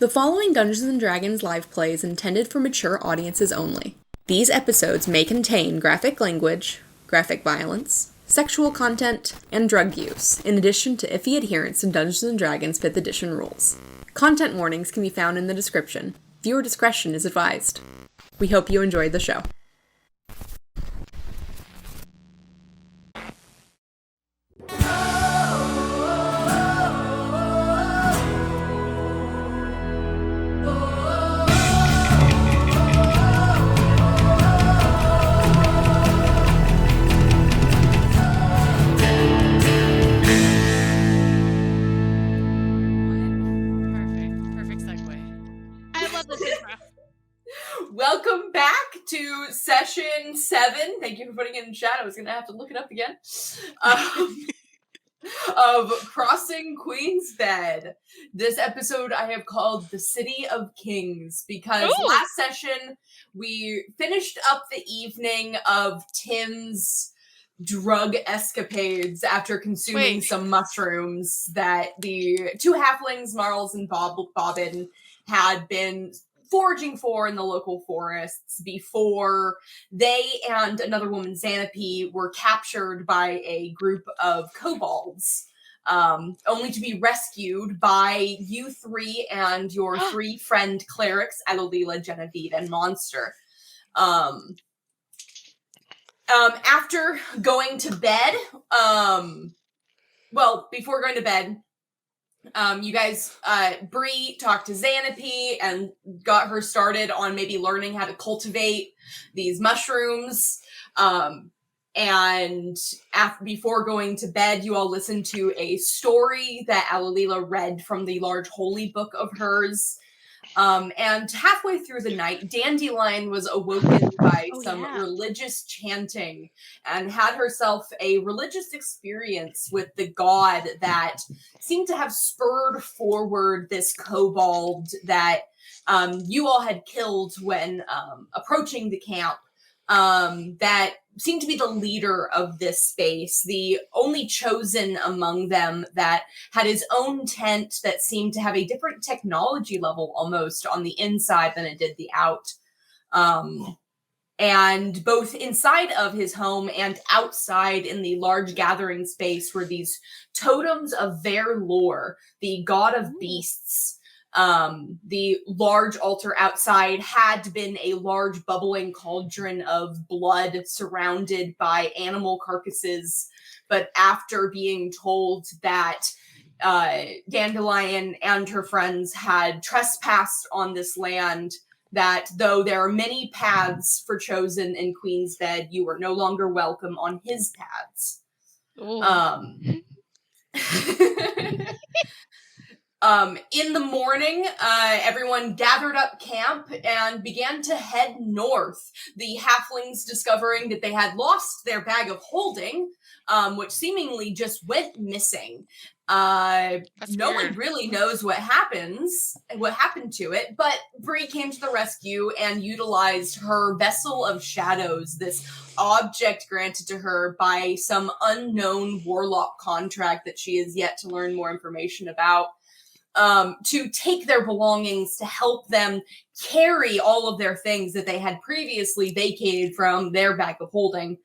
The following Dungeons & Dragons live play is intended for mature audiences only. These episodes may contain graphic language, graphic violence, sexual content, and drug use, in addition to iffy adherence to Dungeons & Dragons 5th edition rules. Content warnings can be found in the description. Viewer discretion is advised. We hope you enjoyed the show. Welcome back to session 7. Thank you for putting it in chat. I was going to have to look it up again. Of Crossing Queen's Bed. This episode I have called The City of Kings because last session we finished up the evening of Tim's drug escapades after consuming some mushrooms that the two halflings, Marls and Bobbin, had been foraging for in the local forests before they and another woman, Xanape, were captured by a group of kobolds, only to be rescued by you three and your three friend clerics, Alolila, Genevieve, and Monster. After going to bed, before going to bed, you guys, Brie talked to Xanape and got her started on maybe learning how to cultivate these mushrooms. And before going to bed, you all listened to a story that Alolila read from the large holy book of hers. And halfway through the night, Dandelion was awoken by religious chanting and had herself a religious experience with the god that seemed to have spurred forward this kobold that you all had killed when approaching the camp, that seemed to be the leader of this space, the only chosen among them that had his own tent that seemed to have a different technology level almost on the inside than it did the out. And both inside of his home and outside in the large gathering space were these totems of Verlor, the god of beasts. The large altar outside had been a large bubbling cauldron of blood surrounded by animal carcasses, but after being told that Dandelion and her friends had trespassed on this land, that though there are many paths for chosen in Queen's Bed, you are no longer welcome on his paths. In the morning, everyone gathered up camp and began to head north. The halflings discovering that they had lost their bag of holding, which seemingly just went missing. No one really knows what happened to it, but Brie came to the rescue and utilized her Vessel of Shadows, this object granted to her by some unknown warlock contract that she is yet to learn more information about, to take their belongings to help them carry all of their things that they had previously vacated from their bag of holding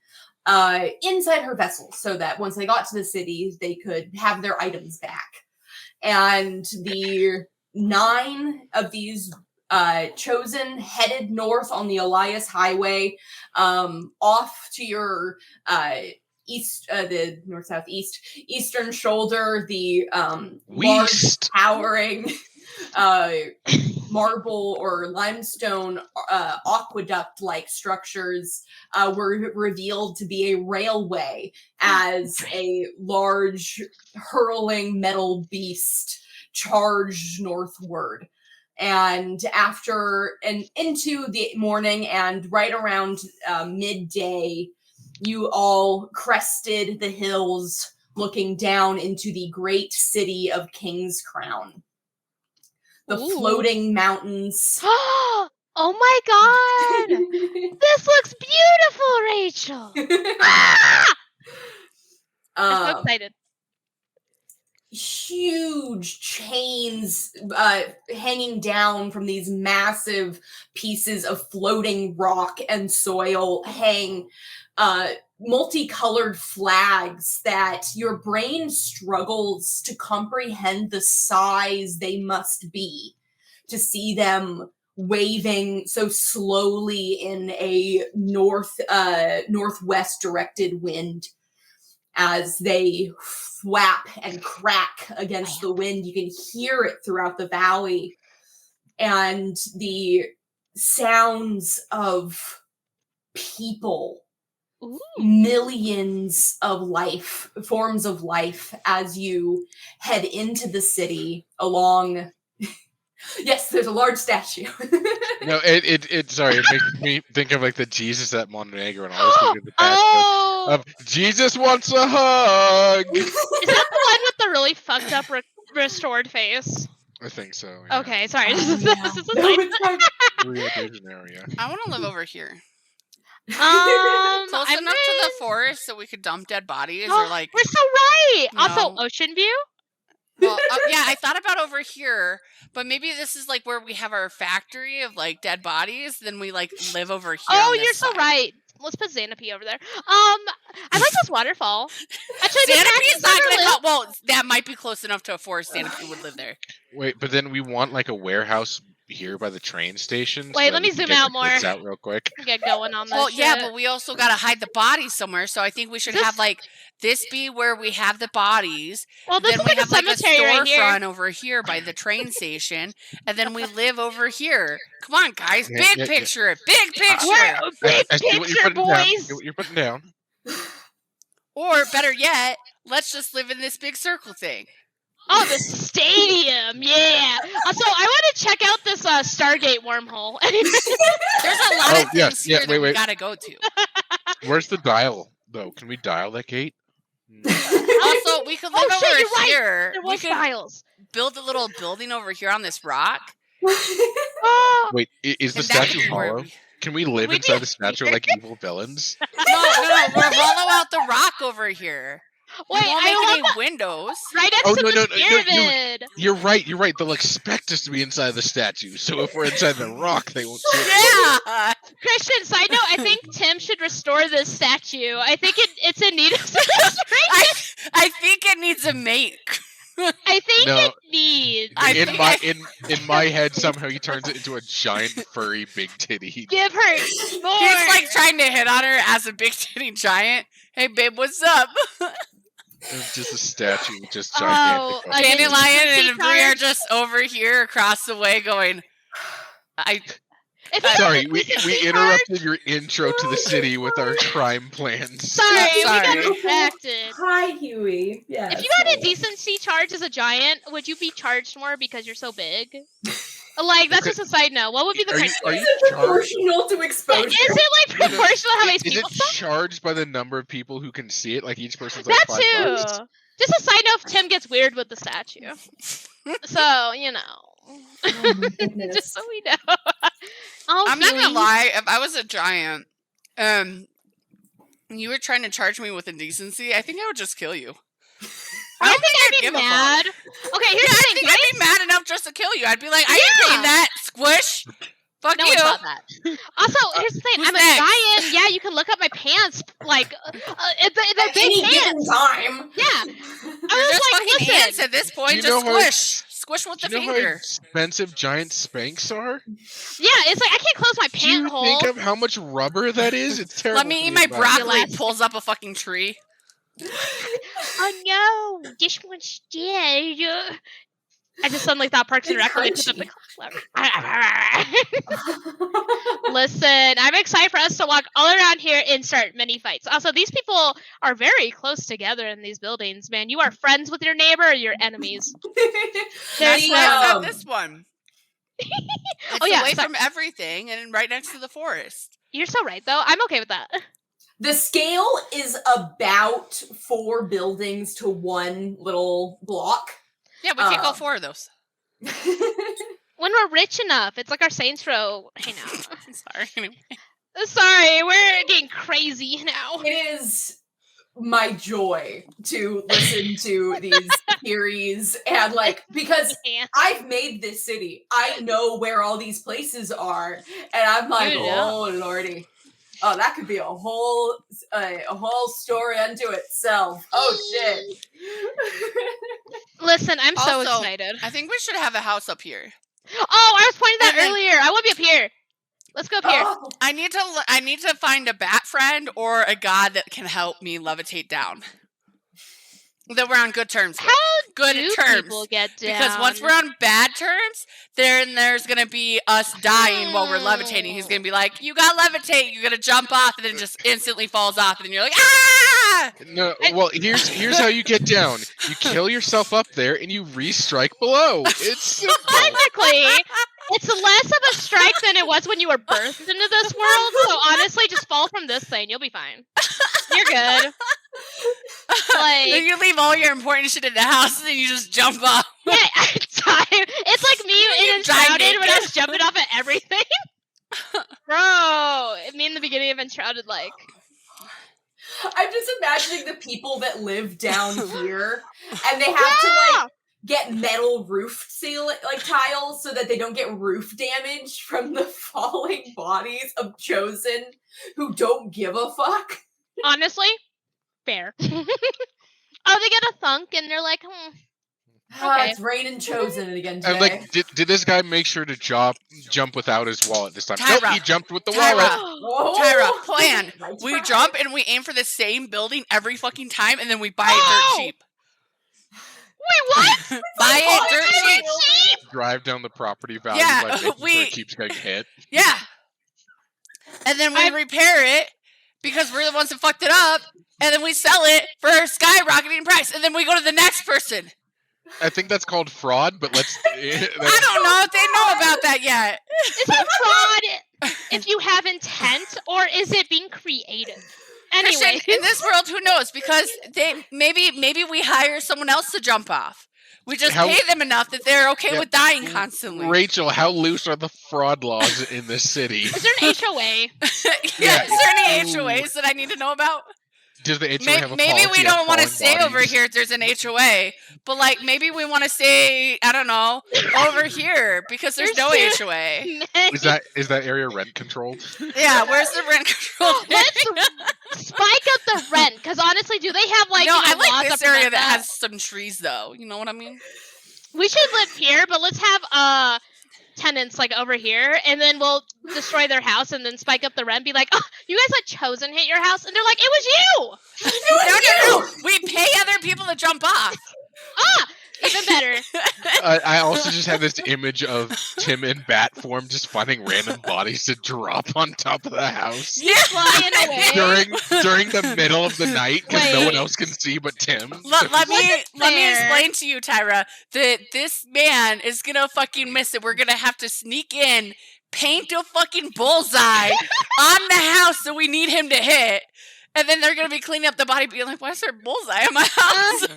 inside her vessel, so that once they got to the city, they could have their items back. And the 9 of these chosen headed north on the Elias Highway, off to your the north-southeast eastern shoulder, the large towering marble or limestone aqueduct-like structures were revealed to be a railway as a large hurling metal beast charged northward. And into the morning and right around midday, you all crested the hills, looking down into the great city of King's Crown. The floating mountains. Oh my god! This looks beautiful, Rachel! I'm so excited. huge chains hanging down from these massive pieces of floating rock and soil hang multicolored flags that your brain struggles to comprehend the size they must be to see them waving so slowly in a northwest directed wind as they flap and crack against the wind. You can hear it throughout the valley, and the sounds of people, Ooh. millions of life, forms of life, as you head into the city along. Yes, there's a large statue. No, sorry, it makes me think of like the Jesus at Montenegro and all this thing in the past. Oh, Jesus wants a hug. is that the one with the really fucked up restored face? I think so. Yeah. Okay, sorry. Oh, This yeah. is a No, side. it's fine. Rio de Janeiro, yeah. I want to live over here. Close Close enough to the forest so we could dump dead bodies, or like. We're so right. you Also, know. ocean view. Well, yeah, I thought about over here, but maybe this is like where we have our factory of like dead bodies. Then we like live over here. Oh, on this you're so side. right. Let's put Xanapie over there. I like this waterfall. Actually, the Xanapie's not never gonna live- come. Well, that might be close enough to a forest. Xanapie would live there. Wait, but then we want like a warehouse here by the train station. Wait, so let we me can zoom get out the kids more. out real quick. Get going on this. Well, yeah, shit. but we also gotta hide the bodies somewhere. So I think we should have like this be where we have the bodies. Well, this Then is we like a have like a cemetery right here. storefront over here by the train station, and then we live over here. Come on, guys, Yeah, big yeah, yeah. picture it, big picture. We're big I see what you're picture, putting down. boys. See what you're putting down. Or better yet, let's just live in this big circle thing. Oh, the stadium, yeah. Also, I want to check out this Stargate wormhole. There's a lot of yeah, things yeah, here that we wait. gotta go to. Where's the dial though? Can we dial that gate? Also, we could live Oh, shit, over you're right. here. There We was could files. build a little building over here on this rock. Oh, Wait, is the and that could statue be where hollow? we- Can we live We'd be inside the statue like evil villains? No, we'll hollow out the rock over here. wait, we won't I make love any that. windows. Right next Oh, to no, the no, no, no, pyramid. You're right. They'll expect us to be inside the statue. So if we're inside the rock, they won't see it. Yeah. Christian, side note, I think Tim should restore this statue. I think it's in need of some restoration. I think it needs a mate. I think No. it needs. In my head, somehow he turns it into a giant furry big titty. Give her more. He's like trying to hit on her as a big titty giant. Hey babe, what's up? It's just a statue, just Oh, gigantic. I Dandelion didn't and Brie are charge. just over here across the way going, If you Sorry, got a we decency interrupted your intro to the city with our crime plans. Sorry, we got Sorry. distracted. Hi, Huey. Yeah. If you got a decency charge as a giant, would you be charged more because you're so big? Like, that's Okay. just a side note. What would be the Are you criteria? charged? proportional to exposure. Is it like proportional how many Is people it saw? charged by the number of people who can see it? Like each person's like That $5? too. Just a side note if Tim gets weird with the statue. So, you know. Oh my goodness. Just so we know. Oh, I'm not Huey. gonna lie, if I was a giant, and you were trying to charge me with indecency, I think I would just kill you. I don't think I'd give be a fuck. mad. Okay, here's Yeah, the I thing. think I'd be mad enough just to kill you. I'd be like, I ain't paying that. Squish. Fuck No you. one thought that. Also, here's the thing. Who's I'm next? a giant. Yeah, you can look up my pants. Like, they're At big any given pants. time. Yeah. I You're was just like, fucking listen. ants at this point. You Just know how- squish. Squish with Do the you know how finger. expensive giant Spanx are? Yeah, it's like I can't close my Do you pant hole. think of how much rubber that is? It's terrible. Let me for eat the my environment. broccoli. Relax. Pulls up a fucking tree. Oh no, this one's dead. I just suddenly thought Parks and Rec when they put up the Listen, I'm excited for us to walk all around here and start many fights. Also, these people are very close together in these buildings, man. You are friends with your neighbor or your enemies. There That's you why I go. got this one. It's Oh, yeah, away so- from everything and right next to the forest. You're so right, though. I'm okay with that. The scale is about 4 buildings to 1 little block. Yeah, we can't go Um, 4 of those. When we're rich enough, it's like our Saints Row. I know. Sorry. Anyway. Sorry, we're getting crazy now. It is my joy to listen to these theories and like because Yeah. I've made this city. I know where all these places are, and I'm like, You know. oh lordy, oh that could be a whole story unto itself. Oh shit. Listen, I'm so Also, excited. I think we should have a house up here. Oh, I was pointing that And then- earlier. I want to be up here. Let's go up here. Oh, I need to find a bat friend or a god that can help me levitate down. That we're on good terms with. How Good do terms. people get down? Because once we're on bad terms, then there's gonna be us dying while we're levitating. He's gonna be like, "You got levitate." You're gonna jump off, and then it just instantly falls off, and then you're like, "Ah!" No, well, here's how you get down. You kill yourself up there, and you restrike below. It's simple. Technically, it's less of a strike than it was when you were birthed into this world. So honestly, just fall from this thing. You'll be fine. You're good. Then Like, you leave all your important shit in the house, and then you just jump off. yeah, it's like me in Enshrouded when I was jumping off at everything. Bro, me in the beginning of Enshrouded, like, I'm just imagining the people that live down here, and they have to like get metal roof tiles so that they don't get roof damage from the falling bodies of chosen who don't give a fuck. honestly, fair. Oh, they get a thunk and they're like, Okay. It's raining chosen again today. And like, did this guy make sure to jump without his wallet this time? Tyra. Nope, he jumped with the Tyra. wallet. Whoa. Tyra, plan. Nice We try. jump and we aim for the same building every fucking time, and then we buy it Oh! dirt cheap. Wait, what? Buy it dirt cheap. Cheap? Drive down the property value Yeah, by making sure we- it keeps getting hit. Yeah. And then we I- repair it because we're the ones that fucked it up, and then we sell it for a skyrocketing price, and then we go to the next person. I think that's called fraud, but let's. I don't know if they know about that yet. Is it fraud if you have intent, or is it being creative? Christian, Anyway, in this world, who knows? Because they maybe we hire someone else to jump off. We just How- pay them enough that they're okay Yeah. with dying constantly. Rachel, how loose are the fraud laws in this city? is there an HOA? Yeah, is there any Ooh. HOAs that I need to know about? Does the HOA have a Maybe policy we on don't want to falling stay over bodies? here if there's an HOA, but like maybe we want to stay, I don't know, over here because there's no There's HOA. Is that area rent controlled? Yeah, where's the rent control? Let's spike up the rent, because honestly, do they have like No, you know, I like laws this that area prevent that has some trees though. You know what I mean? We should live here, but let's have tenants like over here, and then we'll destroy their house and then spike up the rent. Be like, oh, you guys let chosen hit your house, and they're like, it was you. No. We pay other people to jump off. Ah, even better. I also just have this image of Tim in bat form just finding random bodies to drop on top of the house Yeah. Flying away. during the middle of the night because no one Wait. else can see but Tim. Let me fair. explain to you, Tyra, that this man is gonna fucking miss it. We're gonna have to sneak in, paint a fucking bullseye on the house that we need him to hit, and then they're gonna be cleaning up the body, being like, "Why is there a bullseye on my house?"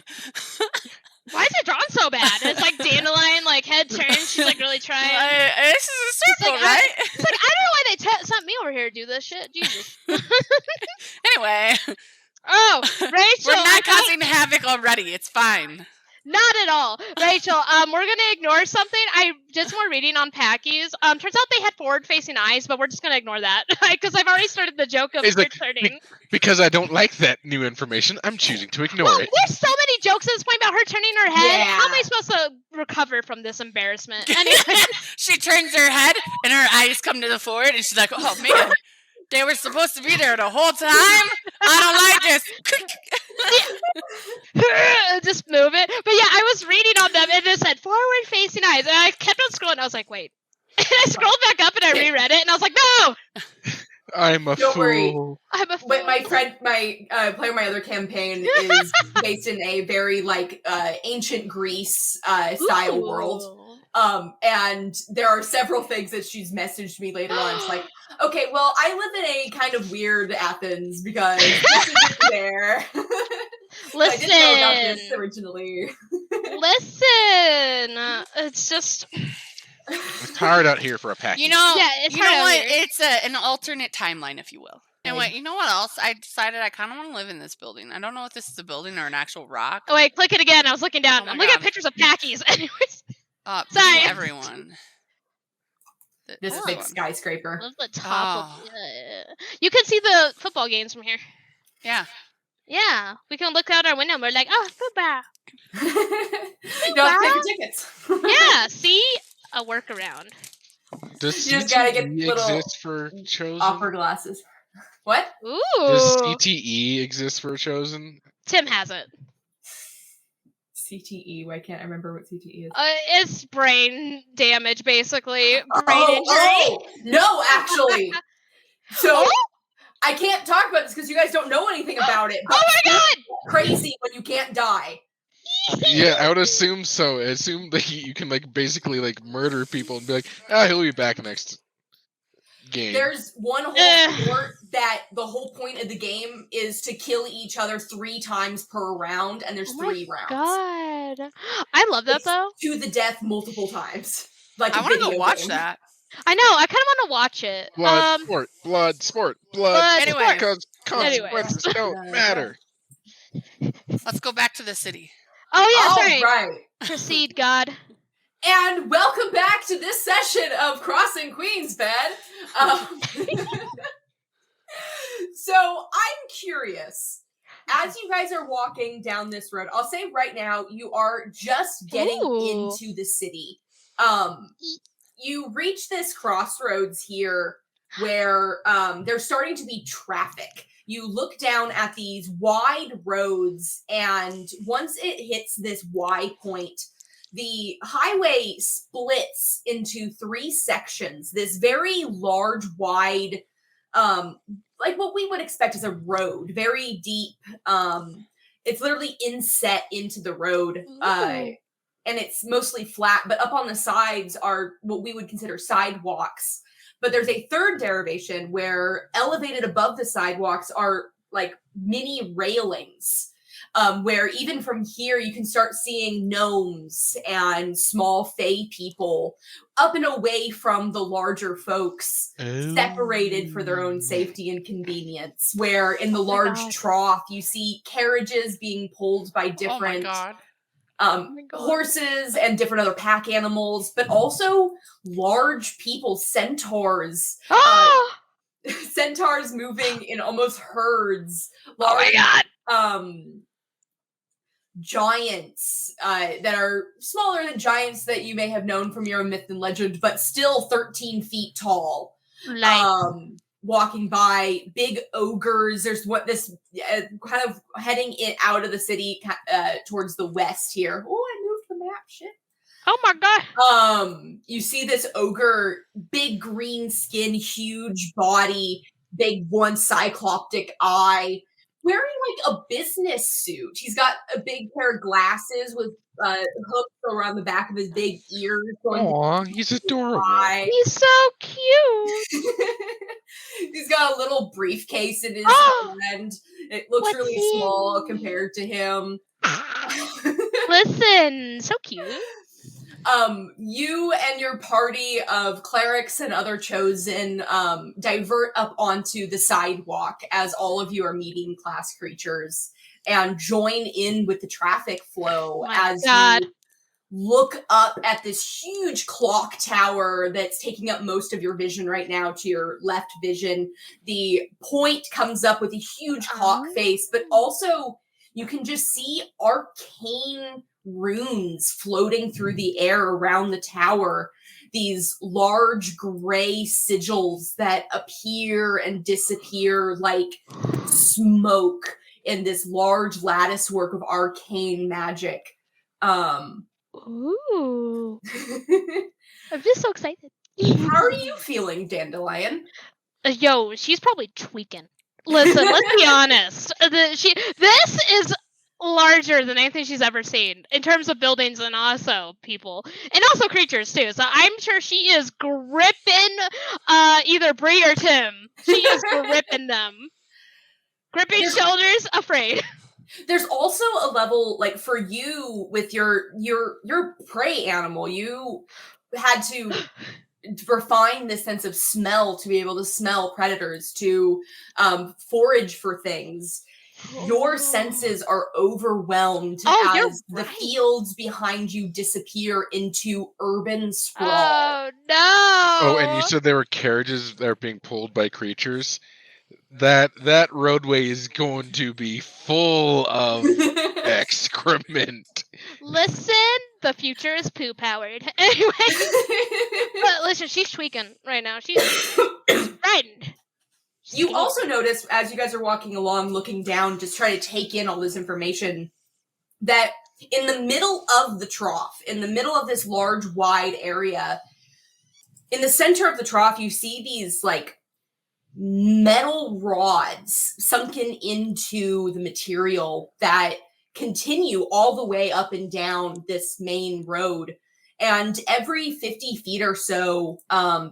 Why is it drawn so bad? And it's like Dandelion, like head turned. She's like really trying. This is a circle, like, right? It's like I don't know why they sent me over here to do this shit. Jesus. Anyway, Oh, Rachel. we're I not got- causing havoc already. It's fine. Not at all. Rachel, we're gonna ignore something. I did some more reading on Packies. Turns out they had forward-facing eyes, but we're just gonna ignore that because I've already started the joke of It's like, returning. Because I don't like that new information, I'm choosing to ignore Well, it. there's so many jokes at this point about her turning her head. Yeah. How am I supposed to recover from this embarrassment? Anyway, She turns her head and her eyes come to the forward, and she's like, "Oh man, they were supposed to be there the whole time. I don't like this." just move it. But yeah, I was reading on them and it said forward-facing eyes, and I kept on scrolling. I was like, wait. And I scrolled back up and I reread it, and I was like, no, I'm a Don't fool. worry. I'm a fool. But my friend, player, my other campaign is based in a very like ancient Greece style Ooh. world. And there are several things that she's messaged me later on. It's like, okay, well, I live in a kind of weird Athens because this isn't there. I didn't know about this Listen, originally. listen. It's just It's hard out here for a pack. You know, Yeah, it's you hard know out what? here. It's an alternate timeline, if you will. And wait, you know what else? I decided I kind of want to live in this building. I don't know if this is a building or an actual rock. Oh wait, click it again. I was looking down. Oh my I'm looking at God. pictures of Packies. Anyways, Sorry, Sorry. everyone. This Oh. big skyscraper. love the top of. You can see the football games from here. Yeah. Yeah, we can look out our window and we're like, oh, football. You don't have to pay for tickets. Yeah, see? A workaround. Does You just gotta get CTE little exist for Chosen? opera glasses. What? Ooh. Does CTE exist for Chosen? Tim has it. CTE. Why can't I remember what CTE is? It's brain damage, basically. Brain injury. No, actually. So Oh? I can't talk about this because you guys don't know anything about it. But Oh my god! Crazy when you can't die. Yeah, I would assume so. I assume that you can like basically like murder people and be like, he'll be back next game. There's one whole sport that the whole point of the game is to kill each other 3 times per round, and there's 3 rounds. God, I love that It's though. to the death multiple times. Like I want to go watch that. I know. I kind of want to watch it. Blood, sport. Anyway. Because consequences don't matter. Let's go back to the city. Oh yeah, sorry. Right. Proceed, God. And welcome back to this session of Crossing Queen's Bed. So I'm curious, as you guys are walking down this road, I'll say right now, you are just getting into the city. You reach this crossroads here where there's starting to be traffic. You look down at these wide roads, and once it hits this Y point, the highway splits into 3 sections. This very large, wide, like what we would expect as a road, very deep. It's literally inset into the road, and it's mostly flat, but up on the sides are what we would consider sidewalks. But there's a third derivation where elevated above the sidewalks are like mini railings, where even from here you can start seeing gnomes and small fae people up and away from the larger folks, separated for their own safety and convenience, where in the large trough you see carriages being pulled by different horses and different other pack animals, but also large people, centaurs. Centaurs moving in almost herds. Large, giants that are smaller than giants that you may have known from your own myth and legend, but still 13 feet tall. Walking by, big ogres. There's this kind of heading it out of the city towards the west here. Oh, I moved the map. Shit. Oh my god. You see this ogre, big green skin, huge body, big one cycloptic eye, wearing like a business suit. He's got a big pair of glasses with hooks around the back of his big ears. Aw, he's adorable. He's so cute. He's got a little briefcase in his hand. It looks really small compared to him. Listen, so cute. You and your party of clerics and other chosen divert up onto the sidewalk as all of you are medium class creatures and join in with the traffic flow you look up at this huge clock tower that's taking up most of your vision right now to your left vision. The point comes up with a huge clock face, but also you can just see arcane runes floating through the air around the tower. These large gray sigils that appear and disappear like smoke in this large lattice work of arcane magic. Ooh. I'm just so excited. How are you feeling, Dandelion? Yo, she's probably tweaking. Listen, let's be honest. This is larger than anything she's ever seen in terms of buildings and also people and also creatures too. So I'm sure she is gripping either Brie or Tim. She is gripping them. Gripping shoulders, afraid. There's also a level, like, for you with your prey animal, you had to refine this sense of smell to be able to smell predators, to forage for things. Your senses are overwhelmed you're as the right. fields behind you disappear into urban sprawl. Oh no! Oh, and you said there were carriages that are being pulled by creatures. That roadway is going to be full of excrement. Listen, the future is poo powered. Anyway, but listen, she's tweaking right now. She's frightened. You also notice, as you guys are walking along, looking down, just trying to take in all this information, that in the middle of the trough, in the middle of this large, wide area, in the center of the trough, you see these, like, metal rods sunken into the material that continue all the way up and down this main road. And every 50 feet or so,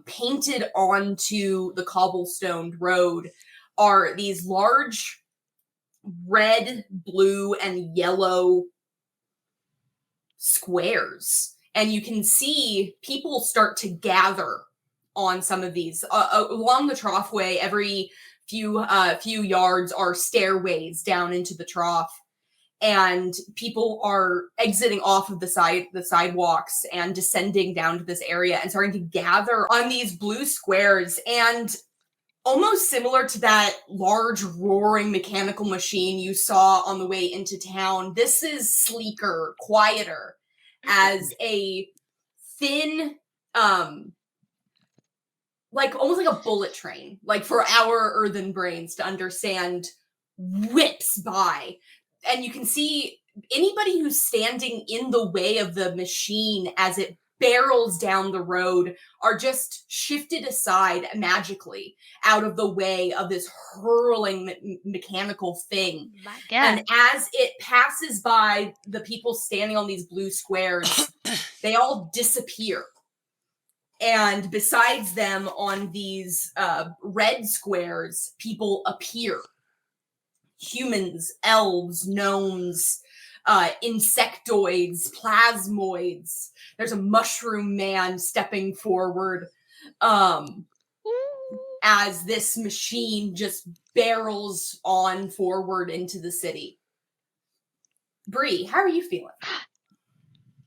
painted onto the cobblestoned road are these large red, blue, and yellow squares. And you can see people start to gather on some of these. Along the troughway, every few yards are stairways down into the trough. And people are exiting off of the sidewalks and descending down to this area and starting to gather on these blue squares. And almost similar to that large roaring mechanical machine you saw on the way into town, this is sleeker, quieter, as a thin, like almost like a bullet train, like for our earthen brains to understand, whips by. And you can see anybody who's standing in the way of the machine as it barrels down the road are just shifted aside magically out of the way of this hurling mechanical thing. My God. And as it passes by the people standing on these blue squares, they all disappear. And besides them, on these red squares, people appear. Humans, elves, gnomes, insectoids, plasmoids. There's a mushroom man stepping forward as this machine just barrels on forward into the city. Brie, how are you feeling?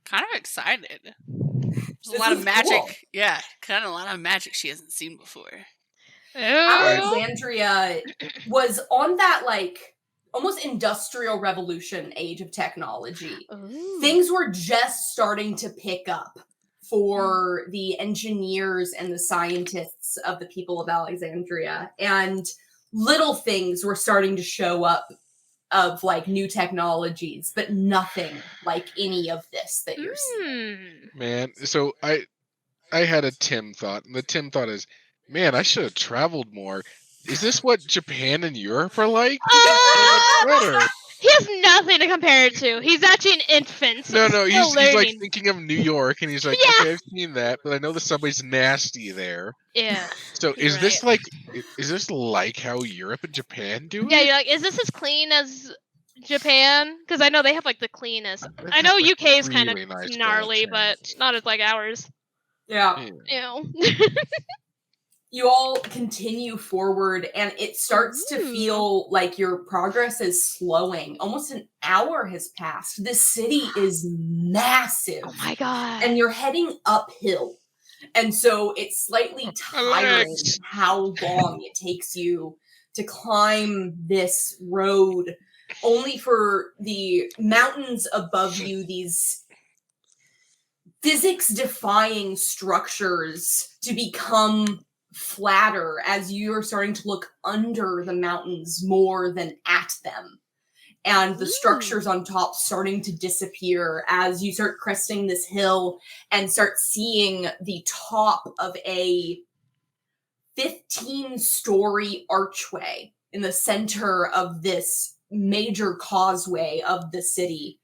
Kind of excited. There's This a lot of is magic. cool. Yeah, kind of a lot of magic she hasn't seen before. Alexandria was on that, like, almost industrial revolution age of technology. Ooh. Things were just starting to pick up for the engineers and the scientists of the people of Alexandria. And little things were starting to show up of, like, new technologies, but nothing like any of this that you're seeing. Man, so I had a Tim thought, and the Tim thought is, man, I should have traveled more. Is this what Japan and Europe are like? Better. He has nothing to compare it to. He's actually an infant. So No, he's he's like learning. thinking of New York, and he's like, Yeah. okay, I've seen that, but I know the subway's nasty there. Yeah. So You're is this like, is this like how Europe and Japan do it? Yeah, you're like, is this as clean as Japan? Because I know they have like the cleanest. I know Like, UK is kind of really nice gnarly, toilet but not as like ours. Yeah. You know. You all continue forward, and it starts to feel like your progress is slowing. Almost an hour has passed. This city is massive. Oh my God. And you're heading uphill. And so it's slightly tiring how long it takes you to climb this road, only for the mountains above you, these physics-defying structures, to become flatter as you're starting to look under the mountains more than at them. And the structures on top starting to disappear as you start cresting this hill and start seeing the top of a 15-story archway in the center of this major causeway of the city.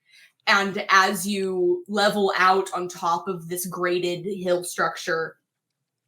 And as you level out on top of this graded hill structure,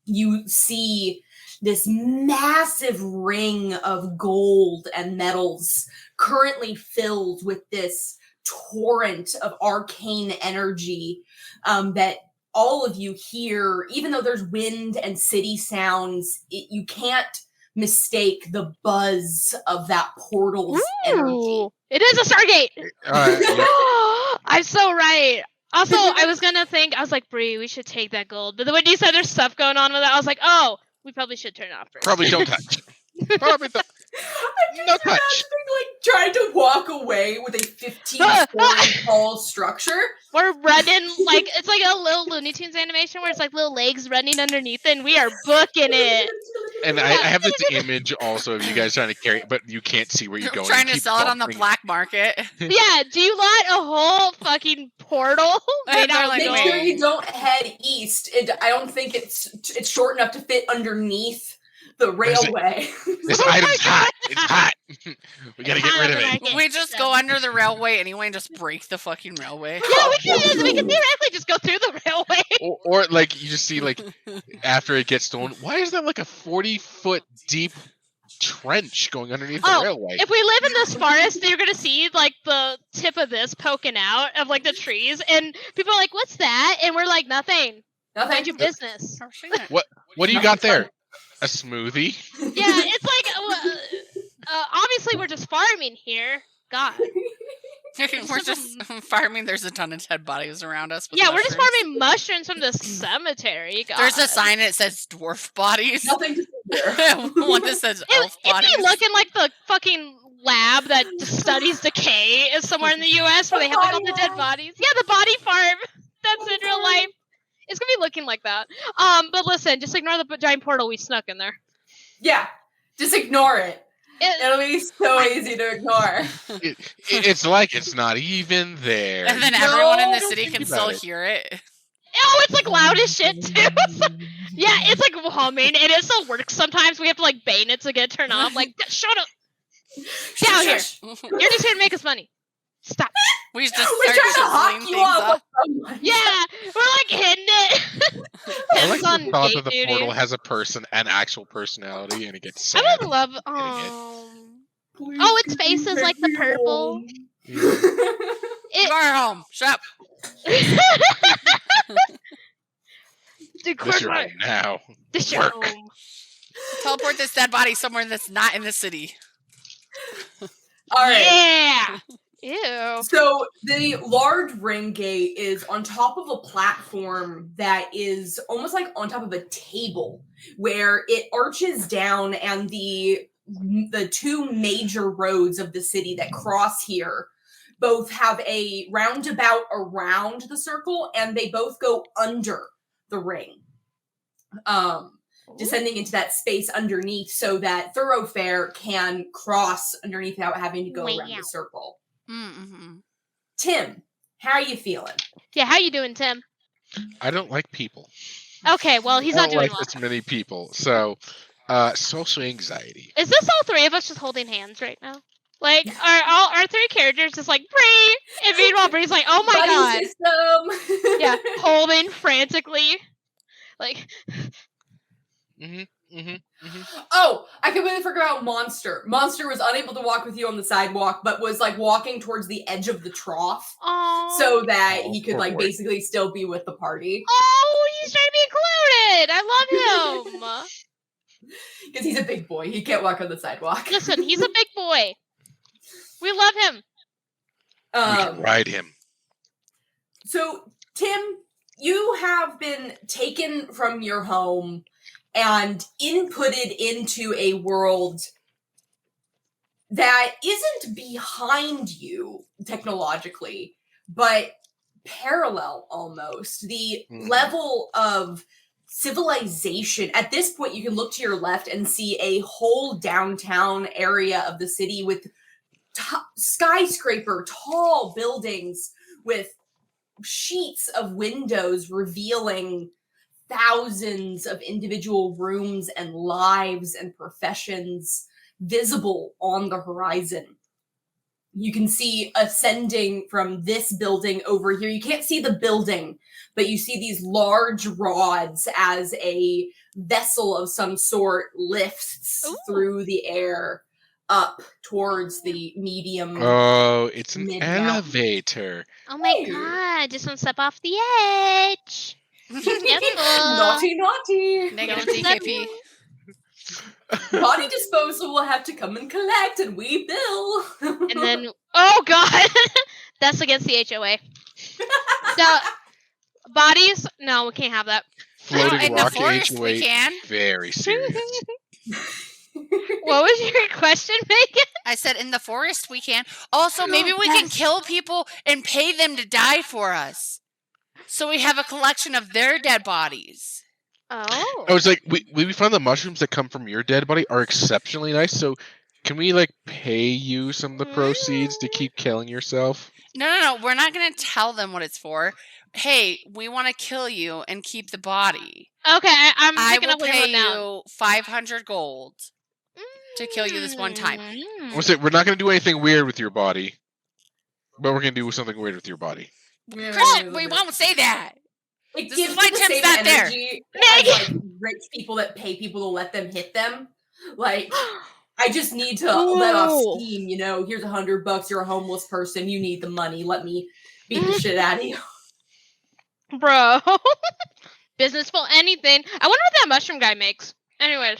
you see this massive ring of gold and metals currently filled with this torrent of arcane energy that all of you hear, even though there's wind and city sounds, you can't mistake the buzz of that portal's energy. Ooh, it is a Stargate. Yeah. I'm so right. Also, I was gonna think, I was like, Brie, we should take that gold. But when you said there's stuff going on with that, I was like, oh, we probably should turn it off first. Probably don't touch. Probably no touch. Like trying to walk away with a 15-story tall structure. We're running like it's like a little Looney Tunes animation where it's like little legs running underneath it, and we are booking it. And I have this image also of you guys trying to carry it, but you can't see where you're going. Trying You to keep sell it on the bumping. black market. Yeah, do you want a whole fucking portal? They're like, Make "Wait." sure you don't head east. I don't think it's short enough to fit underneath the railway. This item's hot. It's hot. We gotta get rid of it. Okay. We just go under the railway anyway and just break the fucking railway. Yeah, we can theoretically just go through the railway. Or like you just see like after it gets stolen, why is there like a 40-foot deep trench going underneath the railway? If we live in this forest, you're gonna see like the tip of this poking out of like the trees, and people are like, "What's that?" And we're like, "Nothing. Mind your business." What do you got there? A smoothie? Yeah, it's like obviously we're just farming here. God. We're just farming. There's a ton of dead bodies around us. With Yeah, we're just mushrooms. farming mushrooms from the cemetery. God. There's a sign that says dwarf bodies. Nothing to see there. One that says elf If bodies. you look in like the fucking lab that studies decay is somewhere in the U.S. where they have like all the dead bodies. Yeah, the body farm. That's in real life. It's gonna be looking like that. But listen, just ignore the giant portal we snuck in there. Yeah, just ignore it. It'll be so easy to ignore. It's like it's not even there. And then everyone in the don't city think can about still it. hear it. Oh, it's like loud as shit too. Yeah, it's like humming, and it still works sometimes. We have to like bane it to get turned off. Like, shut up! Get out here! You're just here to make us money. Stop. We just We're start trying to hawk chiseling you things off up. with someone. Yeah, we're like hitting it. I like Tim's on the thought gate that the duty. portal has an actual personality, and it gets sad. I would love. Please Oh, its can face you is take like the me purple. home? You are home. Shut up. This your home now. This your Work. home. Teleport this dead body somewhere that's not in the city. All right. Yeah. Ew. So the large ring gate is on top of a platform that is almost like on top of a table where it arches down, and the two major roads of the city that cross here both have a roundabout around the circle, and they both go under the ring. Descending into that space underneath so that thoroughfare can cross underneath without having to go around the circle. Mm-hmm. Tim, how are you feeling? Yeah, how you doing, Tim? I don't like people. Okay, well, he's I not don't doing like well. this many people. So, social anxiety. Is this all three of us just holding hands right now? Like, are our three characters just like, Brie? And meanwhile, Brie's like, oh my god. System. Yeah, holding frantically. Like, Oh, I completely forgot about Monster. Monster was unable to walk with you on the sidewalk, but was like walking towards the edge of the trough oh. so that Oh, he could poor like boy. basically still be with the party. Oh, he's trying to be included. I love him. Because he's a big boy. He can't walk on the sidewalk. Listen, he's a big boy. We love him. We can ride him. So, Tim, you have been taken from your home and inputted into a world that isn't behind you technologically, but parallel almost. The level of civilization, at this point, you can look to your left and see a whole downtown area of the city with skyscraper, tall buildings with sheets of windows revealing thousands of individual rooms and lives and professions visible on the horizon. You can see ascending from this building over here. You can't see the building, but you see these large rods as a vessel of some sort lifts through the air up towards the medium. Oh, it's an Mid-mountain. elevator. Oh my Hey. god, just one step off the edge. Naughty, naughty. Negative Don't send DKP. Body disposal will have to come and collect, and we bill. And then, oh god, that's against the HOA. So, bodies? No, we can't have that. Floating in the rock forest HOA, we can. very serious. What was your question, Megan? I said in the forest we can. Also, maybe we can kill people and pay them to die for us. So we have a collection of their dead bodies. Oh. I was like, we found the mushrooms that come from your dead body are exceptionally nice. So, can we like pay you some of the proceeds to keep killing yourself? No. We're not going to tell them what it's for. Hey, we want to kill you and keep the body. Okay, I'm I picking will up what pay you're down. you 500 gold to kill you this one time. We'll say we're not going to do anything weird with your body, but we're going to do something weird with your body. Christian, we won't say that. It This gives is why me the Tim's same not there. energy as like rich people that pay people to let them hit them. Like, I just need to let off Ooh. steam. You know, here's $100. You're a homeless person. You need the money. Let me beat the shit out of you. Bro. Business for anything. I wonder what that mushroom guy makes. Anyways,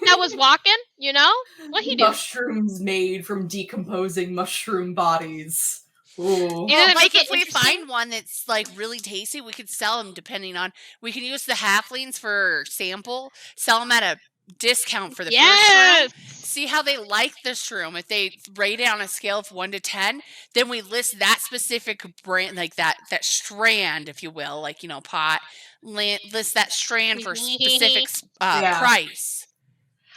that was walking, you know? What he do? Mushrooms made from decomposing mushroom bodies. Ooh. Either they Like make it if we interesting- find one that's like really tasty, we could sell them depending on. We can use the halflings for sample, sell them at a discount for the first Yes! shroom. See how they like the shroom. If they rate it on a scale of 1 to 10, then we list that specific brand, like that strand, if you will, like pot. List that strand for specific Yeah. price.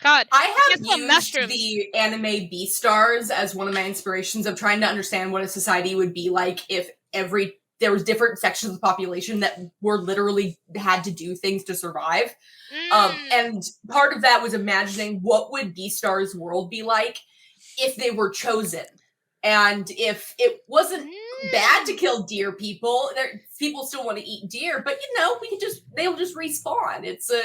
God. I have Guess what, used mushrooms. the anime Beastars as one of my inspirations of trying to understand what a society would be like if there was different sections of the population that were literally had to do things to survive. And part of that was imagining what would Beastars' world be like if they were chosen. And if it wasn't bad to kill deer people still want to eat deer, but they'll just respawn. It's a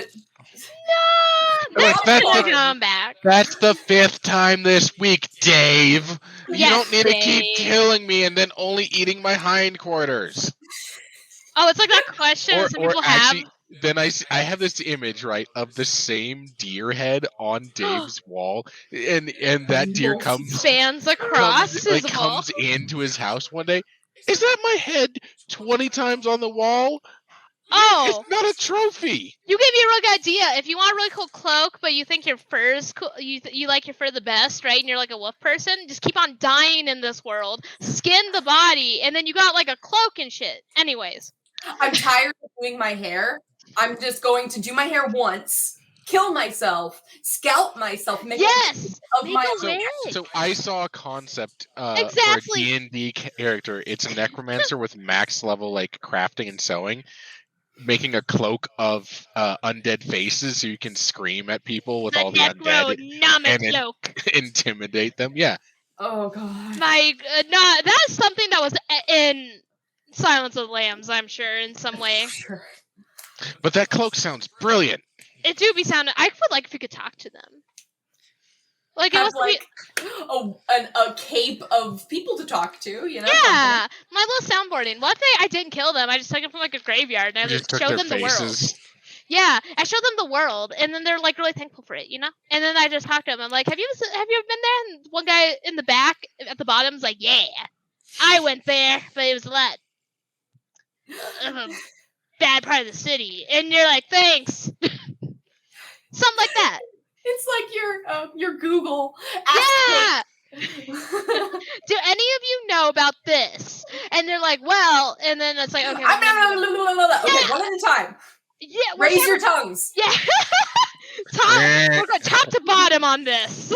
Come back. That's the 5th time this week, Dave. You Yes, don't need to keep Dave. killing me and then only eating my hindquarters. Oh, it's like that question some people have. Then I have this image, right, of the same deer head on Dave's wall, and that deer Spans across his wall. comes into his house one day. Is that my head 20 times on the wall? Oh, It's not a trophy. you gave me a really good idea. If you want a really cool cloak, but you think your fur is cool, you like your fur the best, right? And you're like a wolf person, just keep on dying in this world. Skin the body, and then you got like a cloak and shit. Anyways. I'm tired of doing my hair. I'm just going to do my hair once, kill myself, scalp myself, make Yes! of my own. So I saw a concept Exactly. for a D&D character. It's a necromancer with max level like crafting and sewing, making a cloak of undead faces so you can scream at people with all the undead and cloak. intimidate them. Yeah. Oh god. That's something that was in Silence of the Lambs, I'm sure, in some way. Sure. But that cloak sounds brilliant. It do be sounding. I would like if you could talk to them. Like it Have was a cape of people to talk to, you know? yeah, my little soundboarding. One day I didn't kill them. I just took them from like a graveyard and I You just just took showed their them the world. faces. Yeah, I showed them the world, and then they're like really thankful for it, you know. And then I just talked to them. I'm like, "Have you ever been there?" And one guy in the back at the bottom's like, "Yeah, I went there, but it was a lot of a bad part of the city." And you're like, "Thanks," something like that. It's like your Google. Yeah. Ask Do any of you know about this? And they're like, "Well," and then it's like, "Okay." Okay, one at a time. Yeah, Raise your tongues. Yeah. We're going top to bottom on this.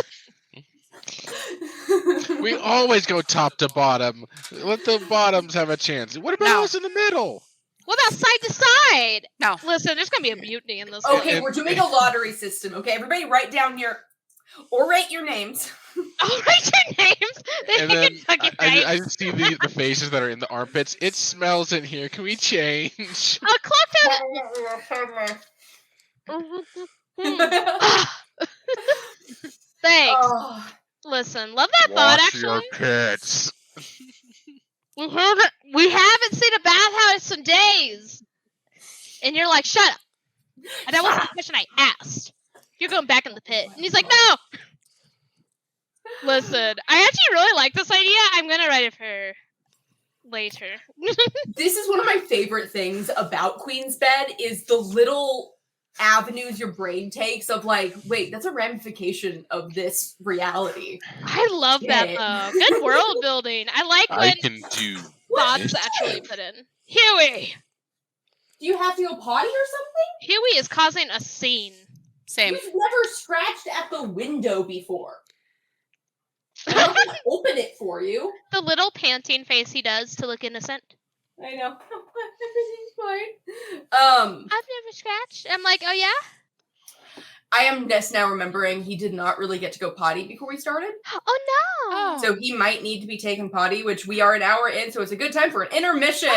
We always go top to bottom. Let the bottoms have a chance. What about us in the middle? What about side to side? No. Listen, there's gonna be a mutiny in this. Okay, we're doing a lottery system. Okay, everybody, write down rate your names. I'll write your names. And then I just see the faces that are in the armpits. It smells in here. Can we change? A clock Thanks. Oh. Listen, love that thought. Wash your Actually, pits. we haven't seen a bathhouse in days. And you're like, shut up. And that wasn't the question I asked. You're going back in the pit. And he's like, no! Listen, I actually really like this idea. I'm going to write it for later. This is one of my favorite things about Queen's Bed is the little avenues your brain takes of like, wait, that's a ramification of this reality. I love that, though. Good world building. I like when can do thoughts this. actually put in. Huey! Do you have to go potty or something? Huey is causing a scene. Same. You've never scratched at the window before. I'm not gonna open it for you. The little panting face he does to look innocent. I know. Everything's fine. I've never scratched. I'm like, oh yeah? I am just now remembering he did not really get to go potty before we started. Oh no! Oh. So he might need to be taken potty, which we are an hour in, so it's a good time for an intermission.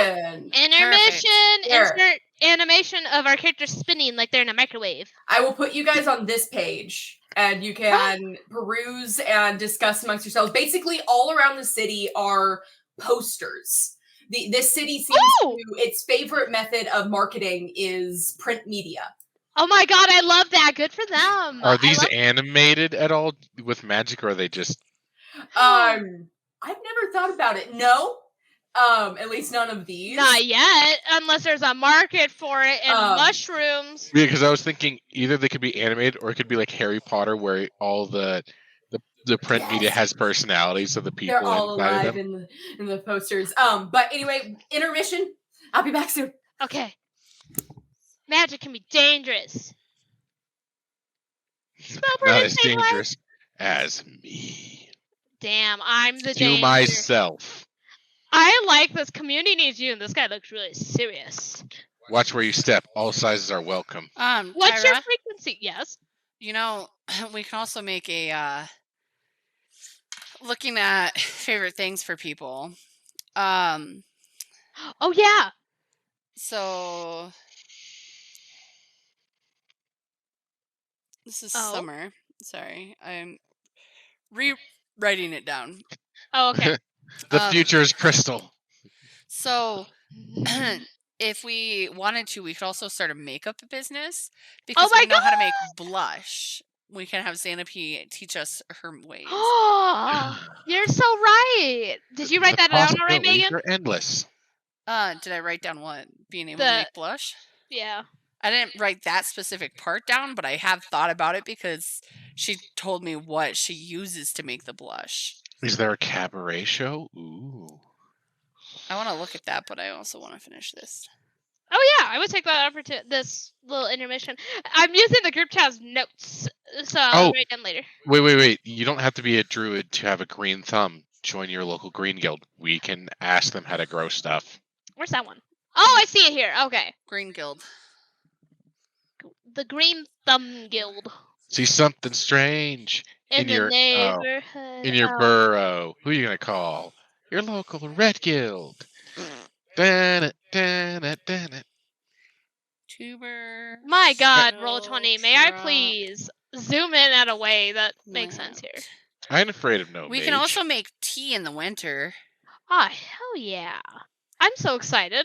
Intermission! Here. Insert animation of our characters spinning like they're in a microwave. I will put you guys on this page, and you can peruse and discuss amongst yourselves. Basically, all around the city are posters. This city seems to, its favorite method of marketing is print media. Oh my god, I love that. Good for them. Are these animated at all with magic, or are they just... I've never thought about it. No. At least none of these. Not yet, unless there's a market for it and mushrooms. Yeah, because I was thinking either they could be animated or it could be like Harry Potter, where all the print media has personalities of the people. They're all inside alive of them. in the posters. But anyway, intermission. I'll be back soon. Okay. Magic can be dangerous. Spell Not as print dangerous as me. Damn, I'm the To danger. myself. I like this. Community needs you, and this guy looks really serious. Watch where you step. All sizes are welcome. What's your Tyra, frequency? Yes. you know, we can also make a looking at favorite things for people. Oh yeah. So this is summer. Sorry, I'm rewriting it down. Oh, okay. The future is crystal. So if we wanted to, we could also start a makeup business because we know how to make blush. We can have Xanape teach us her ways. Oh, you're so right. Did you write that down already, Megan? They're endless. Did I write down what? Being able to make blush? Yeah. I didn't write that specific part down, but I have thought about it because she told me what she uses to make the blush. Is there a cabaret show? Ooh. I want to look at that, but I also want to finish this. Oh yeah, I would take that opportunity. This little intermission. I'm using the group chat's notes, so I'll write them later. Wait. You don't have to be a druid to have a green thumb. Join your local green guild. We can ask them how to grow stuff. Where's that one? Oh, I see it here. Okay. Green Guild. The Green Thumb Guild. See something strange in your neighborhood. in your burrow. Who are you gonna call? Your local red guild. Tuber. My God, Roll20. May I please zoom in at a way that makes sense here? I'm afraid of no. We can also make tea in the winter. Oh, hell yeah. I'm so excited.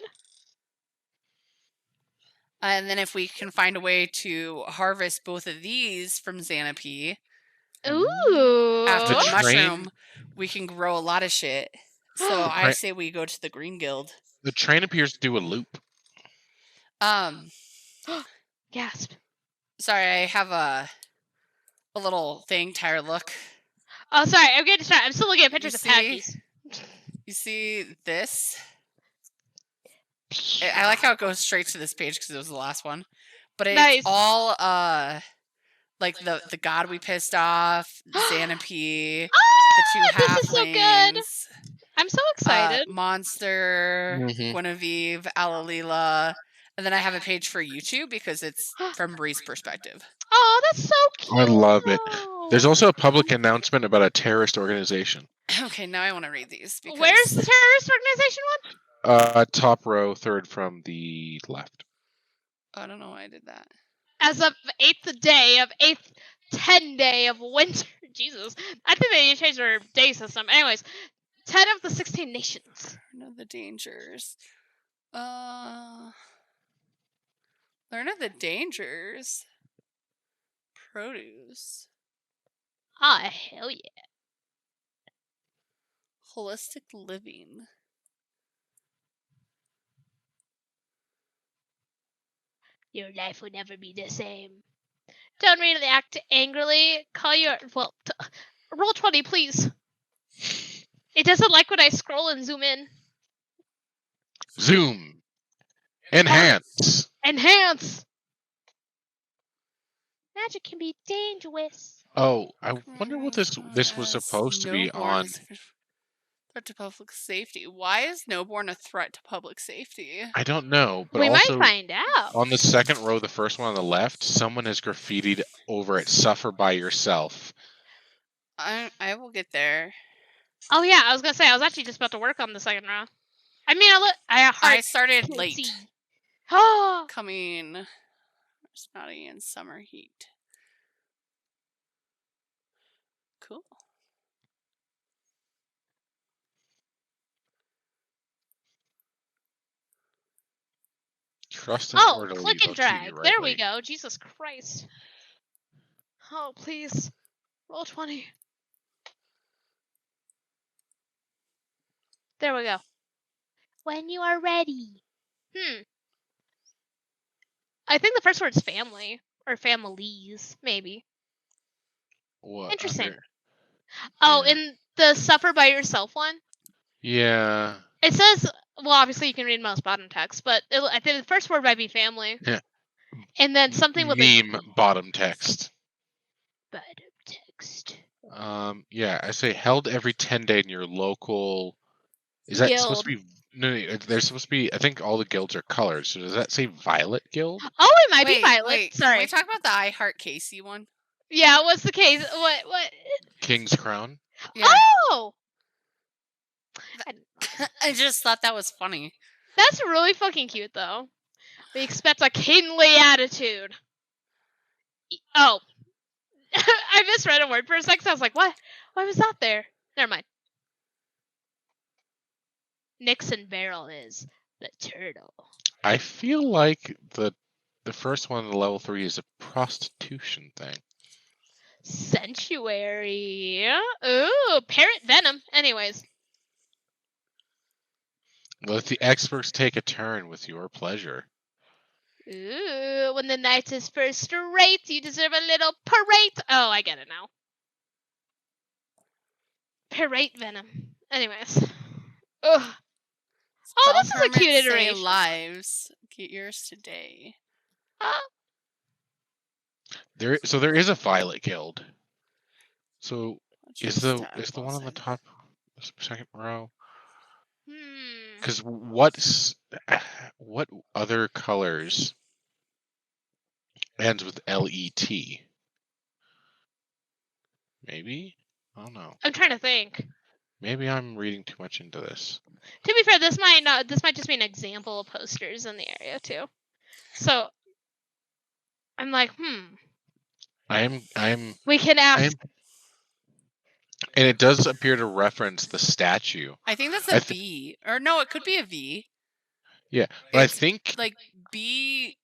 And then if we can find a way to harvest both of these from Xanape, after the mushroom, we can grow a lot of shit. So I say we go to the Green Guild. The train appears to do a loop. Gasp. Sorry, I have a little thing. Tyra, look. Oh, sorry. I'm getting distracted. I'm still looking at pictures of Packies. You see this? I like how it goes straight to this page because it was the last one. But it's all like the god we pissed off, Xanape, the two halflings. This is so good. I'm so excited. Monster, Guinevere, Alalila. And then I have a page for YouTube because it's from Brie's perspective. Oh, that's so cute. I love it. There's also a public announcement about a terrorist organization. Okay, now I want to read these. Because... Where's the terrorist organization one? Top row, third from the left. I don't know why I did that. As of 8th day of 10 day of winter. Jesus. I think they need to change their day system. Anyways, 10 of the 16 nations. Know the dangers. Learn of the dangers. Produce. Ah, hell yeah. Holistic living. Your life will never be the same. Don't react angrily. Call your... Well, roll 20, please. It doesn't like when I scroll and zoom in. Zoom. Enhance. Enhance! Magic can be dangerous. Oh, I wonder what this was supposed to be Snowborn on. is a threat to public safety. Why is Snowborn a threat to public safety? I don't know, but We might also find out. on the second row, the first one on the left, someone has graffitied over it, "Suffer by yourself." I will get there. Oh yeah, I was gonna say I was actually just about to work on the second row. I mean, I started can't late. see. Oh, Coming snotty in summer heat. Cool. Trust an oh, orderly, click they'll and treat drag. you There rightly. we go. Jesus Christ. Oh, please. Roll 20. There we go. When you are ready. I think the first word's family. Or families, maybe. What? Interesting. Oh, Yeah. in the suffer by yourself one, Yeah. it says, well, obviously you can read most bottom text, but I think the first word might be family. Yeah. And then something with Meme bottom text. bottom text. Yeah, I say held every 10 day in your local. Is that supposed to be? No, there's supposed to be. I think all the guilds are colored. So does that say Violet Guild? Oh, it might be Violet. Wait, Sorry. Can we talk about the I Heart Casey one? Yeah, what's the case? What? King's Crown. Yeah. Oh! I just thought that was funny. That's really fucking cute, though. We expect a kingly attitude. Oh. I misread a word for a second. I was like, what? Why was that there? Never mind. Nixon Barrel is the turtle. I feel like the first one, the level 3, is a prostitution thing. Sanctuary. Ooh, parrot venom. Anyways. Let the experts take a turn with your pleasure. Ooh, when the night is first rate, you deserve a little parade. Oh, I get it now. Parade venom. Anyways. Ugh. Oh, this is a cute iteration. Lives. Get yours today. There is a Violet Guild. So is the one on the top second row? Because what other colors ends with LET? Maybe? I don't know. I'm trying to think. Maybe I'm reading too much into this. To be fair, this might just be an example of posters in the area too. So I'm like, We can ask. And it does appear to reference the statue. I think that's a V. Or no, it could be a V. Yeah, but I think like BOLT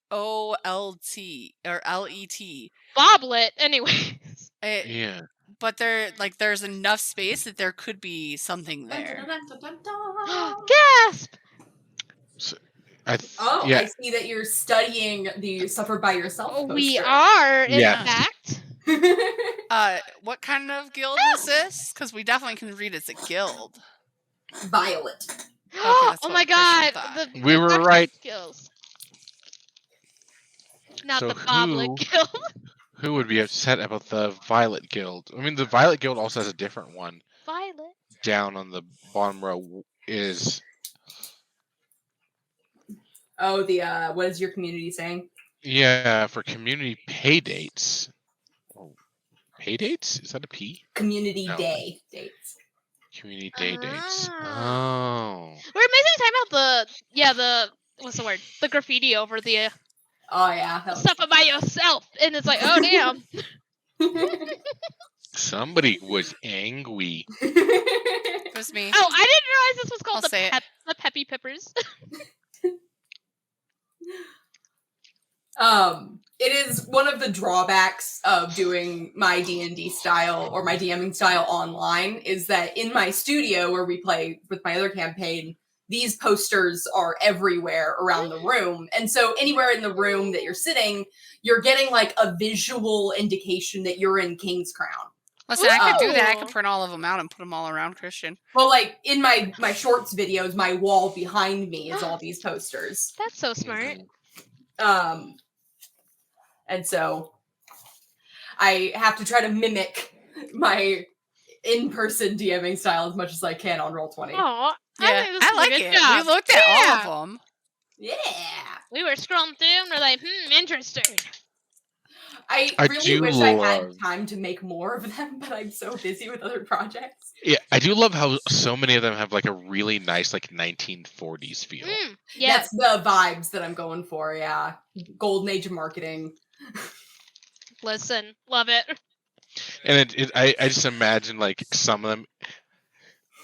or LET. Boblet, anyways. Yeah. But there's enough space that there could be something there. Gasp! So, I see that you're studying the Suffer by Yourself poster. We are, in fact. What kind of guild is this? Because we definitely can read it's a guild. Violet. Okay, oh my god! We were right. Skills. Not so the Boblet Guild. Who would be upset about the Violet Guild? I mean, the Violet Guild also has a different one. Violet. Down on the bottom row is. Oh, the what is your community saying? Yeah, for community pay dates. Oh, pay dates? Is that a P? Community day dates. Community day dates. Oh. We're basically talking about the what's the word? The graffiti over the oh yeah. Suffer by yourself. And it's like, oh damn. Somebody was angry. It was me. Oh, I didn't realize this was called the Peppy Peppers. It is one of the drawbacks of doing my D&D style or my DMing style online is that in my studio where we play with my other campaign, these posters are everywhere around the room. And so anywhere in the room that you're sitting, you're getting like a visual indication that you're in King's Crown. Listen, I could do that. I could print all of them out and put them all around Christian. Well, like in my shorts videos, my wall behind me is all these posters. That's so smart. And so I have to try to mimic my in-person DMing style as much as I can on Roll20. Oh, Yeah, I like it. Job. We looked at all of them. Yeah. We were scrolling through and we're like, interesting. I really wish I had time to make more of them, but I'm so busy with other projects. Yeah, I do love how so many of them have like a really nice like 1940s feel. Yeah, that's the vibes that I'm going for. Yeah, golden age of marketing. Listen, love it. And I just imagine like some of them.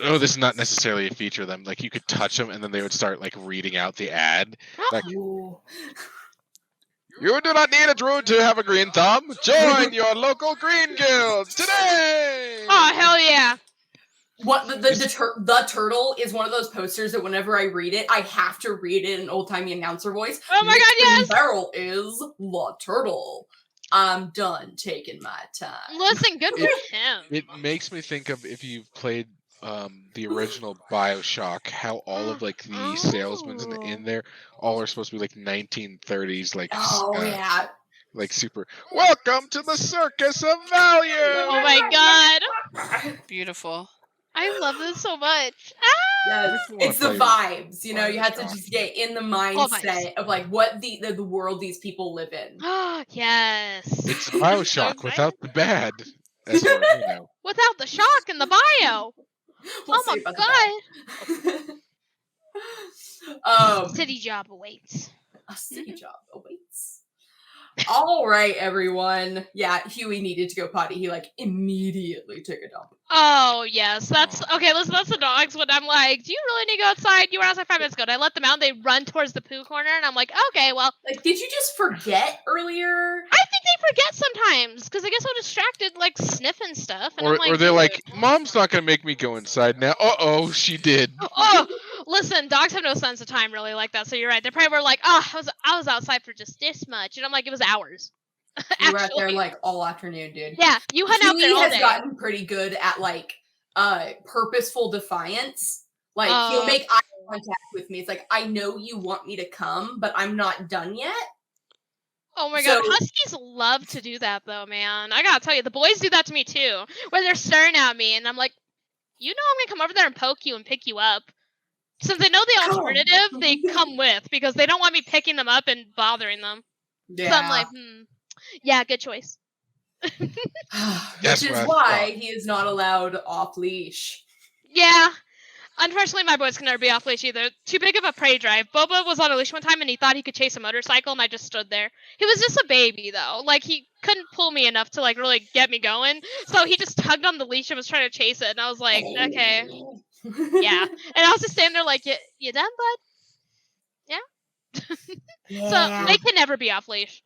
Oh, this is not necessarily a feature of them. Like you could touch them and then they would start like reading out the ad. Like, you do not need a druid to have a green thumb. Join your local green guild today. Oh hell yeah! What the turtle is one of those posters that whenever I read it, I have to read it in an old-timey announcer voice. Oh my god, yes! Barrel is the turtle. I'm done taking my time. Listen, good for him. It makes me think of if you've played the original BioShock, how all of like the salesmen in there all are supposed to be like 1930s, like yeah, like super. Welcome to the circus of value. Oh my god, beautiful. I love this so much. Yes, it's the vibes. You know, you have to just get in the mindset of like what the world these people live in. Oh yes, it's BioShock without the bad. As far as you know. Without the shock and the bio. We'll oh my god. City job awaits. A city job awaits. All right, everyone. Yeah, Huey needed to go potty. He like immediately took a dump. Oh yes, that's okay. Listen, that's the dogs. When I'm like, "Do you really need to go outside?" You were outside 5 minutes ago. And I let them out. And they run towards the poo corner, and I'm like, "Okay, well." Like, did you just forget earlier? I think they forget sometimes because I guess I'm distracted, like sniffing stuff. And or they're like, "Mom's not gonna make me go inside now." Oh, she did. Oh, listen, dogs have no sense of time, really, like that. So you're right. They probably were like, "Oh, I was outside for just this much," and I'm like, "It was hours." You were out there like all afternoon, dude. Yeah, you hung out there all day. He has gotten pretty good at like purposeful defiance. Like he'll make eye contact with me. It's like, I know you want me to come, but I'm not done yet. Oh my god, Huskies love to do that though, man. I gotta tell you, the boys do that to me too. Where they're staring at me and I'm like, you know I'm gonna come over there and poke you and pick you up. Since they know the alternative, they come with because they don't want me picking them up and bothering them. Yeah. So I'm like, yeah, good choice. Which is why he is not allowed off leash. Yeah. Unfortunately, my boys can never be off leash either. Too big of a prey drive. Boba was on a leash one time and he thought he could chase a motorcycle and I just stood there. He was just a baby though. Like he couldn't pull me enough to like really get me going. So he just tugged on the leash and was trying to chase it. And I was like, okay. Yeah. And I was just standing there like, you done, bud? Yeah. So they can never be off leash.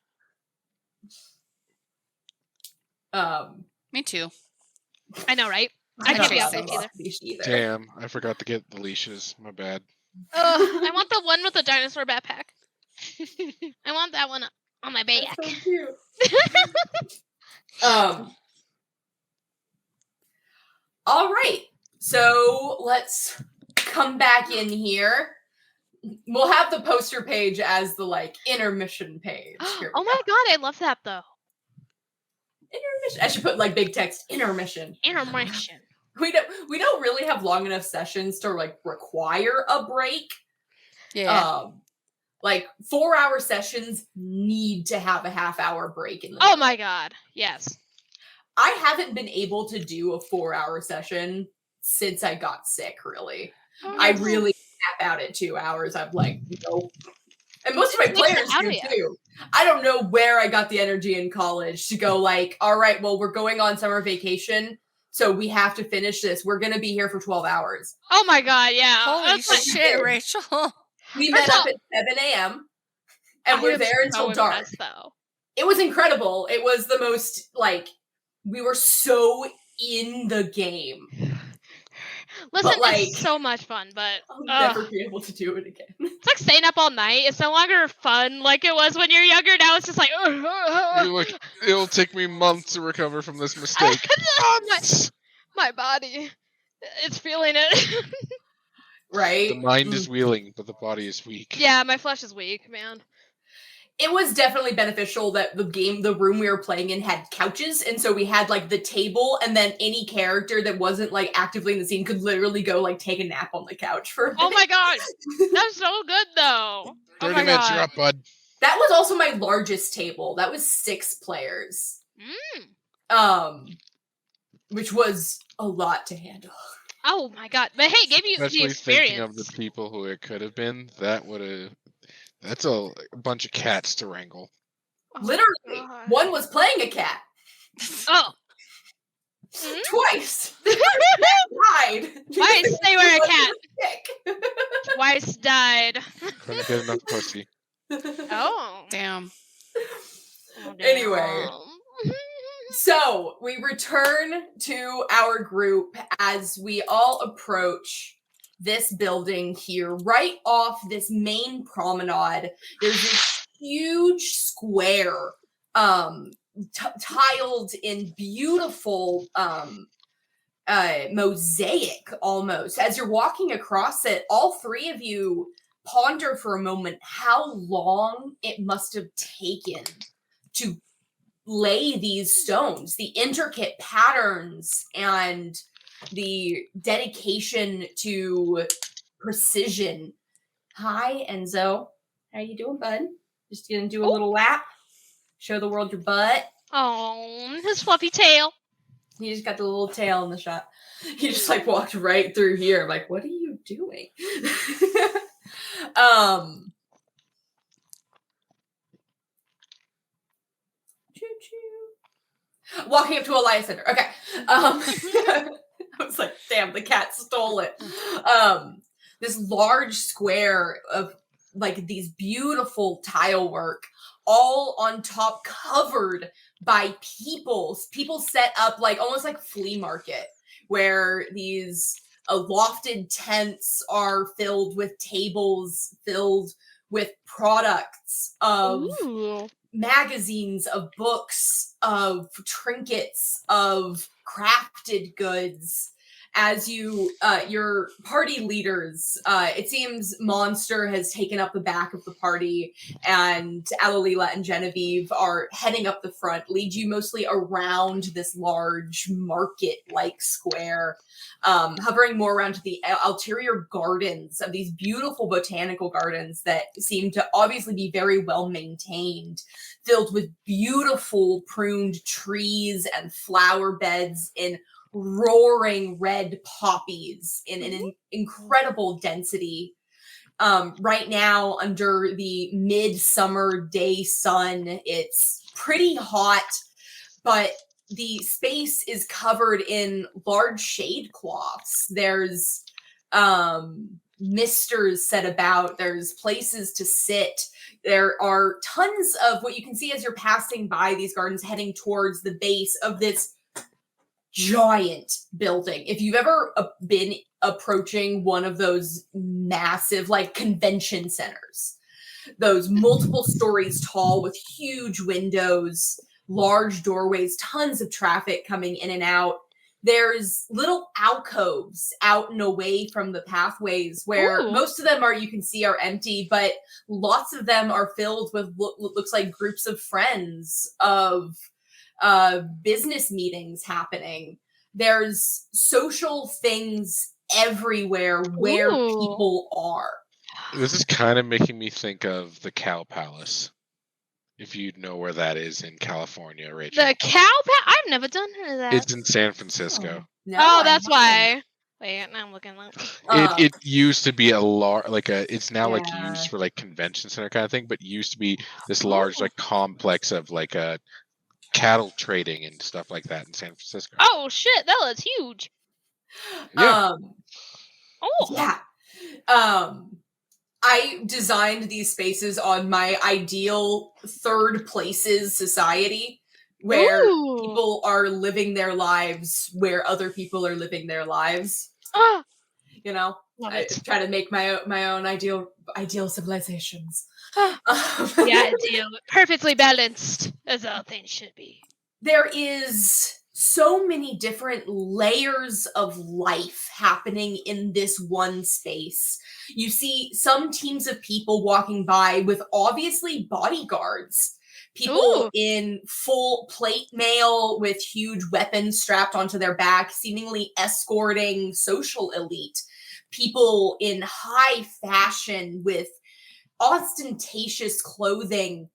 Me too. I know, right? I can't be off leash either. Damn, I forgot to get the leashes. My bad. I want the one with the dinosaur backpack. I want that one on my back. That's so cute. All right. So let's come back in here. We'll have the poster page as the like intermission page. Oh my god, I love that though. Intermission. I should put like big text. Intermission. Intermission. We don't really have long enough sessions to like require a break. Yeah. Like 4-hour sessions need to have a half-hour break in the middle. My god, yes. I haven't been able to do a 4-hour session since I got sick. Really, I really tap out at 2 hours. I'm like, nope. And most of my players do too. I don't know where I got the energy in college to go like, all right, well, we're going on summer vacation, so we have to finish this. We're going to be here for 12 hours. Oh my god, yeah. Holy shit, Rachel. We met up at 7 a.m. And we're there until dark. Impressed, though. It was incredible. It was the most, like, we were so in the game. Listen, But, like, it's so much fun, but I'll never be able to do it again. it's like staying up all night. It's no longer fun like it was when you're younger. Now it's just like, it'll take me months to recover from this mistake. my body, it's feeling it. Right? The mind is willing, but the body is weak. Yeah, my flesh is weak, man. It was definitely beneficial that the room we were playing in had couches, and so we had, like, the table, and then any character that wasn't, like, actively in the scene could literally go, like, take a nap on the couch for a bit. Oh my god! That's so good, though! 30 minutes, you're up, bud. That was also my largest table. That was 6 players. Which was a lot to handle. Oh my god. But hey, gave you Especially the experience. thinking of the people who it could have been, that's a bunch of cats to wrangle. Literally. God. One was playing a cat. Oh. Twice. Died. Twice they were a cat. Twice died. Couldn't get enough pussy. Oh. Damn. Anyway. So, we return to our group as we all approach this building here, right off this main promenade. There's this huge square, tiled in beautiful mosaic almost. As you're walking across it, all 3 of you ponder for a moment how long it must have taken to lay these stones, the intricate patterns and the dedication to precision. Hi, Enzo. How you doing, bud? Just gonna do a little lap. Show the world your butt. Oh, his fluffy tail. He just got the little tail in the shot. He just, like, walked right through here. I'm like, what are you doing? Walking up to Elias Center. Okay. I was like, damn, the cat stole it. This large square of, like, these beautiful tile work, all on top, covered by people. People set up, like, almost like flea market, where these lofted tents are filled with tables filled with products of magazines, of books, of trinkets, of crafted goods. As you, your party leaders, it seems Monster has taken up the back of the party, and Alalila and Genevieve are heading up the front, lead you mostly around this large market-like square, hovering more around to the ulterior gardens of these beautiful botanical gardens that seem to obviously be very well maintained, filled with beautiful pruned trees and flower beds in roaring red poppies in an incredible density. Right now, under the midsummer day sun, it's pretty hot, but the space is covered in large shade cloths. There's misters set about. There's places to sit. There are tons of what you can see as you're passing by these gardens, heading towards the base of this giant building. If you've ever been approaching one of those massive, like, convention centers, those multiple stories tall with huge windows, large doorways, tons of traffic coming in and out, there's little alcoves out and away from the pathways where most of them you can see are empty, but lots of them are filled with what looks like groups of friends, of business meetings happening. There's social things everywhere where people are. This is kind of making me think of the Cow Palace. If you know where that is in California, Rachel. The Cow Palace? I've never done that. It's in San Francisco. That's why. Wait, now I'm looking up. It used to be a large, it's now like used for like convention center kind of thing, but used to be this large like complex of like a cattle trading and stuff like that in San Francisco. Oh shit, that was huge. Yeah. Yeah. I designed these spaces on my ideal third places society, where Ooh. people are living their lives where other people are living their lives. Ah, You know, love I it. try to make my own ideal civilizations. Yeah, ideal. Perfectly balanced, as all things should be. There is so many different layers of life happening in this one space. You see some teams of people walking by with obviously bodyguards. People Ooh. in full plate mail with huge weapons strapped onto their back, seemingly escorting social elite. People in high fashion with ostentatious clothing,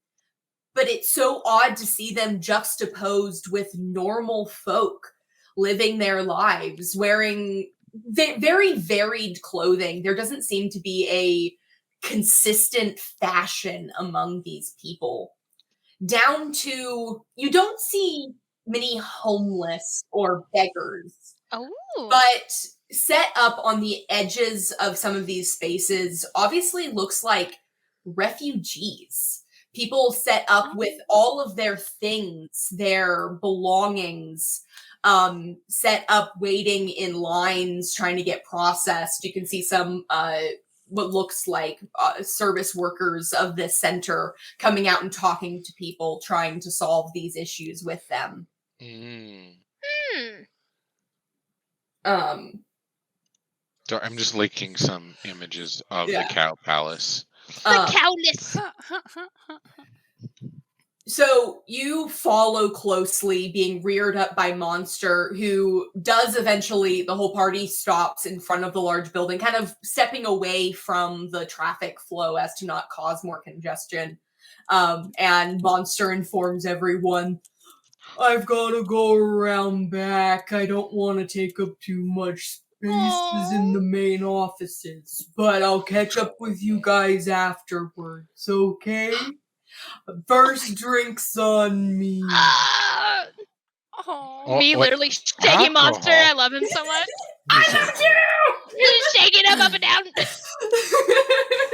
but it's so odd to see them juxtaposed with normal folk living their lives, wearing very varied clothing. There doesn't seem to be a consistent fashion among these people. Down to, you don't see many homeless or beggars, Oh. but set up on the edges of some of these spaces obviously looks like refugees. People set up with all of their things, their belongings, set up waiting in lines trying to get processed. You can see some what looks like service workers of this center coming out and talking to people, trying to solve these issues with them. I'm just linking some images of the Cow Palace. The cowness. So you follow closely, being reared up by Monster, who does eventually, the whole party stops in front of the large building, kind of stepping away from the traffic flow as to not cause more congestion. And Monster informs everyone, I've got to go around back. I don't want to take up too much spaces in the main offices, but I'll catch up with you guys afterwards, okay? First drinks on me. Me literally shaking Monster. I love him so much. I love you! Just shaking him up and down.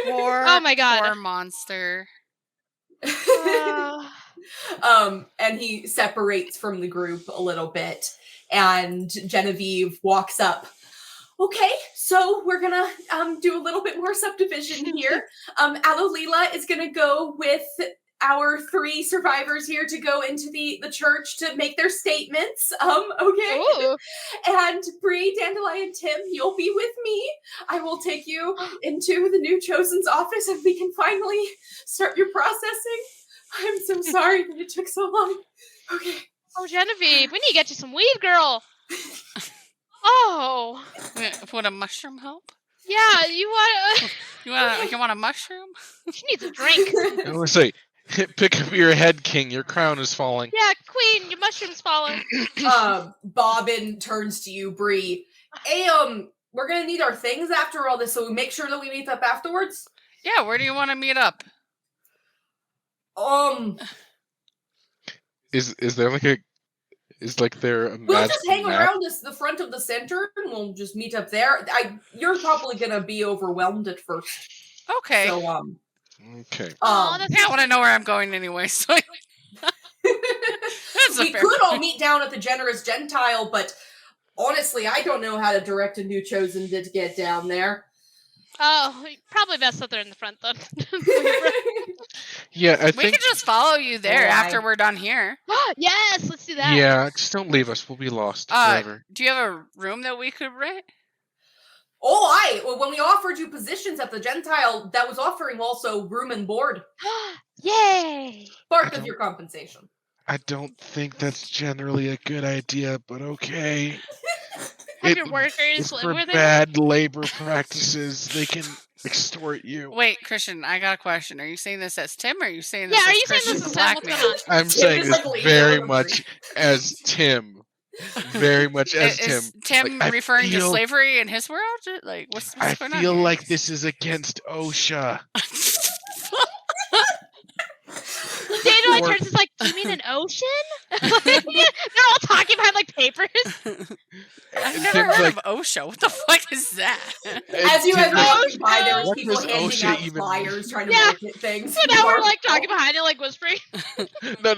Oh my God. Poor Monster. And he separates from the group a little bit, and Genevieve walks up. Okay, so we're gonna do a little bit more subdivision here. Alolila is gonna go with our 3 survivors here to go into the church to make their statements. Okay. Ooh. And Brie, Dandelion, Tim, you'll be with me. I will take you into the new Chosen's office and we can finally start your processing. I'm so sorry that it took so long. Okay. Oh, Genevieve, we need to get you some weed, girl. Oh. Would a mushroom help? Yeah, you want a mushroom? She needs a drink. I was say, pick up your head, King. Your crown is falling. Yeah, Queen, your mushroom's falling. Bobbin turns to you, Brie. Hey, we're gonna need our things after all this, so we make sure that we meet up afterwards. Yeah, where do you want to meet up? Is there like a? Is like there a? We'll just hang around the front of the center, and we'll just meet up there. You're probably gonna be overwhelmed at first. Okay. So Okay. I don't want to know where I'm going anyway. So we could all meet down at the Generous Gentile, but honestly, I don't know how to direct a new Chosen to get down there. Oh, probably best up there in the front then. Yeah, I think we could just follow you there after we're done here. Yes, let's do that. Yeah, just don't leave us. We'll be lost forever. Do you have a room that we could rent? When we offered you positions at the Gentile, that was offering also room and board. Yay! Part of your compensation. I don't think that's generally a good idea, but okay. Have your workers live for with bad labor practices, they can extort you. Wait, Christian, I got a question. Are you saying this as Tim, or are you saying this are as you Christian, saying this the as black Tim? man? What's going on? I'm saying this like very much as Tim. Very much as Is Tim. Tim referring to slavery in his world? Like, what's going on? I feel like this is against OSHA. Dandelion turns is like, you mean an ocean? They're all talking behind like papers. I I've never heard of OSHA. What the fuck is that? As you guys were walking by, there was What people does handing OSHA out even flyers, trying to Yeah. market things. So now we're like talking behind it, like whispering. No,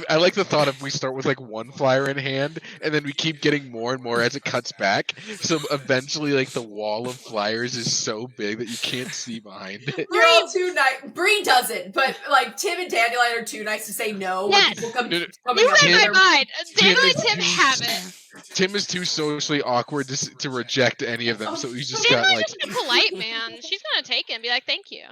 I like the thought of we start with like one flyer in hand, and then we keep getting more and more as it cuts back. So eventually, like the wall of flyers is so big that you can't see behind it. You're all too nice. Brie doesn't, but like Tim and Dandelion are too nice to say no. When Yes. people come, No, no. coming You up to read my their- mind. Tim Dandelion is Tim too- have it. Tim is too socially awkward to reject any of them, so he's just got Dandelion's like. just a polite man. She's gonna take it and be like, "Thank you."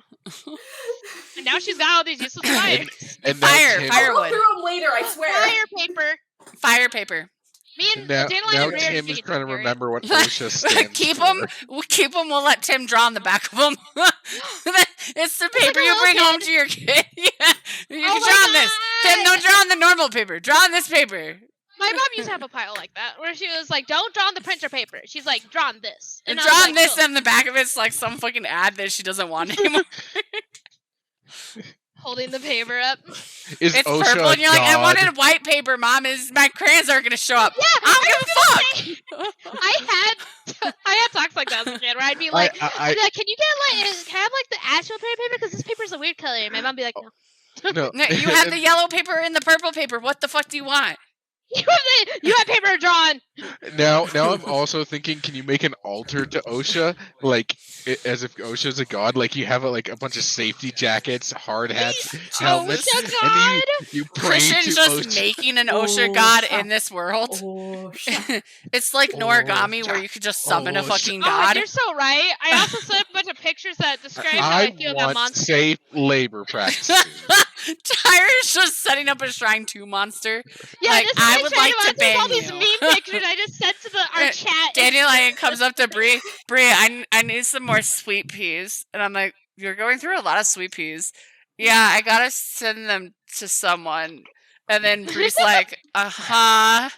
And now she's got all these useless flyers. And now Fire, Tim, fire. I'll look through them later. I swear. Fire paper. Fire paper. Me and now, Dandelion now and Brie are Tim just is trying to being remember what OSHA stands Keep for. them. We'll keep them. We'll let Tim draw on the back of them. It's the paper a you little bring kid. home to your kid. Yeah. You Oh can my draw on this. Tim, God. don't draw on the normal paper. Draw on this paper. My mom used to have a pile like that, where she was like, "Don't draw on the printer paper." She's like, "Draw on this." And I was draw on like, this, "Cool." and the back of it's like some fucking ad that she doesn't want anymore. Holding the paper up. Is It's OSHA purple, a and you're like, "I god? wanted white paper, Mom. Is my crayons aren't gonna show up." Yeah, I don't give a fuck. I had talks like that as a kid, where I'd be like, I'd be like, "Can you get like, can I have like the actual paper because this paper's a weird color?" And my mom be like, "No." No. No, you have the yellow paper and the purple paper. What the fuck do you want? You have paper drawn. Now I'm also thinking, can you make an altar to OSHA, like as if OSHA's a god? Like you have like a bunch of safety jackets, hard hats, helmets, OSHA and you pray to Christian's just OSHA. making an OSHA Oh, god shut- in this world. Oh, It's like Oh, Noragami, where shut- you could just summon a oh, fucking Oh, god. you're so right. I also sent a bunch of pictures that describe how I feel about want monsters. safe labor practices. Tyra's just setting up a shrine to monster. Yeah, Like, this is I my would trying like to monsters, all bang these you. meme pictures I just sent to our chat. Dandelion comes up to Brie. Brie, I need some more sweet peas. And I'm like, you're going through a lot of sweet peas. Yeah, I gotta send them to someone. And then Brie's like, uh-huh.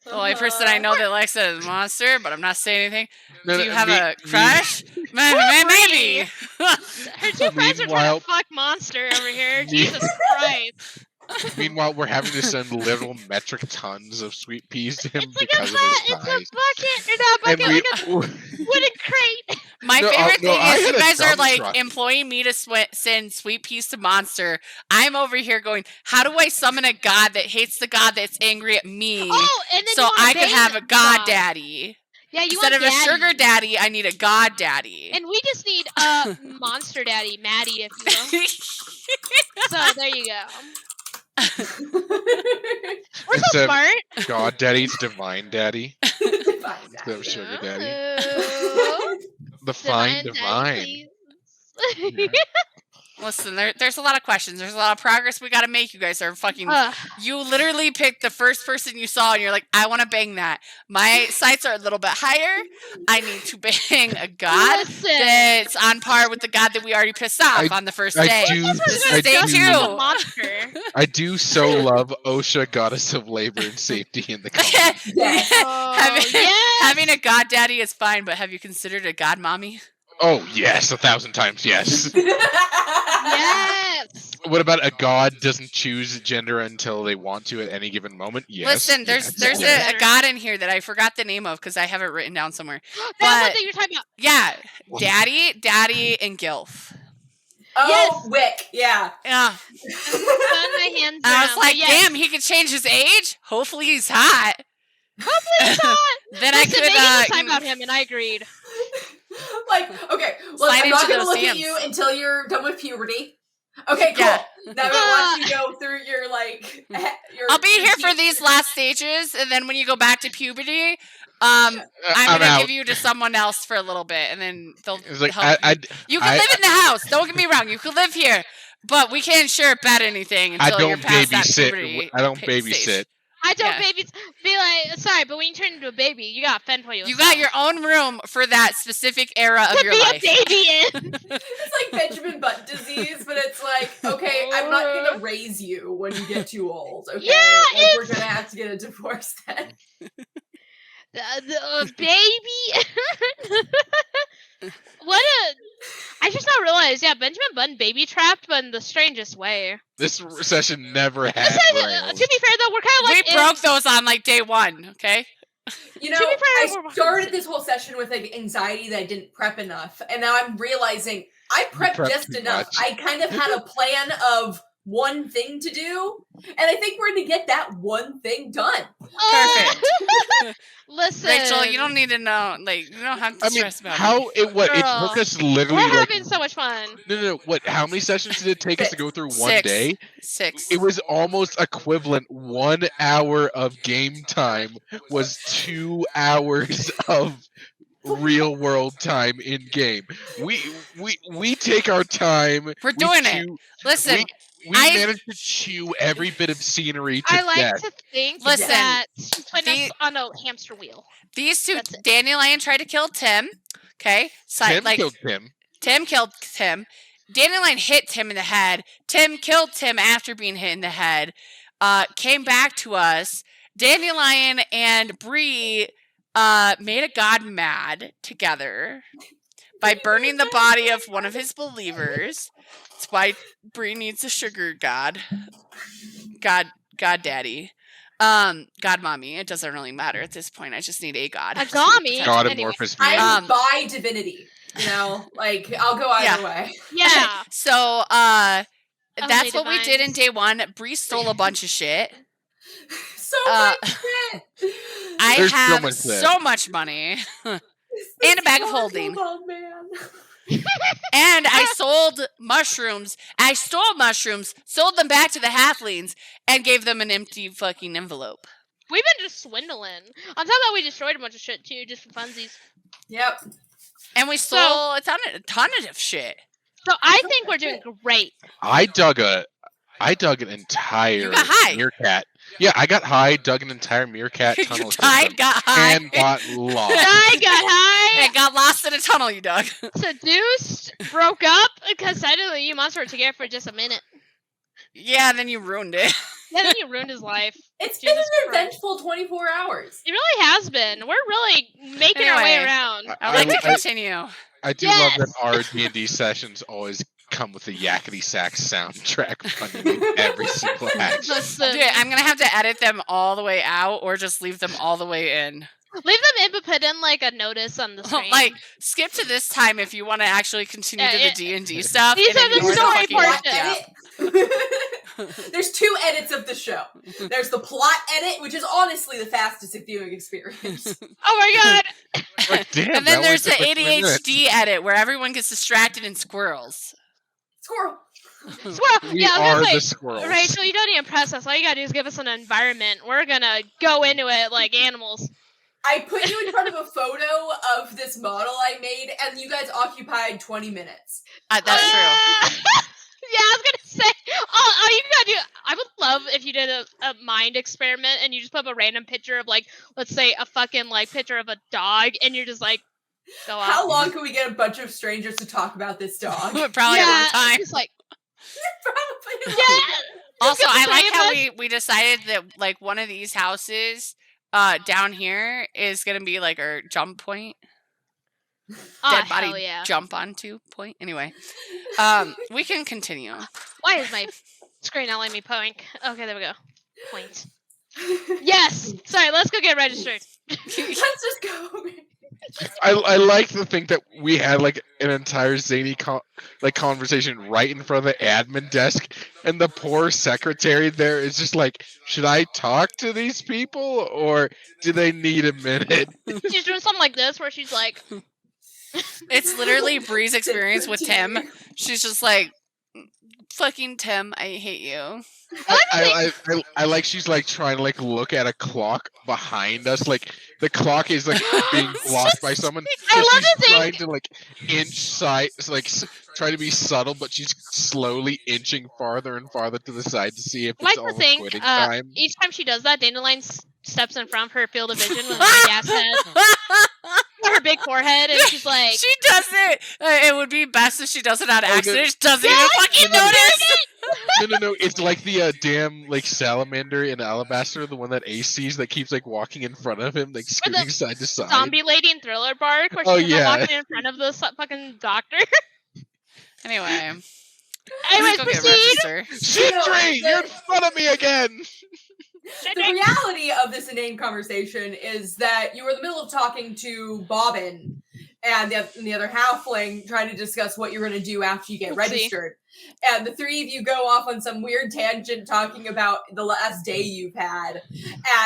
The only person I know that likes it is Monster, but I'm not saying anything. No, Do you no, have me- a crush? Maybe. Her two friends are trying Meanwhile- to fuck Monster over here. Me- Jesus Christ. Meanwhile, we're having to send literal metric tons of sweet peas to him It's like because a of his it's a size. bucket. Or not a And bucket, like a wooden crate. My No, favorite no, thing I is had you a guys are dump like truck. employing me to send sweet peas to Monster. I'm over here going, how do I summon a god that hates the god that's angry at me? Oh, and then so you want I can have a god God. daddy. Yeah, you Instead want of a daddy. sugar daddy, I need a god daddy. And we just need a monster daddy, Maddie, if you will. So there you go. We're so Instead of smart. God Daddy, Divine Daddy, Divine instead of Sugar Daddy. Ooh. The Fine Daddy, Divine. please. Listen, there's a lot of questions. There's a lot of progress we gotta make. You guys are fucking. Ugh. You literally picked the first person you saw, and you're like, I want to bang that. My sights are a little bit higher. I need to bang a god Listen. that's on par with the god that we already pissed off on the first day. This I is day just do, a two. monster. I do so love OSHA, Goddess of Labor and Safety in the comments. Yes. Oh, having, yes. having a god daddy is fine, but have you considered a god mommy? Oh yes, 1,000 times yes. Yes. What about a god doesn't choose gender until they want to at any given moment? Yes. Listen, there's yes. a god in here that I forgot the name of because I have it written down somewhere. That But- one that you're talking about. Yeah, daddy, and Gilf. Oh, Yes. Wick. Yeah. Yeah. Put my hands I was down, like, but yes. damn, he could change his age? Hopefully he's hot. Hopefully it's not. Then Listen, I could, Megan was talking about him, and I agreed. Like, okay, well, Slide I'm not into going to those look at DMs. you until you're done with puberty. Okay, cool. Yeah. Now I'm going to watch you go through your, like, your... I'll be here for your- these last stages, and then when you go back to puberty, I'm I'm gonna out. give you to someone else for a little bit, and then they'll It's like help you. I You can live in the house. Don't get me wrong. You can live here, but we can't share bet anything until you're don't past that puberty. babysit. I don't stage. babysit. I don't Yeah. babies be like sorry, but when you turn into a baby, you gotta fend for yourself. You got your own room for that specific era of to your be life. a baby in. It's like Benjamin Button disease, but it's like, okay, I'm not going to raise you when you get too old, okay? Yeah, like, we're it's- going to have to get a divorce then. The baby. What a! I just now realized, yeah, Benjamin Button baby trapped, but in the strangest way. This session never had To rails. be fair, though, we're kind of like We broke those on like day one, okay? You know, To be fair, I we're started this whole session with like anxiety that I didn't prep enough, and now I'm realizing I prepped just too enough. much. I kind of had a plan of one thing to do, and I think we're going to get that one thing done. Perfect. Listen, Rachel, you don't need to know. Like, you don't have to I mean, stress about how it. it what it Girl, took us literally we're like having so much fun. no. What? How many sessions did it take us to go through one 6. day? 6. It was almost equivalent. 1 hour of game time was 2 hours of real world time in game. We take our time. We're doing it. Listen, We managed to chew every bit of scenery to I like death. to think Listen, that she's putting the- us on a hamster wheel. these two, That's it. Dandelion tried to kill Tim. Okay, Tim killed Tim. Tim killed Tim. Dandelion hit Tim in the head. Tim killed Tim after being hit in the head. Came back to us. Dandelion and Brie made a god mad together by burning the body of one of his believers. That's why Brie needs a sugar god. God daddy. God mommy. It doesn't really matter at this point. I just need a god. A gommy. God Anyway. amorphous me. I'm by divinity. You know, like I'll go either way. Yeah. So that's what we did in divines. day 1. Bree stole a bunch of shit. So much shit. I There's so have much there. so much money. And a bag of holding. Oh man. And I sold mushrooms. I stole mushrooms, sold them back to the halflings, and gave them an empty fucking envelope. We've been just swindling. On top of that, we destroyed a bunch of shit too, just for funsies. Yep. And we stole a ton of shit. So I think we're doing great. I dug an entire You got high. meerkat. Yeah, I got high, dug an entire meerkat You tunnel died, system, got high, and got lost. I got high, and got lost in a tunnel you dug. seduced, broke up, because suddenly you monster were together for just a minute. Yeah, then you ruined it. Yeah, then you ruined his life. It's Jesus been an Christ. eventful 24 hours. It really has been. We're really making our way Anyway. around. I'd like to continue. I do love that our D&D sessions always come with a yakety sax soundtrack underneath every single action. Listen, Dude, I'm gonna have to edit them all the way out or just leave them all the way in. leave them in, but put in like a notice on the screen. Like, skip to this time if you want to actually continue Yeah, to yeah. the D&D stuff. These and are the ignore story fucking portions. yeah. There's 2 edits of the show. There's the plot edit, which is honestly the fastest viewing experience. Oh my god! Like, damn, And then that there's the only took like 3 minutes. ADHD edit where everyone gets distracted and squirrels. Squirrel. Squirrel! We Yeah, I are was the gonna say, squirrels. Rachel, you don't even impress us. All you gotta do is give us an environment. We're gonna go into it like animals. I put you in front of a photo of this model I made, and you guys occupied 20 minutes. That's true. Yeah, I was gonna say, all you gotta do, I would love if you did a mind experiment and you just put up a random picture of, like, let's say a fucking, like, picture of a dog, and you're just like, go off. How long can we get a bunch of strangers to talk about this dog? Probably a long time. Just like, Probably. yeah. Also, get the I like three of how us. we decided that, like, one of these houses down here is gonna be like our jump point. Oh, Dead body hell yeah. jump onto point. Anyway, we can continue. Why is my screen not letting me point? Okay, there we go. Point. Yes! Sorry, let's go get registered. Let's just go. I like to think that we had like an entire zany conversation right in front of the admin desk, and the poor secretary there is just like, should I talk to these people or do they need a minute? She's doing something like this where she's like, It's literally Bree's experience with Tim. She's just like, fucking Tim, I hate you. I like she's like trying to like look at a clock behind us, like the clock is like being blocked by someone. I So love she's to think- trying to like inch side, like try to be subtle, but she's slowly inching farther and farther to the side to see if I like it's to almost think quitting time. each time she does that, Dandelion steps in front of her field of vision with her gas head, her big forehead, and she's like, She does it. It would be best if she does it on no. accident. She doesn't Yeah, even fucking no, no. notice. No, it's like the damn like salamander in Alabaster, the one that Ace sees that keeps like walking in front of him, like scooting side to side. zombie lady in Thriller Bark, where Oh, she's yeah. walking in front of the fucking doctor. Anyway, Anyways, let's go get proceed. register. Shitry, you're in front of me again. The reality of this inane conversation is that you were in the middle of talking to Bobbin and the other halfling, trying to discuss what you're going to do after you get registered. And the three of you go off on some weird tangent talking about the last day you've had.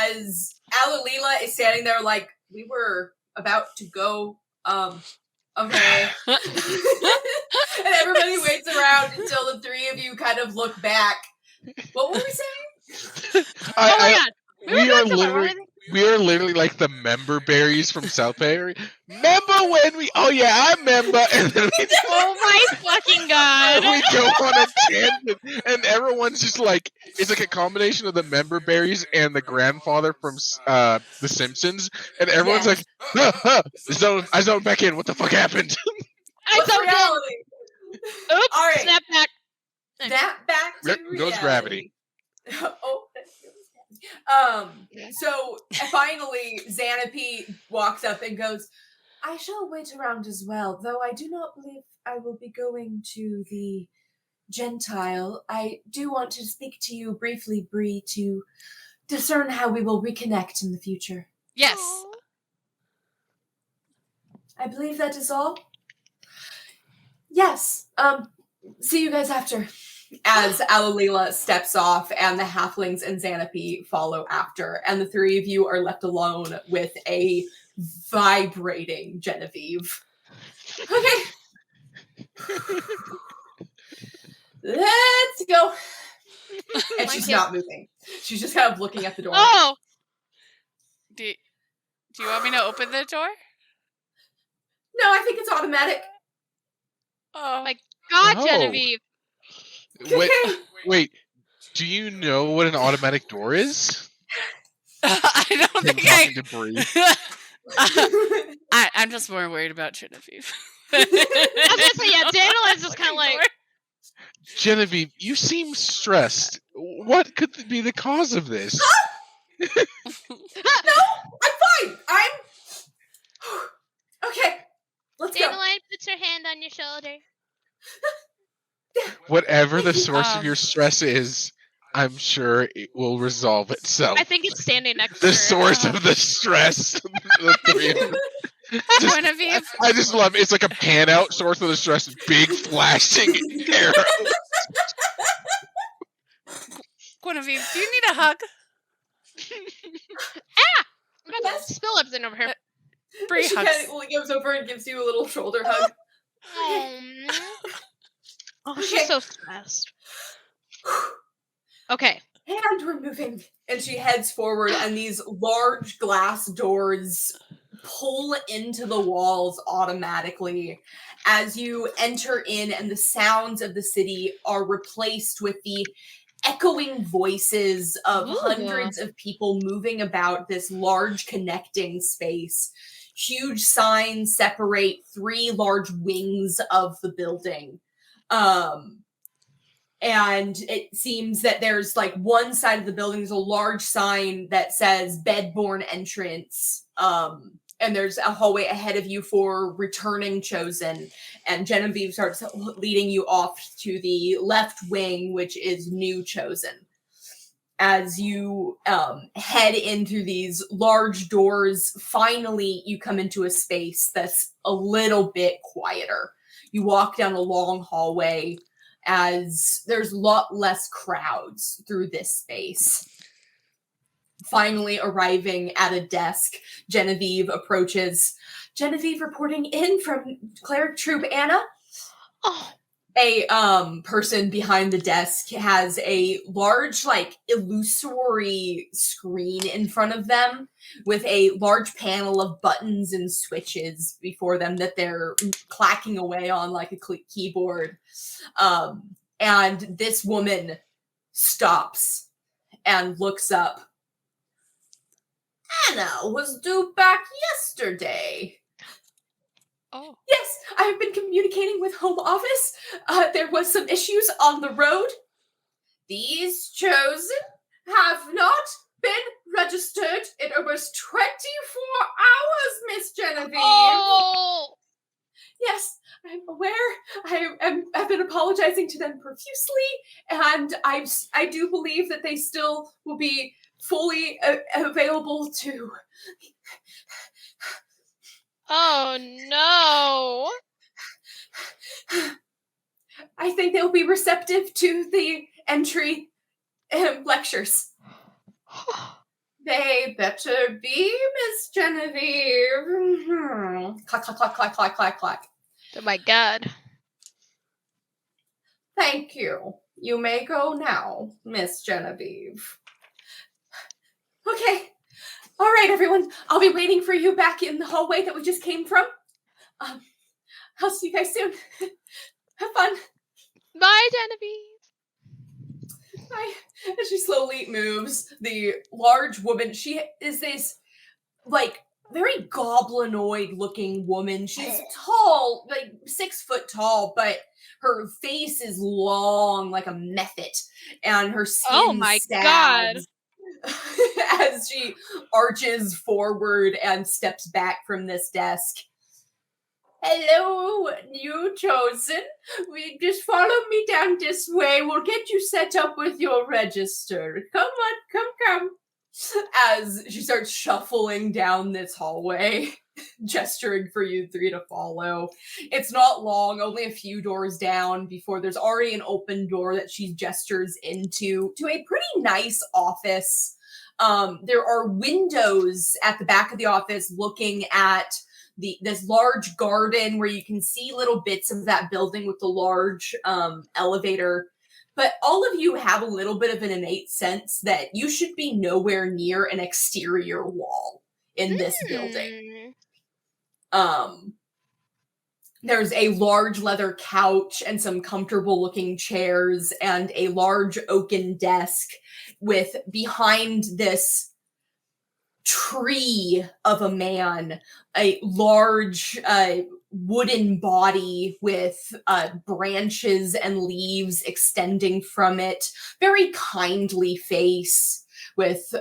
As Alalila is standing there like, we were about to go, okay. And everybody waits around until the three of you kind of look back. What were we saying? Oh my god. We are literally like the member berries from South Bay. Remember when we? Oh yeah, I remember. And then oh my fucking god! We go on a tangent, and everyone's just like, it's like a combination of the member berries and the grandfather from The Simpsons, and everyone's like, I zoned back in. What the fuck happened? I zoned in. Oops! All right. Snap back. Snap back to reality. Goes gravity. Oh. So finally Xanape walks up and goes, I shall wait around as well, though I do not believe I will be going to the Gentile. I do want to speak to you briefly, Brie, to discern how we will reconnect in the future. Yes. I believe that is all. Yes. See you guys after. As Alalila steps off and the halflings and Xanape follow after, and the three of you are left alone with a vibrating Genevieve. Okay. Let's go. And she's not moving. She's just kind of looking at the door. Oh! Do you want me to open the door? No, I think it's automatic. Oh my god, Genevieve. Wait, do you know what an automatic door is? I don't think talking to Brie. I'm just more worried about Genevieve. I was gonna say, yeah, Dandelion's just kind of like... Genevieve, you seem stressed. What could be the cause of this? No, I'm fine. Okay, let's go. Dandelion puts her hand on your shoulder. Whatever the source of your stress is, I'm sure it will resolve itself. I think it's standing next to her. The source of the stress. Genevieve. I just love it. It's like a pan out source of the stress, big flashing arrow. Genevieve, do you need a hug? I'm gonna spill everything over here. Brie she kind of goes over and gives you a little shoulder hug. Oh, she's so stressed. Okay. And we're moving. And she heads forward, and these large glass doors pull into the walls automatically as you enter in, and the sounds of the city are replaced with the echoing voices of hundreds of people moving about this large connecting space. Huge signs separate three large wings of the building. And it seems that there's like one side of the building is a large sign that says Bedborn Entrance. And there's a hallway ahead of you for returning chosen. And Genevieve starts leading you off to the left wing, which is new chosen. As you head in through these large doors, finally you come into a space that's a little bit quieter. You walk down a long hallway as there's a lot less crowds through this space. Finally arriving at a desk, Genevieve approaches. Genevieve reporting in from Cleric Troop Anna. Oh. A person behind the desk has a large, like, illusory screen in front of them with a large panel of buttons and switches before them that they're clacking away on like a keyboard. And this woman stops and looks up. Anna was due back yesterday. Oh. Yes, I have been communicating with Home Office. There was some issues on the road. These chosen have not been registered in almost 24 hours, Miss Genevieve. Oh! Yes, I'm aware. I've been apologizing to them profusely, and I do believe that they still will be fully available to... Oh, no. I think they'll be receptive to the entry lectures. They better be, Miss Genevieve. Clack, clack, clack, clack, clack, clack, clack. Oh my god. Thank you. You may go now, Miss Genevieve. Okay. All right, everyone. I'll be waiting for you back in the hallway that we just came from. I'll see you guys soon. Have fun. Bye, Genevieve. Bye. As she slowly moves, the large woman, she is this, like, very goblinoid looking woman. She's tall, like 6 foot tall, but her face is long like a method, and her skin sags as she arches forward and steps back from this desk. Hello, you chosen. Just follow me down this way. We'll get you set up with your register. Come on, come. As she starts shuffling down this hallway, gesturing for you three to follow. It's not long, only a few doors down before there's already an open door that she gestures into to a pretty nice office. There are windows at the back of the office looking at this large garden where you can see little bits of that building with the large elevator. But all of you have a little bit of an innate sense that you should be nowhere near an exterior wall in this building. There's a large leather couch and some comfortable looking chairs and a large oaken desk with behind this tree of a man, a large wooden body with branches and leaves extending from it. Very kindly face with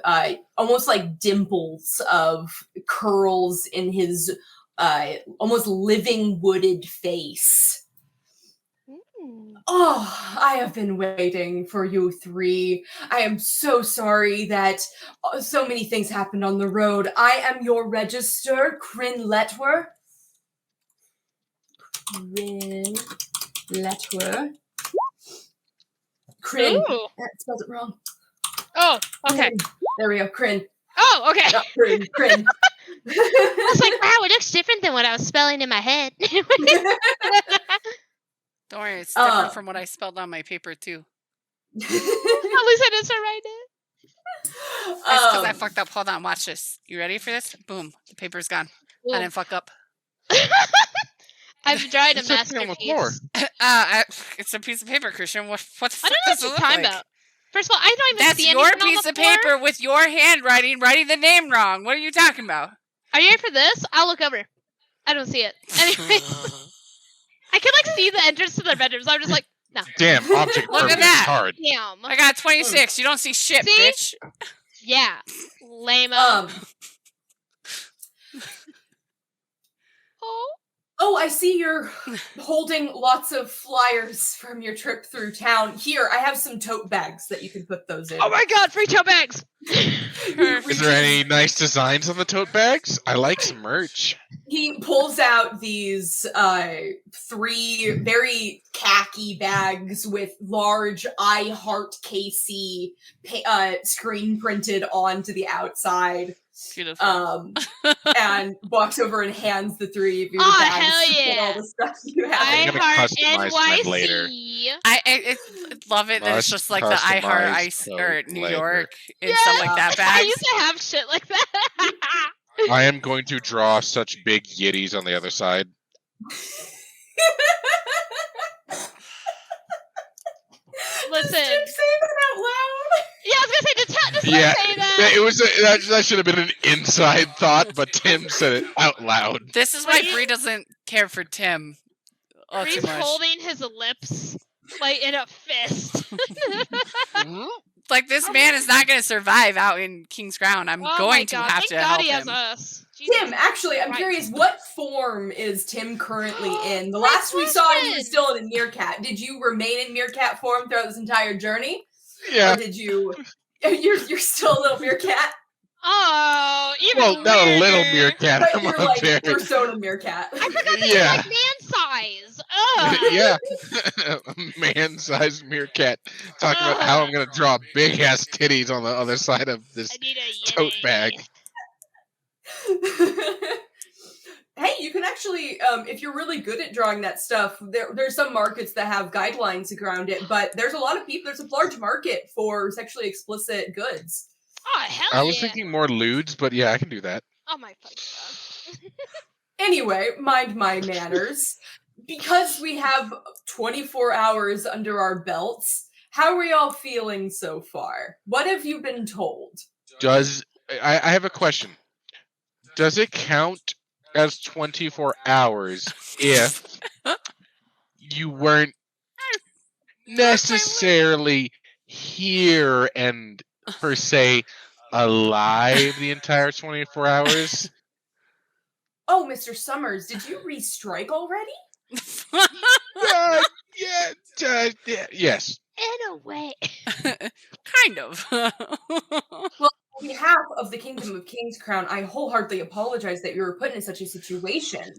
almost like dimples of curls in his almost living wooded face. Oh, I have been waiting for you three. I am so sorry that so many things happened on the road. I am your register, Kryn Letwer. Kryn Letwer. Kryn. That spelled it wrong. Oh, okay. Kryn. There we go, Kryn. Oh, okay. Not Kryn, Kryn. I was like, wow, it looks different than what I was spelling in my head. Don't worry, it's different from what I spelled on my paper, too. At least I didn't start writing it. That's because I fucked up. Hold on, watch this. You ready for this? Boom. The paper's gone. Ooh. I didn't fuck up. I've tried a masterpiece. It's a piece of paper, Christian. What the fuck I don't know what you're talking about. First of all, I don't even see anything on the floor. That's your piece of paper with your handwriting, writing the name wrong. What are you talking about? Are you ready for this? I'll look over. I don't see it. Anyway. I can, like, see the entrance to their bedrooms. I'm just like, no. Damn, object look at that. Hard. Damn. I got 26. You don't see shit, bitch. Yeah. Lame-o. Oh, I see you're holding lots of flyers from your trip through town. Here, I have some tote bags that you can put those in. Oh my god, free tote bags! Is there any nice designs on the tote bags? I like some merch. He pulls out these 3 very khaki bags with large I Heart KC screen printed onto the outside. Beautiful. And walks over and hands the 3 of you the bags. Hell yeah! All the stuff you have. I Heart NYC. Later. I love it. It's just like the I Heart Ice or New York and stuff like that. Bags. I used to have shit like that. I am going to draw such big yitties on the other side. Listen. Did Tim say that out loud? Yeah, I was gonna say, did Tim say that? It was that should have been an inside thought, but Tim said it out loud. This is why Brie doesn't care for Tim. Bree's holding his lips like in a fist. Like, this man is not going to survive out in King's Crown. I'm going to have to help him. Thank God he has us. Tim, actually, I'm curious, what form is Tim currently in? The last we saw him, he was still in a meerkat. Did you remain in meerkat form throughout this entire journey? Yeah. Or did you... You're still a little meerkat. Oh, even Well, not a little weirder. meerkat. But I'm you're a like very, persona meerkat. I forgot that yeah, you're like man size. yeah, man-sized meerkat. Talking about how I'm gonna draw big ass titties on the other side of this I need a tote yeti. bag. Hey, you can actually, if you're really good at drawing that stuff, there's some markets that have guidelines around it, but there's a lot of people, there's a large market for sexually explicit goods. Oh hell I was yeah. thinking more lewds, but yeah, I can do that. Oh my fucking god. Anyway, mind my manners. Because we have 24 hours under our belts, how are y'all feeling so far? What have you been told? Does I have a question? Does it count as 24 hours if you weren't necessarily here and per se alive the entire 24 hours? Oh, Mr. Summers, did you restrike already? Yes. In a way. Kind of. Well, on behalf of the Kingdom of King's Crown, I wholeheartedly apologize that you were put in such a situation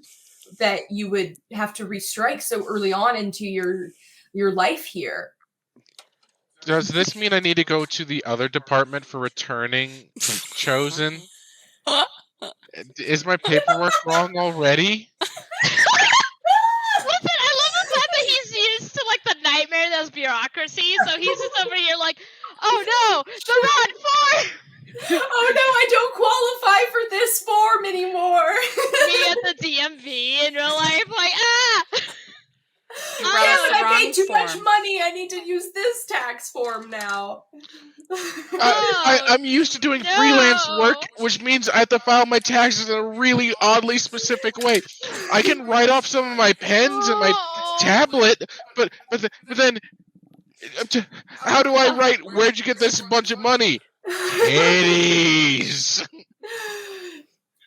that you would have to restrike so early on into your life here. Does this mean I need to go to the other department for returning chosen? Is my paperwork wrong already? Listen, I love the fact that he's used to like the nightmare that's bureaucracy, so he's just over here like, oh no, the wrong form! Oh no, I don't qualify for this form anymore. Me at the DMV in real life, like, ah! Yes, the I wrong paid too much form. money. I need to use this tax form now. I'm used to doing freelance work, which means I have to file my taxes in a really oddly specific way. I can write off some of my pens and my tablet, but then how do I write? Where'd you get this bunch of money? Titties.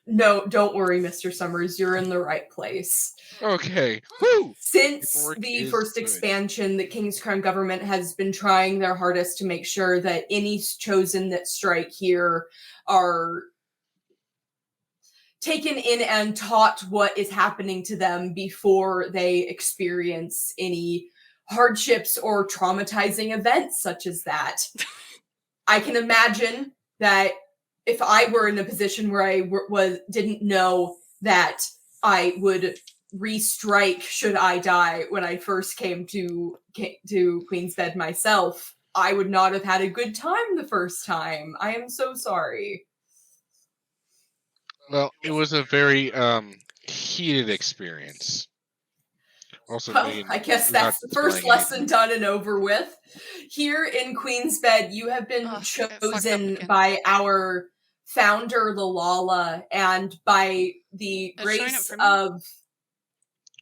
No, don't worry, Mr. Summers. You're in the right place. Okay. Woo! Since Paperwork the is first good. expansion, the King's Crown government has been trying their hardest to make sure that any chosen that strike here are taken in and taught what is happening to them before they experience any hardships or traumatizing events such as that. I can imagine that if I were in a position where I didn't know that I would restrike should I die when I first came to Queen's Bed myself, I would not have had a good time the first time. I am so sorry. Well, it was a very heated experience. Also, Well, being I guess you're not that's the first displaying lesson done and over with. Here in Queen's Bed, you have been Ugh, it fucked up chosen again. by our founder, Lalala, and by the It's showing up grace for me? of...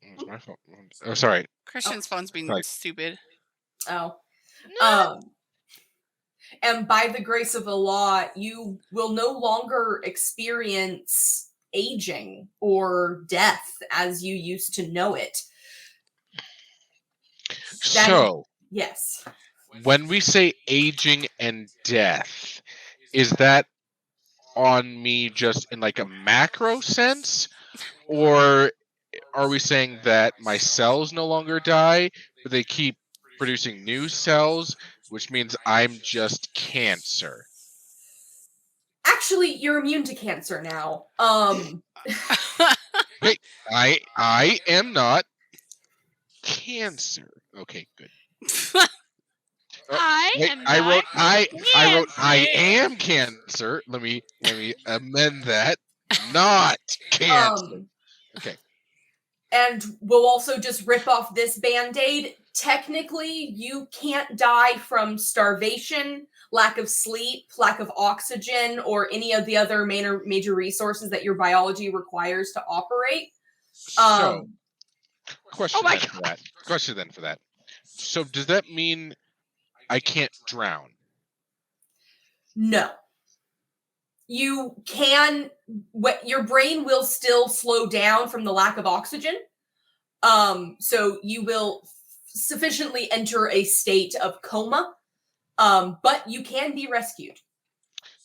It's my fault. Oh, sorry. Christian's phone's being Like- stupid. Oh. No. And by the grace of Allah, you will no longer experience aging or death as you used to know it. So, Yes. when we say aging and death, is that on me just in like a macro sense? Or are we saying that my cells no longer die, but they keep producing new cells, which means I'm just cancer? Actually, you're immune to cancer now. Hey, I am not cancer. Okay, good. Wait, I wrote I am cancer. Let me amend that. Not cancer. Okay. And we'll also just rip off this band-aid. Technically, you can't die from starvation, lack of sleep, lack of oxygen, or any of the other major resources that your biology requires to operate. So, question then for that. So does that mean I can't drown? No. You can, your brain will still slow down from the lack of oxygen. So you will sufficiently enter a state of coma But you can be rescued.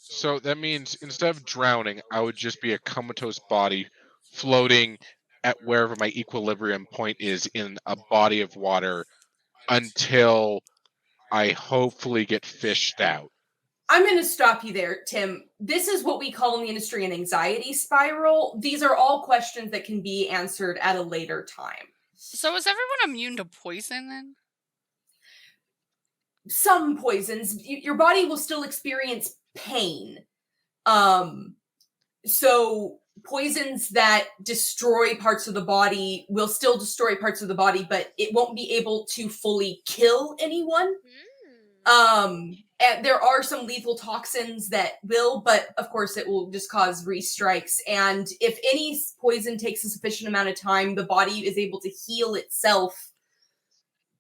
So that means instead of drowning, I would just be a comatose body floating at wherever my equilibrium point is in a body of water until I hopefully get fished out. I'm going to stop you there, Tim. This is what we call in the industry an anxiety spiral. These are all questions that can be answered at a later time. So is everyone immune to poison then? Some poisons, your body will still experience pain. So poisons that destroy parts of the body will still destroy parts of the body, but it won't be able to fully kill anyone. And there are some lethal toxins that will, but of course it will just cause restrikes. And if any poison takes a sufficient amount of time, the body is able to heal itself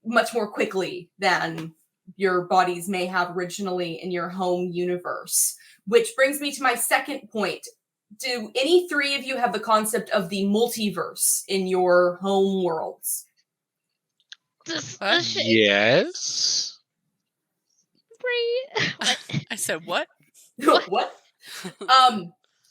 much more quickly than your bodies may have originally in your home universe. Which brings me to my second point. Do any three of you have the concept of the multiverse in your home worlds? Yes. Brie. I said what? What?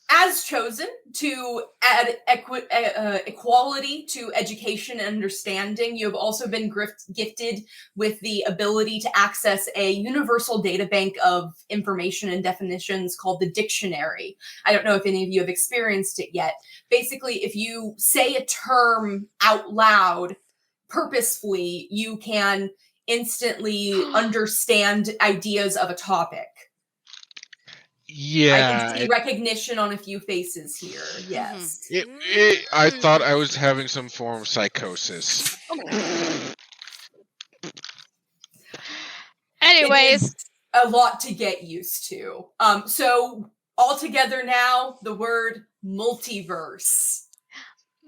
As chosen to add equality to education and understanding, you have also been gifted with the ability to access a universal databank of information and definitions called the dictionary. I don't know if any of you have experienced it yet. Basically, if you say a term out loud purposefully, you can instantly understand ideas of a topic. Yeah. I can see recognition on a few faces here. Yes. I thought I was having some form of psychosis. Anyways. It is a lot to get used to. So all together now, the word multiverse.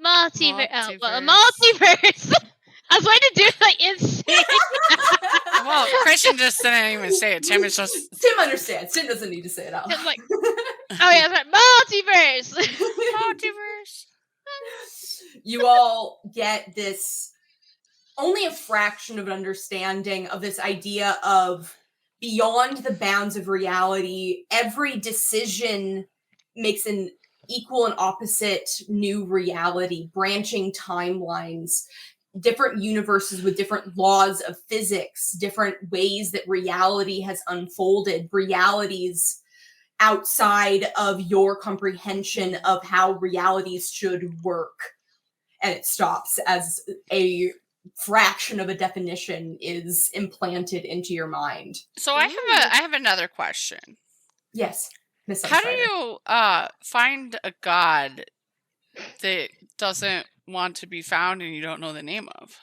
Multiverse. Multiverse. I was going to do like insane. Well, Christian just didn't even say it. Tim is just. Tim understands. Tim doesn't need to say it out. Tim's like, oh yeah, that's right. Multiverse. Multiverse. You all get this only a fraction of an understanding of this idea of beyond the bounds of reality. Every decision makes an equal and opposite new reality, branching timelines, different universes with different laws of physics, different ways that reality has unfolded, realities outside of your comprehension of how realities should work. And it stops as a fraction of a definition is implanted into your mind. So I have another question. Yes, Miss How do you find a god that doesn't want to be found and you don't know the name of?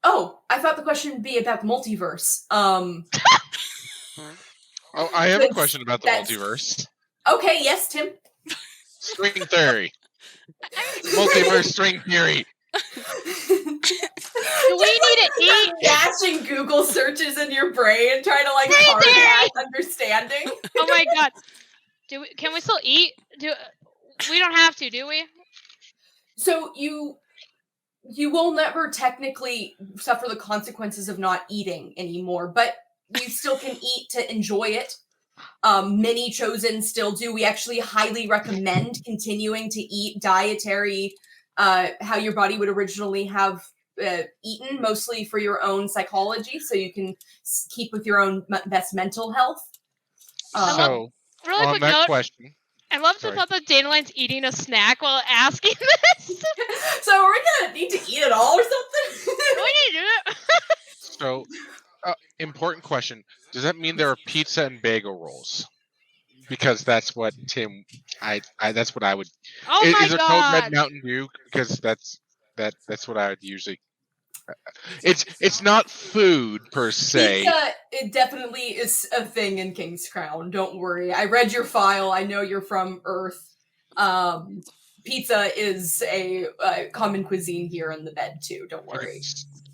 Oh, I thought the question would be about the multiverse. Oh, I have a question about the multiverse. Okay, yes, Tim. String theory. Multiverse string theory. Do we need to eat? Dashing Google searches in your brain, trying to like hard at understanding. Oh my god! Can we still eat? We don't have to, do we? So you will never technically suffer the consequences of not eating anymore, but you still can eat to enjoy it. Many chosen still do. We actually highly recommend continuing to eat dietary, how your body would originally have eaten, mostly for your own psychology, so you can keep with your own best mental health. So, really on that question, I love the thought that Dandelion's eating a snack while asking this. So are we gonna need to eat it all or something? We need to do it. So, important question. Does that mean there are pizza and bagel rolls? Because that's what Tim, that's what I would. Oh my is there god! Cold Red Mountain Dew? Because that's what I would usually. It's not food per se. Pizza, it definitely is a thing in King's Crown. Don't worry. I read your file. I know you're from Earth. Pizza is a common cuisine here in the bed too. Don't worry.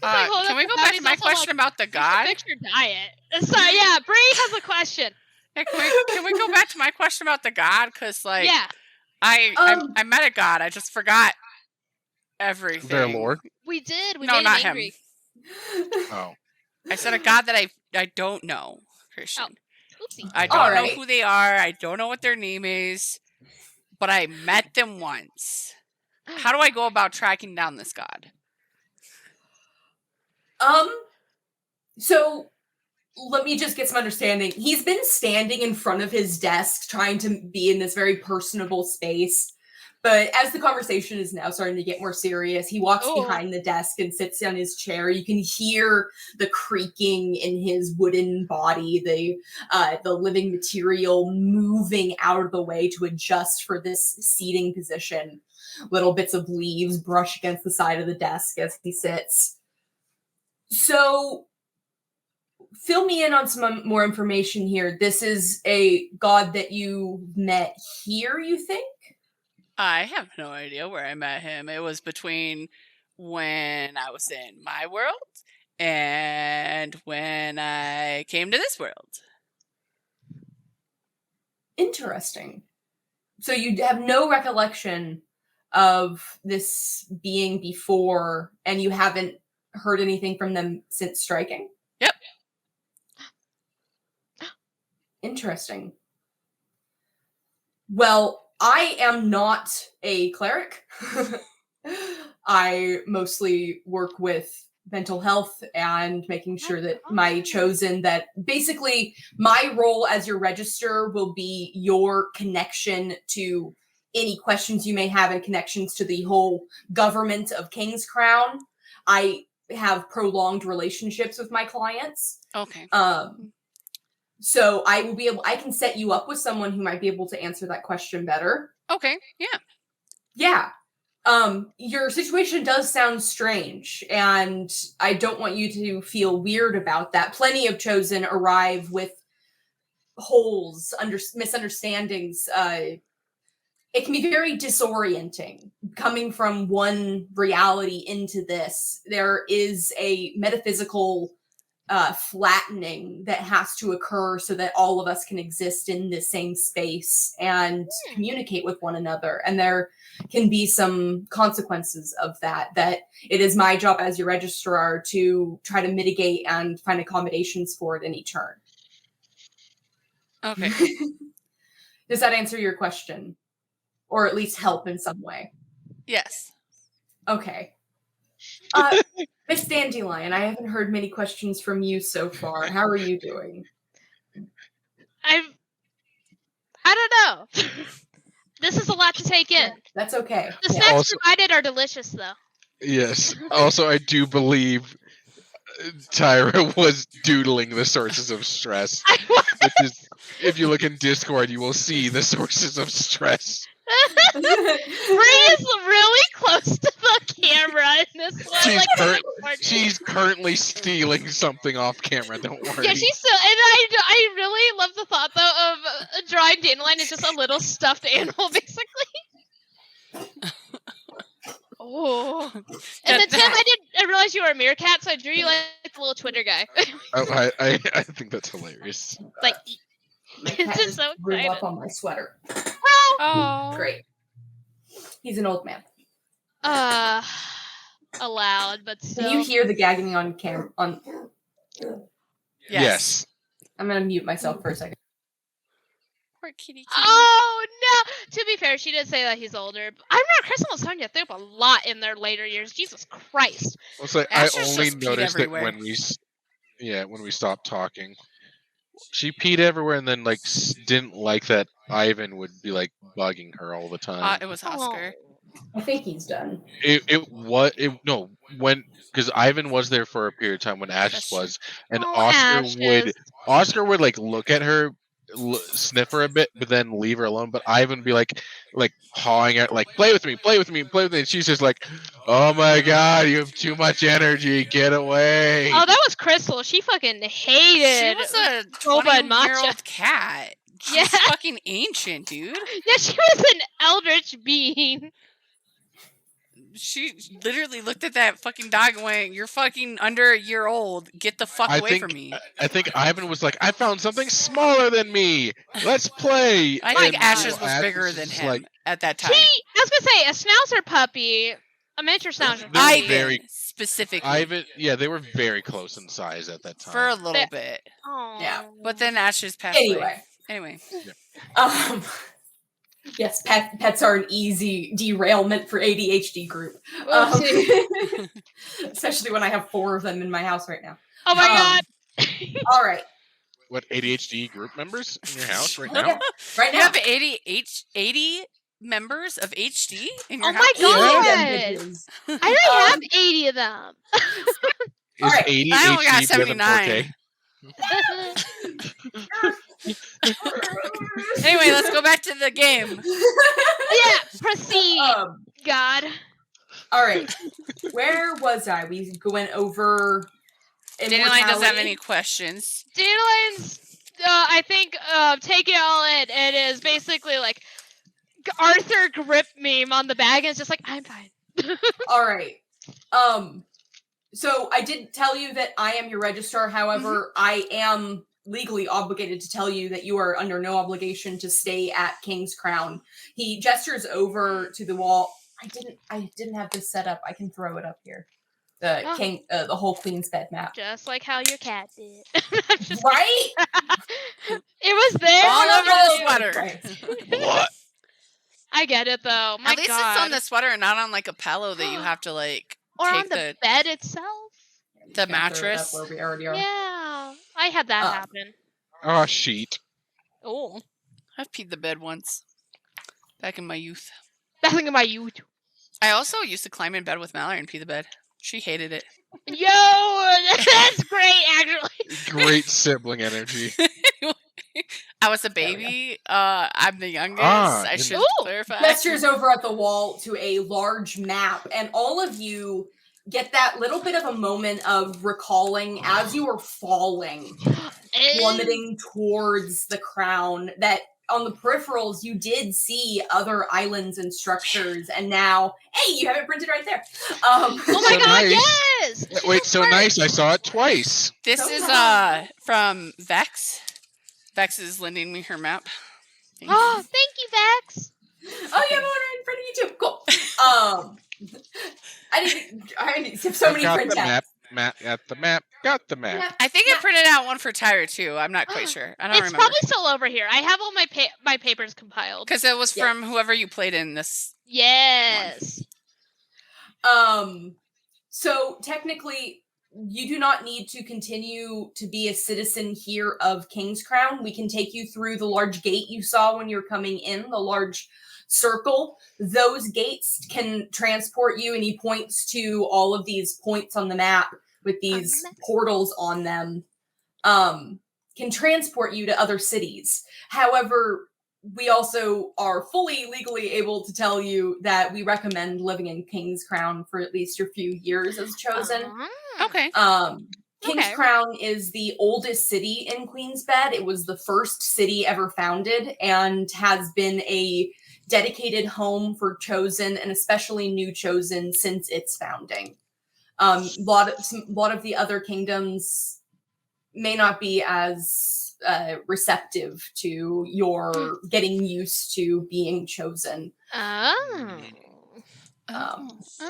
Can we go back to my question about the god? Fix your diet. Sorry, yeah. Brie has a question. Yeah, can we go back to my question about the god? Because yeah, I met a god. I just forgot everything. Their lord? We did. We no, made not him angry. Oh. I said a god that don't know, Christian. Oopsie. I don't know Alright. who they are. I don't know what their name is. But I met them once. How do I go about tracking down this god? So let me just get some understanding. He's been standing in front of his desk trying to be in this very personable space. But as the conversation is now starting to get more serious, he walks behind the desk and sits on his chair. You can hear the creaking in his wooden body, the living material moving out of the way to adjust for this seating position. Little bits of leaves brush against the side of the desk as he sits. So, fill me in on some more information here. This is a god that you met here, you think? I have no idea where I met him. It was between when I was in my world and when I came to this world. Interesting. So you have no recollection of this being before, and you haven't heard anything from them since striking? Yep. Interesting. Well, I am not a cleric. I mostly work with mental health and making sure that my chosen, that basically my role as your register will be your connection to any questions you may have and connections to the whole government of King's Crown. I have prolonged relationships with my clients. Okay. So I can set you up with someone who might be able to answer that question better. Okay, yeah. Yeah. Your situation does sound strange, and I don't want you to feel weird about that. Plenty of chosen arrive with holes, misunderstandings. It can be very disorienting coming from one reality into this. There is a metaphysical flattening that has to occur so that all of us can exist in the same space and communicate with one another. And there can be some consequences of that it is my job as your registrar to try to mitigate and find accommodations for at any turn. Okay. Does that answer your question? Or at least help in some way? Yes. Okay. Miss Dandelion, I haven't heard many questions from you so far. How are you doing? I don't know. This is a lot to take in. That's okay. The snacks provided are delicious, though. Yes. Also, I do believe Tyra was doodling the sources of stress. Which is, if you look in Discord, you will see the sources of stress. Brie is really close to the camera in this one. She's currently stealing something off camera. Don't worry. Yeah, she's still. And I really love the thought though of drawing Dandelion as just a little stuffed animal, basically. Oh. And then Tim, I realized you were a meerkat, so I drew you like the little Twitter guy. Oh, I think that's hilarious. Like, it's just so grew excited. up on my sweater. Oh. Great. He's an old man. Allowed, but still. Can you hear the gagging on camera? Yes. I'm gonna mute myself for a second. Poor kitty. Oh no! To be fair, she did say that he's older. I remember Kristen was telling you threw up a lot in their later years. Jesus Christ! Also, I Asher's only just peed noticed it everywhere. when we stopped talking. She peed everywhere, and then didn't like that Ivan would be bugging her all the time. It was Oscar. I think he's done. Because Ivan was there for a period of time when Ashes was, and Ashes. Oscar would look at her, sniff her a bit, but then leave her alone. But Ivan would be like pawing at, play with me, and she's just like, oh my god, you have too much energy, get away. Oh, that was Crystal. She fucking hated. She was a Boba and 20-year-old cat. She's fucking ancient, dude. Yeah, she was an eldritch being. She literally looked at that fucking dog and went, "You're fucking under a year old. Get the fuck away from me." I think Ivan was like, I found something smaller than me. Let's play. I think Ashes was bigger than him at that time. I was gonna say, a schnauzer puppy, a miniature schnauzer puppy. Very specifically. They were very close in size at that time. For a little bit. Yeah. But then Ashes passed away. Anyway. Anyway. Yes, pets are an easy derailment for ADHD group. Especially when I have 4 of them in my house right now. Oh my god! All right. What, ADHD group members in your house right now? Yeah, right now. You have 80 members of HD in your Oh house? my god! Bitches. I already have 80 of them. Is Alright, 80 I only got HD better than 79. 4K? Anyway, let's go back to the game. Yeah, proceed. God. All right. Where was I? We went over. Dandelion doesn't have any questions. Dandelion's, I think, take it all in. It is basically like Arthur Grip meme on the bag, and it's just like, I'm fine. All right. So I did tell you that I am your registrar. However, I am legally obligated to tell you that you are under no obligation to stay at King's Crown. He gestures over to the wall. I didn't have this set up. I can throw it up here. The whole Queen's Bed map. Just like how your cat did. Right? It was there. All over the sweater. What? I get it though. My At least God. it's on the sweater and not on like a pillow that you have to like or take on the bed itself. The mattress. Where we already are. Yeah, I had that happen. Oh, sheet. Oh, I've peed the bed once. Back in my youth. back in my youth. I also used to climb in bed with Mallory and pee the bed. She hated it. Yo, that's great, actually. Great sibling energy. I was a baby. I'm the youngest. I should clarify. Gestures over at the wall to a large map, and all of you get that little bit of a moment of recalling as you were falling, plummeting towards the crown, that on the peripherals you did see other islands and structures, and now, hey, you have it printed right there. Oh my So god, nice. yes! Wait, so nice. I saw it twice. This So is nice. from Vex. Vex is lending me her map. Thank Oh, you. thank you, Vex. Oh, you have one right in front of you too. Cool. I need so many got print the outs. got the map. Yeah. I think I printed out one for Tyra too. I'm not quite sure. I don't It's remember. probably still over here. I have all my papers compiled. Because it was from whoever you played in this. Yes. So technically, you do not need to continue to be a citizen here of King's Crown. We can take you through the large gate you saw when you're coming in, the large circle. Those gates can transport you, and he points to all of these points on the map with these portals on them, can transport you to other cities. However, we also are fully legally able to tell you that we recommend living in King's Crown for at least a few years as chosen. Okay. King's Crown is the oldest city in Queen's Bed. It was the first city ever founded and has been a dedicated home for Chosen, and especially New Chosen, since its founding. A lot of the other kingdoms may not be as receptive to your getting used to being chosen.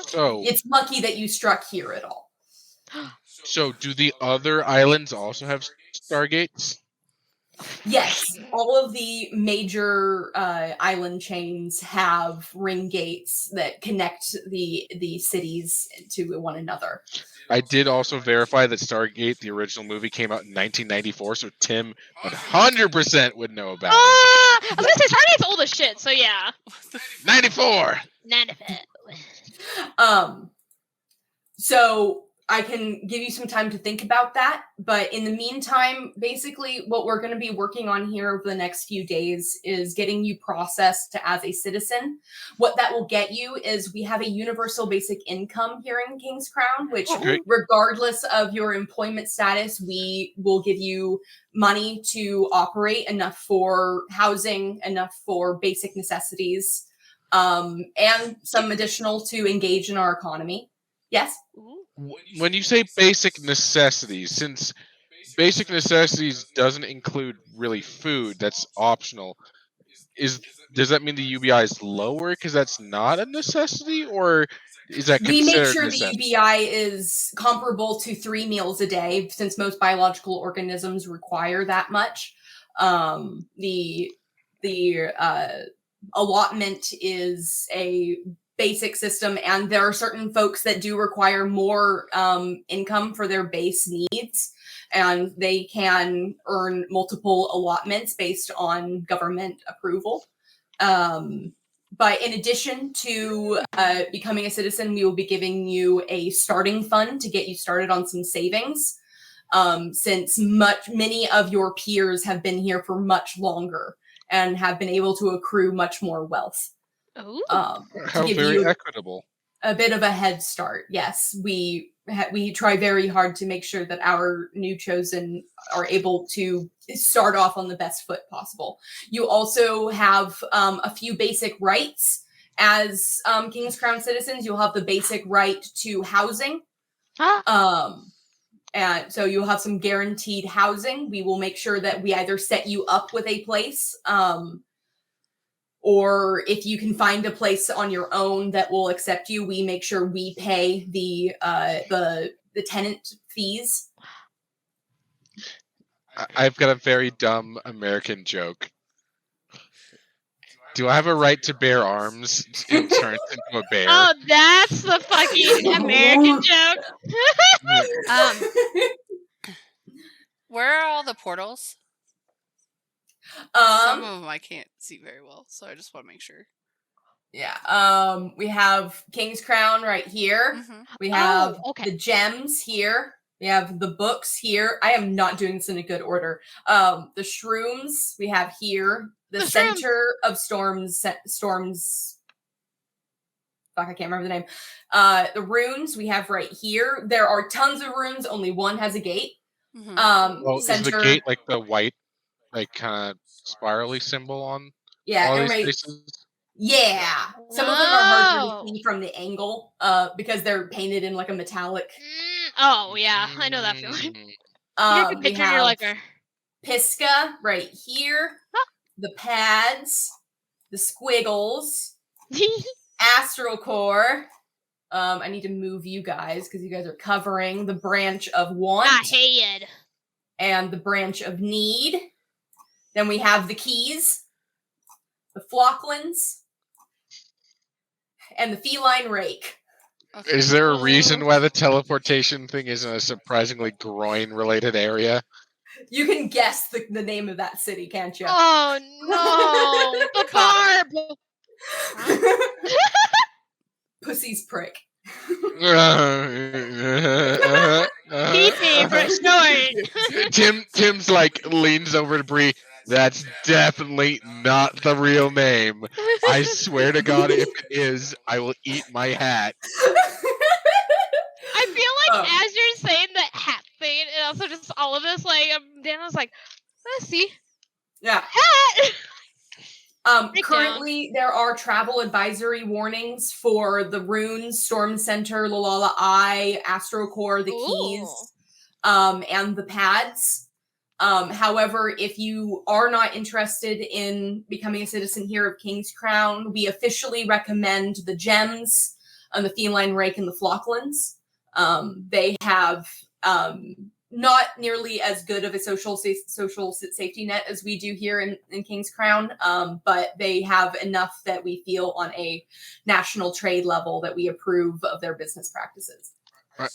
So It's lucky that you struck here at all. So do the other islands also have stargates? Yes, all of the major island chains have ring gates that connect the cities to one another. I did also verify that Stargate, the original movie, came out in 1994, so Tim 100% would know about it. I was gonna say Stargate's old as shit, so yeah. 94! None of it. So I can give you some time to think about that, but in the meantime, basically what we're going to be working on here over the next few days is getting you processed as a citizen. What that will get you is we have a universal basic income here in King's Crown, which regardless of your employment status, we will give you money to operate, enough for housing, enough for basic necessities, and some additional to engage in our economy. Yes? When you say basic necessities, since basic necessities doesn't include really food, that's optional, does that mean the UBI is lower because that's not a necessity, or Is that We make considered sure the necessity? UBI is comparable to 3 meals a day, since most biological organisms require that much. The allotment is a basic system, and there are certain folks that do require more income for their base needs, and they can earn multiple allotments based on government approval. But in addition to becoming a citizen, we will be giving you a starting fund to get you started on some savings, since many of your peers have been here for much longer and have been able to accrue much more wealth. Ooh. How give very you equitable. a bit of a head start. Yes, we try very hard to make sure that our new chosen are able to start off on the best foot possible. You also have a few basic rights as King's Crown citizens. You'll have the basic right to housing. And so you'll have some guaranteed housing. We will make sure that we either set you up with a place, or if you can find a place on your own that will accept you, we make sure we pay the tenant fees. I've got a very dumb American joke. Do I have a right to bear arms and turn into a bear? Oh, that's the fucking American joke. Where are all the portals? Some of them I can't see very well, so I just want to make sure. Yeah. We have King's Crown right here. Mm-hmm. We have okay. the gems here. We have the books here. I am not doing this in a good order. The shrooms we have here. The center of storms. Fuck, I can't remember the name. The runes we have right here. There are tons of runes. Only one has a gate. Mm-hmm. Is the gate like the white, like kind of spirally symbol on all these places? Yeah. Some of them are harder to see from the angle, because they're painted in like a metallic. Oh yeah, I know that feeling. You can picture your like Pisca right here. The pads, the squiggles, astral core. I need to move you guys because you guys are covering the branch of want. And the branch of need. Then we have the keys, the flocklands, and the feline rake. Okay. Is there a reason why the teleportation thing is in a surprisingly groin-related area? You can guess the name of that city, can't you? Oh no, the barb. Pussy's prick. Tim's like leans over to Brie. That's definitely not the real name. I swear to God, if it is, I will eat my hat. I feel like as you're saying the hat thing, and also just all of this, like Dana's like, let's see. Yeah. Hat. Currently, there are travel advisory warnings for the runes, Storm Center, Lalala Eye, Astro Core, the keys, and the pads. However, if you are not interested in becoming a citizen here of King's Crown, we officially recommend the gems, the feline rake, and the flocklands. They have not nearly as good of a social safety net as we do here in King's Crown, but they have enough that we feel on a national trade level that we approve of their business practices.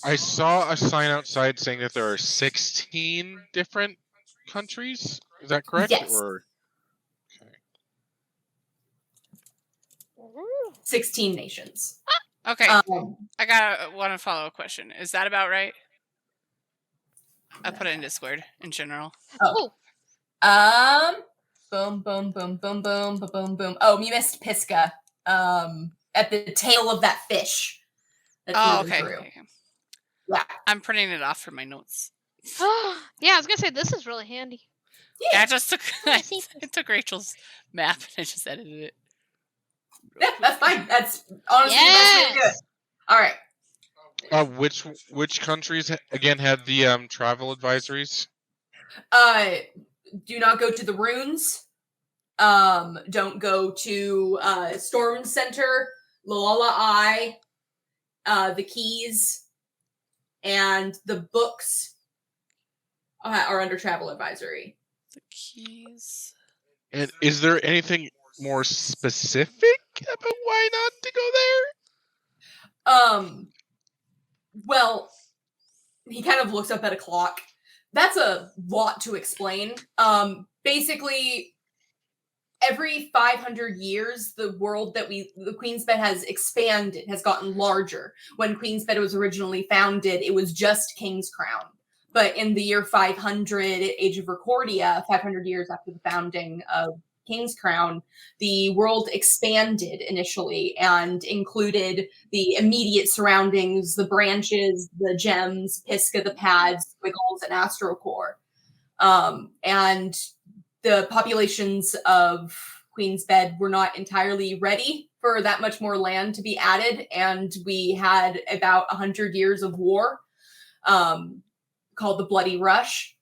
I saw a sign outside saying that there are 16 different countries. Is that correct? Yes. Or... Okay. 16 nations. Okay. I got one follow-up question. Is that about right? I put it in Discord in general. Boom, boom, boom, boom, boom, boom, boom. Oh, you missed Pisca. At the tail of that fish. Okay. Yeah. I'm printing it off for my notes. Yeah, I was gonna say this is really handy. Yeah, I took Rachel's map and I just edited it. Yeah, that's fine. That's honestly the best way to do it. All right. Which countries again had the travel advisories? Do not go to the runes. Don't go to Storm Center, Lalala Eye, the keys, and the books are under travel advisory. The keys. And is there anything more specific about why not to go there? Well, he kind of looks up at a clock. That's a lot to explain. Basically, every 500 years, the world that the Queen's Bed has expanded, has gotten larger. When Queen's Bed was originally founded, it was just King's Crown. But in the year 500, Age of Recordia, 500 years after the founding of King's Crown, the world expanded initially and included the immediate surroundings, the branches, the gems, Pisca, the pads, Squiggles, and Astrocore. And the populations of Queen's Bed were not entirely ready for that much more land to be added, and we had about 100 years of war called the Bloody Rush.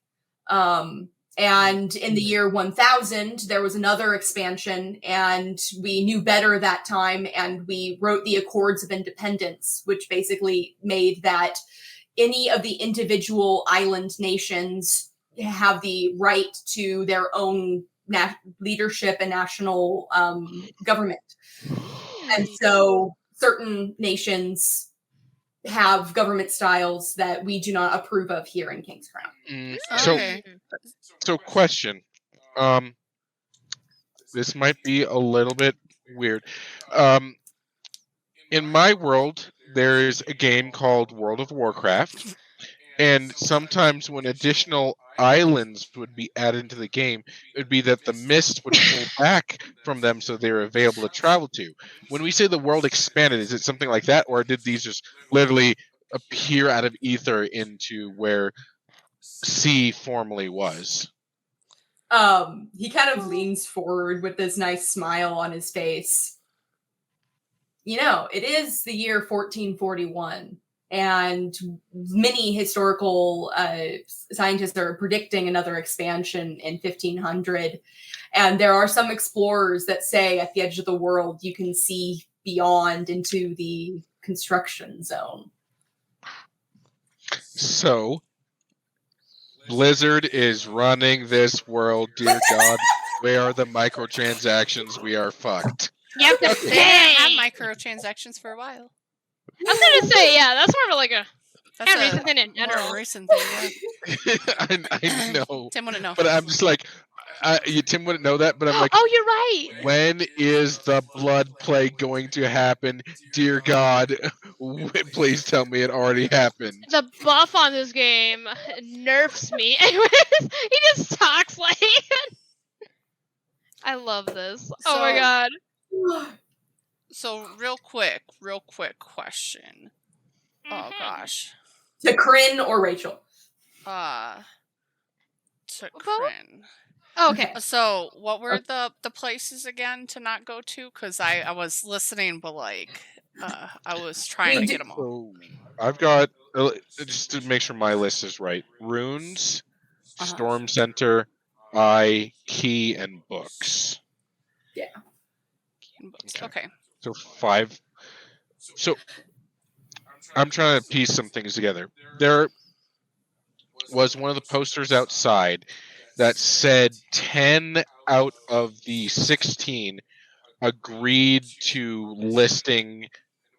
And in the year 1000, there was another expansion, and we knew better that time, and we wrote the Accords of Independence, which basically made that any of the individual island nations have the right to their own leadership and national government. And so certain nations have government styles that we do not approve of here in King's Crown. So question. This might be a little bit weird. In my world, there's a game called World of Warcraft, and sometimes when additional islands would be added into the game, it would be that the mist would pull back from them so they were available to travel to. When we say the world expanded, is it something like that, or did these just literally appear out of ether into where sea formerly was? He kind of leans forward with this nice smile on his face. You know, it is the year 1441. And many historical scientists are predicting another expansion in 1500. And there are some explorers that say at the edge of the world, you can see beyond into the construction zone. So, Blizzard is running this world. Dear God, where are the microtransactions? We are fucked. You have to They pay. didn't have microtransactions for a while. I was gonna say, yeah, that's more of like a That's recent thing in more general. a recent thing, yeah. I know. Tim wouldn't know. But I'm just like, Tim wouldn't know that, but I'm like, Oh, you're right. when is the blood plague going to happen? Dear God, please tell me it already happened. The buff on this game nerfs me. Anyways, he just talks like. I love this. Oh my god. So real quick question. Oh gosh. To Kryn or Rachel? To Kryn. Okay. So what were the places again to not go to? Because I was listening, but like I was trying to get them all. So I've got, just to make sure my list is right, runes, Storm Center, Key, and books. Yeah. Key and books. Okay. So 5. So I'm trying to piece some things together. There was one of the posters outside that said 10 out of the 16 agreed to listing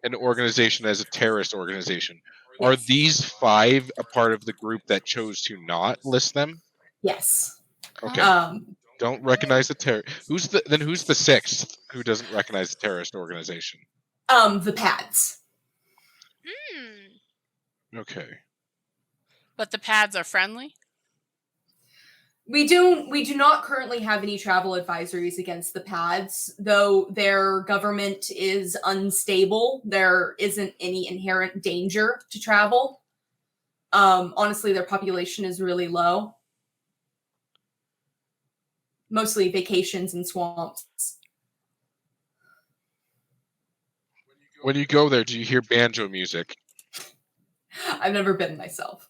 an organization as a terrorist organization. Yes. Are these 5 a part of the group that chose to not list them? Yes. Okay. Don't recognize the terror. Who's the 6th who doesn't recognize the terrorist organization? The pads. Okay. But the pads are friendly? We do not currently have any travel advisories against the pads, though their government is unstable. There isn't any inherent danger to travel. Honestly, their population is really low. Mostly vacations and swamps. When you go there, do you hear banjo music? I've never been myself.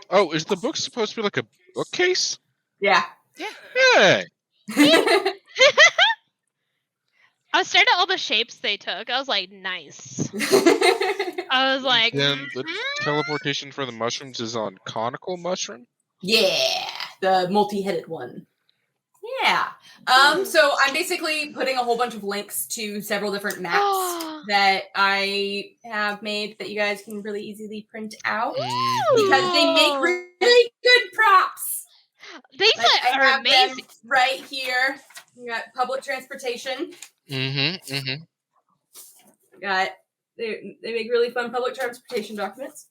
Oh, is the book supposed to be like a bookcase? Yeah. Yeah. Hey! I was staring at all the shapes they took. I was like, nice. I was like, Then the teleportation for the mushrooms is on conical mushroom. Yeah, the multi-headed one. Yeah. So I'm basically putting a whole bunch of links to several different maps that I have made that you guys can really easily print out because they make really good props. These I are have amazing. them right here. You got public transportation. Got they make really fun public transportation documents.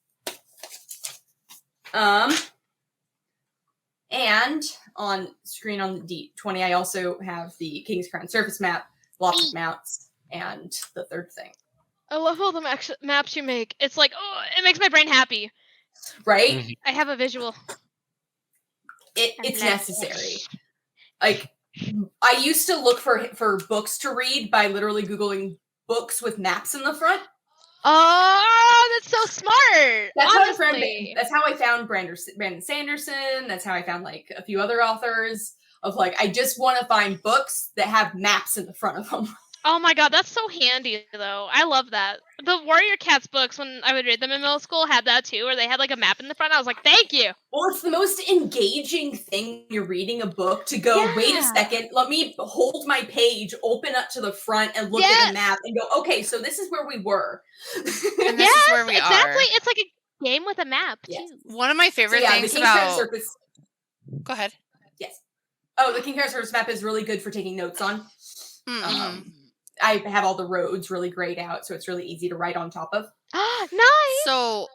And on screen on the D20, I also have the King's Crown surface map, lots of mounts, and the third thing. I love all the maps you make. It's like, oh, it makes my brain happy. Right? I have a visual. It's necessary. Like, I used to look for books to read by literally Googling books with maps in the front. Oh, that's so smart. That's how I found Brandon Sanderson. That's how I found like a few other authors of like, I just want to find books that have maps in the front of them. Oh my god, that's so handy though. I love that. The Warrior Cats books, when I would read them in middle school, had that too, where they had like a map in the front. I was like, thank you. Well, it's the most engaging thing. You're reading a book to go, wait a second, let me hold my page, open up to the front and look at the map and go, okay, so this is where we were. And this is where we exactly. are. It's like a game with a map too. One of my favorite things about... Go ahead. Yes. Oh, the King Crown Surface map is really good for taking notes on. I have all the roads really grayed out, so it's really easy to write on top of. Nice! So,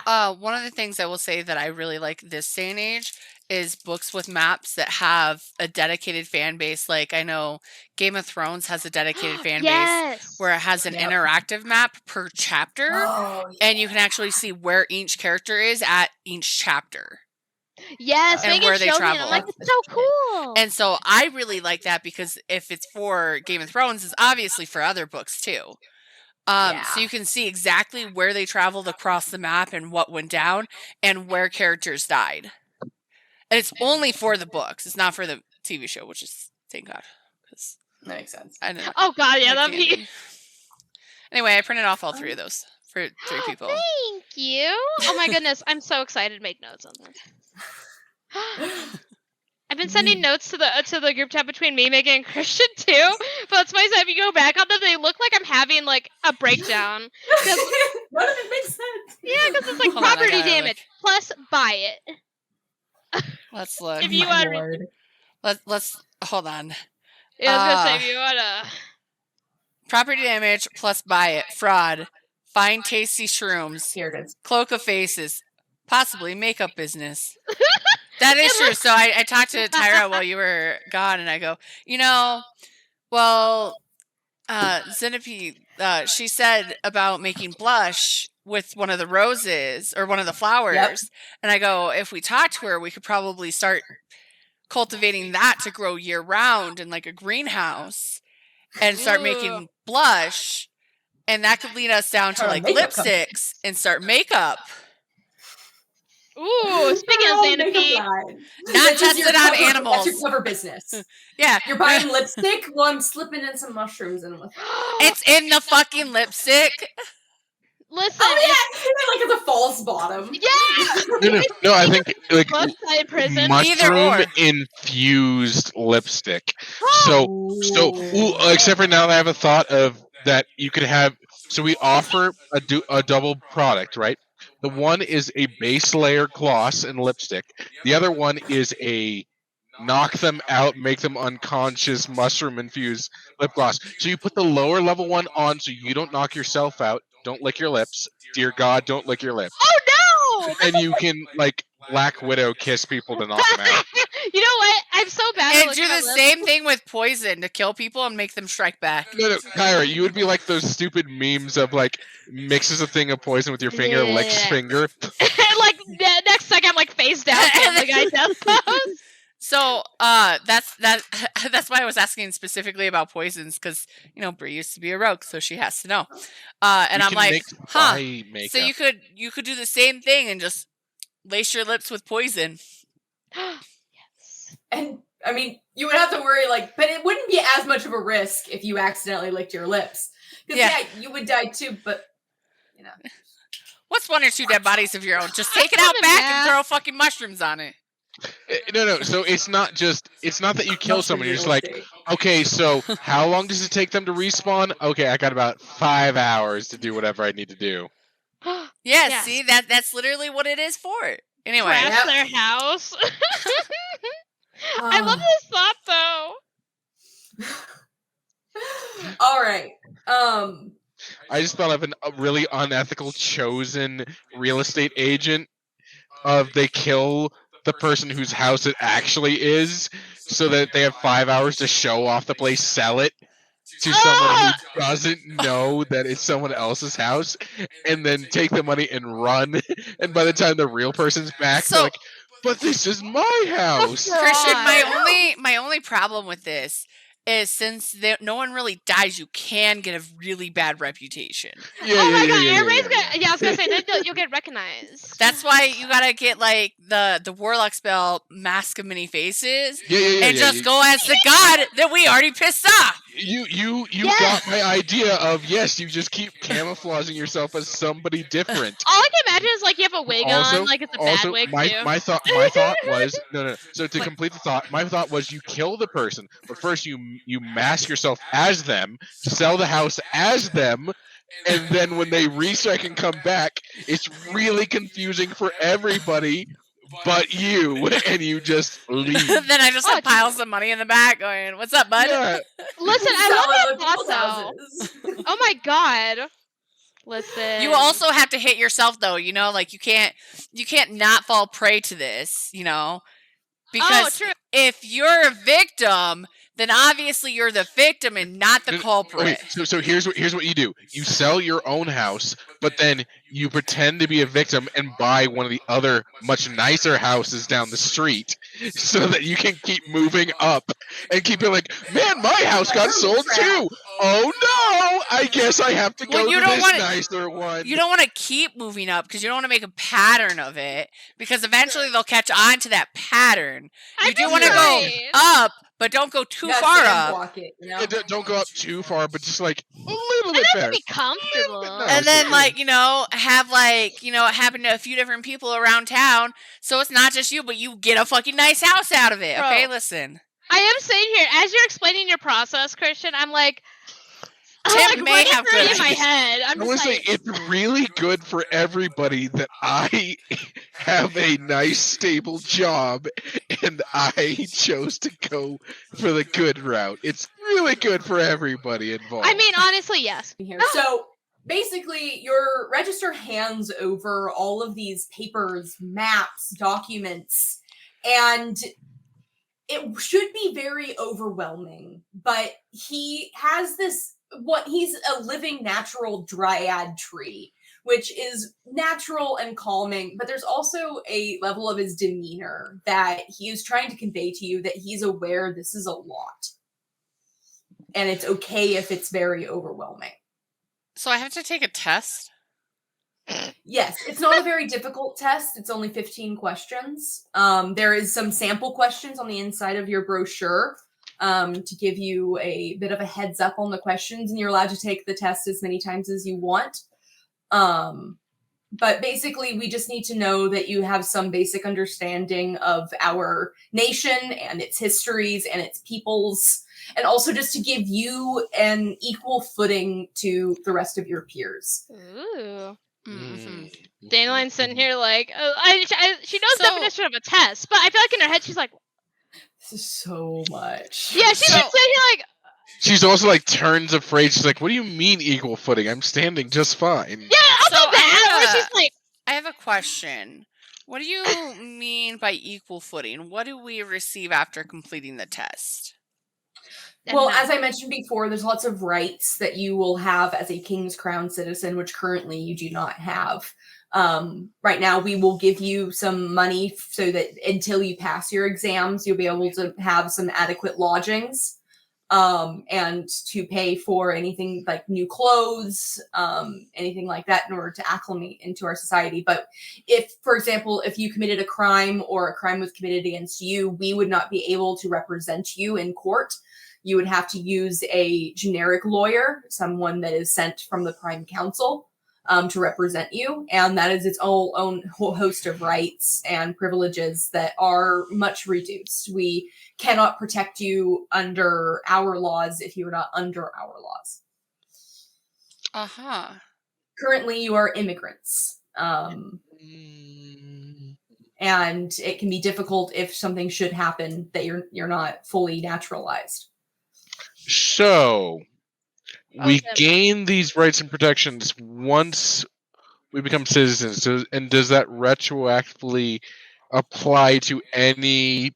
one of the things I will say that I really like this day and age is books with maps that have a dedicated fan base. Like, I know Game of Thrones has a dedicated fan base where it has an interactive map per chapter, and you can actually see where each character is at each chapter. Yes, and where they travel. I'm like, it's so cool. And so I really like that because if it's for Game of Thrones, it's obviously for other books too. So you can see exactly where they traveled across the map and what went down and where characters died. And it's only for the books. It's not for the TV show, which is, thank God. That makes sense. Oh God, yeah, that'd be... Anyway, I printed off all three of those for 3 people. Thank you. Oh my goodness, I'm so excited to make notes on that. I've been sending notes to the group chat between me, Megan, and Christian too. But it's funny, if you go back on them, they look like I'm having like a breakdown. None of it makes sense. Yeah, because it's like property damage plus buy it. Let's look. If you want, let's hold on. Yeah, I was gonna say if you wanna. Property damage plus buy it. Fraud. Find tasty shrooms. Here it is. Cloak of faces. Possibly makeup business. That is true. So I talked to Tyra while you were gone, and I go, Zenipede, she said about making blush with one of the roses or one of the flowers. And I go, if we talk to her, we could probably start cultivating that to grow year round in like a greenhouse and start making blush. And that could lead us down to like lipsticks and start makeup. Ooh, speaking of Xanapede, not tested on animals. That's your cover business. Yeah. You're buying lipstick? Well, I'm slipping in some mushrooms in with it. It's in the fucking lipstick. Listen. Oh, yeah. Like it's a false bottom. Yeah. No, I think like mushroom infused lipstick. So, except for now, I have a thought of that you could have. So we offer a double product, right? The one is a base layer gloss and lipstick. The other one is a knock them out, make them unconscious, mushroom infused lip gloss. So you put the lower level one on so you don't knock yourself out. Don't lick your lips. Dear God, don't lick your lips. Oh no! And you can like Black Widow kiss people to knock them out. You know what? I'm so bad and at do the same thing with poison to kill people and make them strike back. No, Kyra, you would be like those stupid memes of like mixes a thing of poison with your finger, licks finger. And like next second, I'm like face down from the guy death pose. So that's why I was asking specifically about poisons because Brie used to be a rogue, so she has to know. And I'm like, so you could do the same thing and just lace your lips with poison. And I mean, you would have to worry, like, but it wouldn't be as much of a risk if you accidentally licked your lips. Because, yeah, you would die too, but, you know. What's 1 or 2 dead bodies of your own? Just take it out back and throw fucking mushrooms on it. No. So it's not that you kill someone. You're just like, okay, so how long does it take them to respawn? Okay, I got about 5 hours to do whatever I need to do. Yeah, see, that's literally what it is for. Anyway. Crash their house. I love this thought, though. All right. I just thought of a really unethical chosen real estate agent of they kill the person whose house it actually is so that they have 5 hours to show off the place, sell it to someone who doesn't know that it's someone else's house, and then take the money and run. And by the time the real person's back, they're like, but this is my house. Christian, my only problem with this is since no one really dies, you can get a really bad reputation. Everybody's gonna. I was gonna say you'll get recognized. That's why you gotta get like the warlock spell, Mask of Many Faces, and go as the god that we already pissed off. You got my idea of you just keep camouflaging yourself as somebody different. All I can imagine is like you have a wig on, like it's a bad wig too. My thought was no. So to complete the thought, my thought was you kill the person, but first you mask yourself as them, sell the house as them, and then when they restrike and come back, it's really confusing for everybody but you, and you just leave. Then I just have piles of money in the back going, what's up, bud? Yeah. Listen, I love that thought, though. Oh my god. Listen. You also have to hit yourself, though, like you can't not fall prey to this, because if you're a victim, then obviously you're the victim and not the culprit. Okay, so here's what you do. You sell your own house, but then you pretend to be a victim and buy one of the other much nicer houses down the street so that you can keep moving up and keep it like, man, my house got sold too. Oh no, I guess I have to go to this nicer one. You don't want to keep moving up because you don't want to make a pattern of it, because eventually they'll catch on to that pattern. You do want to go up, but don't go too far up. Don't go up too far, but just like a little bit better. Be comfortable. And then have it happen to a few different people around town, so it's not just you, but you get a fucking nice house out of it. Okay, listen. I am sitting here as you're explaining your process, Christian. I'm like, Tim may have good in my head. I want to say it's really good for everybody that I have a nice, stable job, and I chose to go for the good route. It's really good for everybody involved. I mean, honestly, yes. So basically, your register hands over all of these papers, maps, documents, and it should be very overwhelming, but he has he's a living natural dryad tree, which is natural and calming, but there's also a level of his demeanor that he is trying to convey to you that he's aware this is a lot. And it's okay if it's very overwhelming. So I have to take a test? Yes, it's not a very difficult test. It's only 15 questions. There is some sample questions on the inside of your brochure to give you a bit of a heads up on the questions, and you're allowed to take the test as many times as you want. But basically, we just need to know that you have some basic understanding of our nation and its histories and its peoples, and also just to give you an equal footing to the rest of your peers. Ooh. Mm-hmm. Dandelion's sitting here like, she knows the definition of a test, but I feel like in her head she's like, this is so much. Yeah, she's sitting here like. She's also like turns afraid. She's like, what do you mean equal footing? I'm standing just fine. Yeah, also she's like, I have a question. What do you mean by equal footing? What do we receive after completing the test? Well, as I mentioned before, there's lots of rights that you will have as a King's Crown citizen, which currently you do not have. Right now, we will give you some money so that until you pass your exams, you'll be able to have some adequate lodgings. and to pay for anything like new clothes, anything like that in order to acclimate into our society. But if, for example, if you committed a crime or a crime was committed against you, we would not be able to represent you in court. You would have to use a generic lawyer, someone that is sent from the Prime Council, to represent you, and that is its own whole host of rights and privileges that are much reduced. We cannot protect you under our laws if you are not under our laws. Currently, you are immigrants, and it can be difficult if something should happen that you're not fully naturalized. So we gain these rights and protections once we become citizens, and does that retroactively apply to any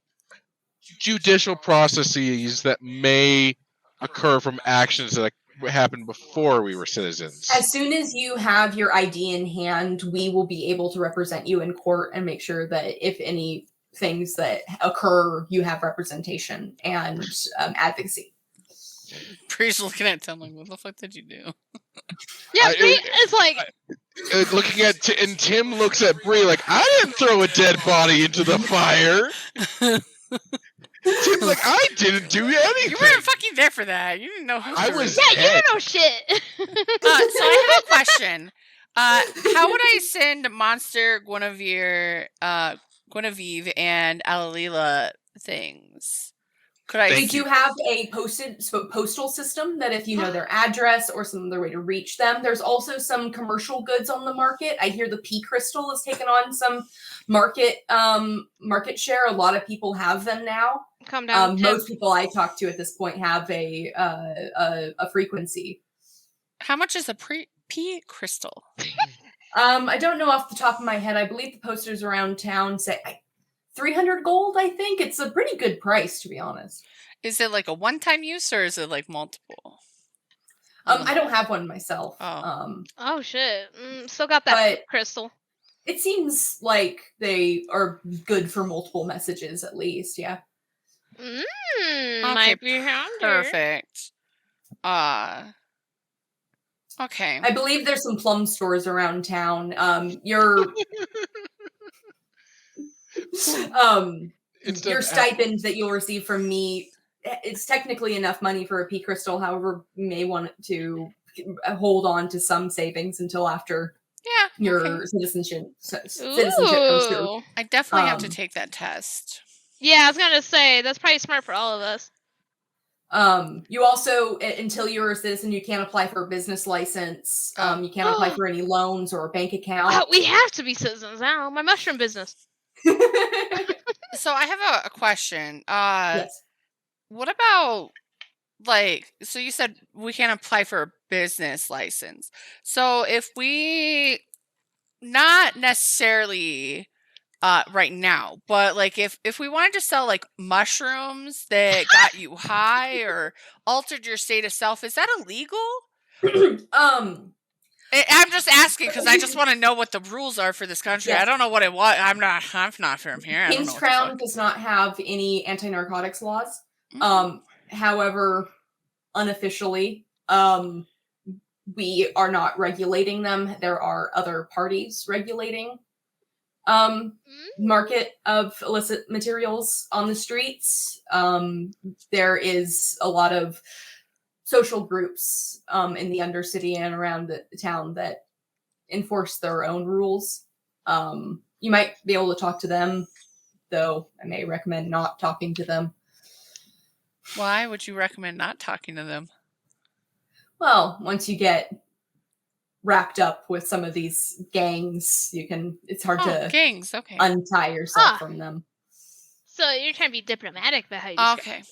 judicial processes that may occur from actions that happened before we were citizens? As soon as you have your ID in hand, we will be able to represent you in court and make sure that if any things that occur, you have representation and advocacy. Bree's looking at Tim like, what the fuck did you do? Yeah, Bree is like... looking at and Tim looks at Bree like, I didn't throw a dead body into the fire. Tim's like, I didn't do anything. You weren't fucking there for that. You didn't know who I was. Yeah, you don't know shit. So I have a question. How would I send Monster, Guinevere, and Alalila things? Could I? They do have a postal system that if you know their address or some other way to reach them. There's also some commercial goods on the market. I hear the pea crystal has taken on some market share. A lot of people have them now. Calm down. Most people I talk to at this point have a frequency. How much is a pea crystal? I don't know off the top of my head. I believe the posters around town say 300 gold, I think. It's a pretty good price, to be honest. Is it like a one-time use or is it like multiple? I don't have one myself. Oh shit. Still got that crystal. It seems like they are good for multiple messages at least, yeah. Might be handy. Perfect. Okay. I believe there's some plum stores around town. Your stipend that you'll receive from me, it's technically enough money for a pea crystal. However, you may want to hold on to some savings until after your citizenship comes through. I definitely have to take that test. Yeah, I was gonna say that's probably smart for all of us. You also, until you're a citizen, you can't apply for a business license. You can't apply for any loans or a bank account. We have to be citizens now. My mushroom business. So I have a question. Yes. What about, like, so you said we can't apply for a business license. So if we, not necessarily right now, but like if we wanted to sell like mushrooms that got you high or altered your state of self, is that illegal? I'm just asking because I just want to know what the rules are for this country. Yes. I don't know what it was. I'm not from here. King's Crown does not have any anti-narcotics laws. However, unofficially, we are not regulating them. There are other parties regulating market of illicit materials on the streets. There is a lot of social groups in the Undercity and around the town that enforce their own rules. You might be able to talk to them, though I may recommend not talking to them. Why would you recommend not talking to them? Well, once you get wrapped up with some of these gangs, it's hard to gangs. Okay. untie yourself from them. So you're trying to be diplomatic about how you Okay.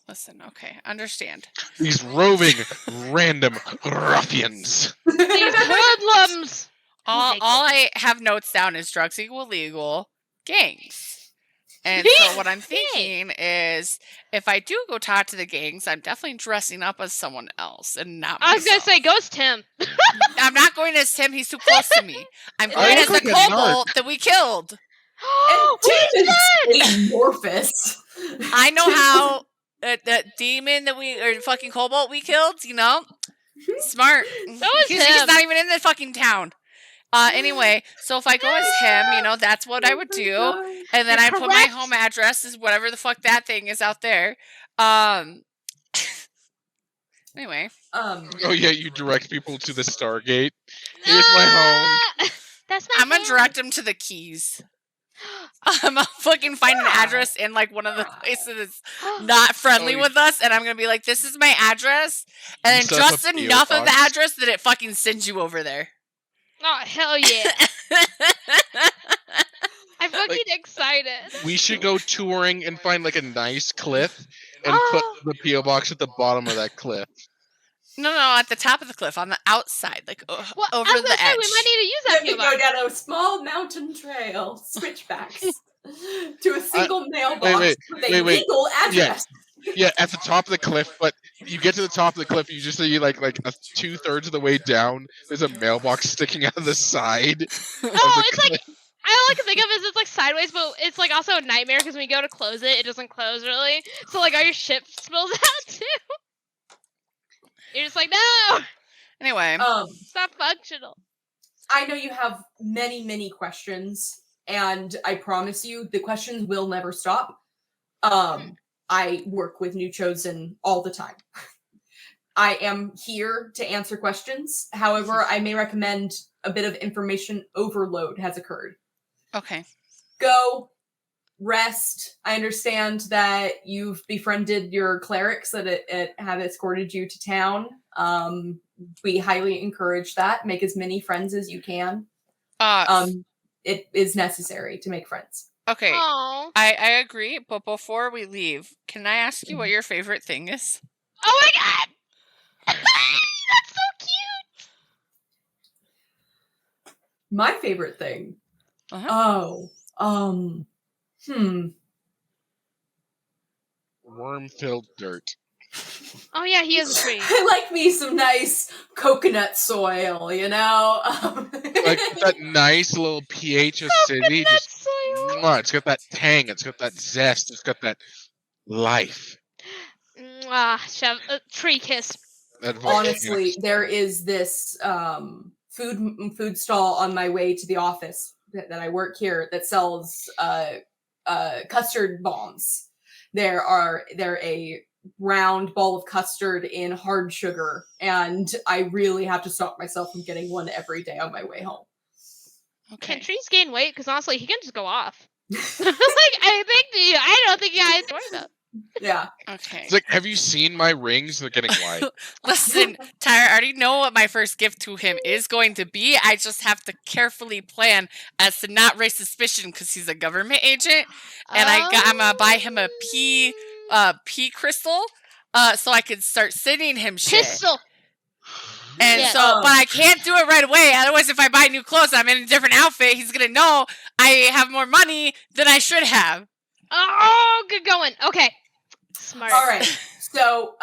Listen, okay. Understand. These roving random ruffians. These hoodlums. All I have notes down is drugs equal legal, gangs. And so what I'm thinking is if I do go talk to the gangs, I'm definitely dressing up as someone else and not myself. I was going to say, go as Tim. I'm not going as Tim. He's too close to me. I'm going as the kobold that we killed. And Tim is amorphous. I know how that demon or fucking kobold we killed, you know? Smart. That was He's him. not even in the fucking town. Anyway, so if I go as him, you know, that's what I would do. And then You're I put my correct. home address is whatever the fuck that thing is out there. Anyway. Oh yeah, you direct people to the Stargate. Here's my home. That's my I'm gonna home. direct them to the keys. I'm gonna fucking find an address in like one of the places that's not friendly with us, and I'm gonna be like, "This is my address," and then set up just a PO enough of the box. address that it fucking sends you over there. Oh, hell yeah. I'm fucking excited. We should go touring and find like a nice cliff and put the PO box at the bottom of that cliff. No, at the top of the cliff, on the outside, like over I was gonna the say, edge. we might need to use You that have to PO box. go down a small mountain trail, switchbacks, to a single mailbox wait, with a wait. legal address. Yeah, at the top of the cliff, but you get to the top of the cliff, you just see like 2/3 of the way down, there's a mailbox sticking out of the side. Oh, it's like, all I can think of is it's like sideways, but it's like also a nightmare because when you go to close it, it doesn't close really. So like all your shit spills out too. You're just like, no, Anyway, it's not functional. I know you have many, many questions, and I promise you, the questions will never stop. I work with New Chosen all the time. I am here to answer questions. However, I may recommend a bit of information overload has occurred. okay. Go, rest. I understand that you've befriended your clerics that have escorted you to town. We highly encourage that. Make as many friends as you can. It is necessary to make friends. Okay. Oh. I agree, but before we leave, can I ask you what your favorite thing is? Oh my god! That's so cute! My favorite thing. Uh-huh. Worm-filled dirt. Oh yeah, he has a tree. I like me some nice coconut soil, you know? Like that nice little pH acidity. Just, mwah, it's got that tang, it's got that zest, it's got that life. Tree kiss. Honestly, there is this food stall on my way to the office that I work here that sells custard bombs. They're a round ball of custard in hard sugar, and I really have to stop myself from getting one every day on my way home. Okay. Can trees gain weight? Because honestly, he can just go off. I don't think you have to worry about. Yeah. Okay. It's like, have you seen my rings? They're getting wide. Listen, Tyra, I already know what my first gift to him is going to be. I just have to carefully plan as to not raise suspicion because he's a government agent, and I'm gonna buy him a pea crystal, so I can start sending him shit. Pistol. And but I can't do it right away. Otherwise, if I buy new clothes, I'm in a different outfit. He's gonna know I have more money than I should have. Oh, good going. Okay. Smart. All right. So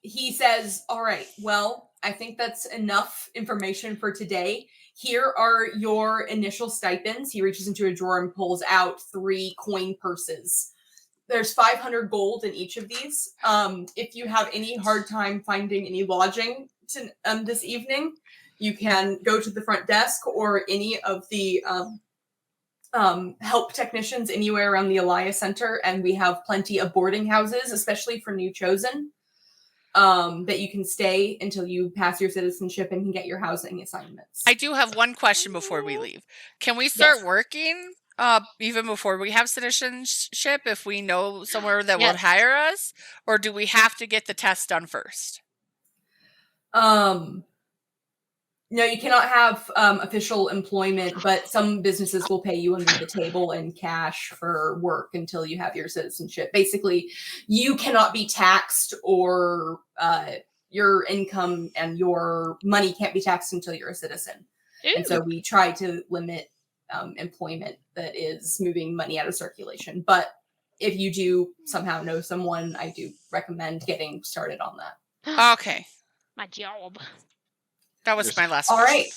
he says, all right, well, I think that's enough information for today. Here are your initial stipends. He reaches into a drawer and pulls out 3 coin purses. There's 500 gold in each of these. If you have any hard time finding any lodging this evening, you can go to the front desk or any of the help technicians anywhere around the Elias Center, and we have plenty of boarding houses, especially for New Chosen, that you can stay until you pass your citizenship and can get your housing assignments. I do have one question before we leave. Can we start working even before we have citizenship if we know somewhere that would hire us, or do we have to get the test done first? No, you cannot have official employment, but some businesses will pay you under the table in cash for work until you have your citizenship. Basically, you cannot be taxed, or your income and your money can't be taxed until you're a citizen. Ooh. And so we try to limit employment that is moving money out of circulation. But if you do somehow know someone, I do recommend getting started on that. Okay. My job. That was my last All question. right.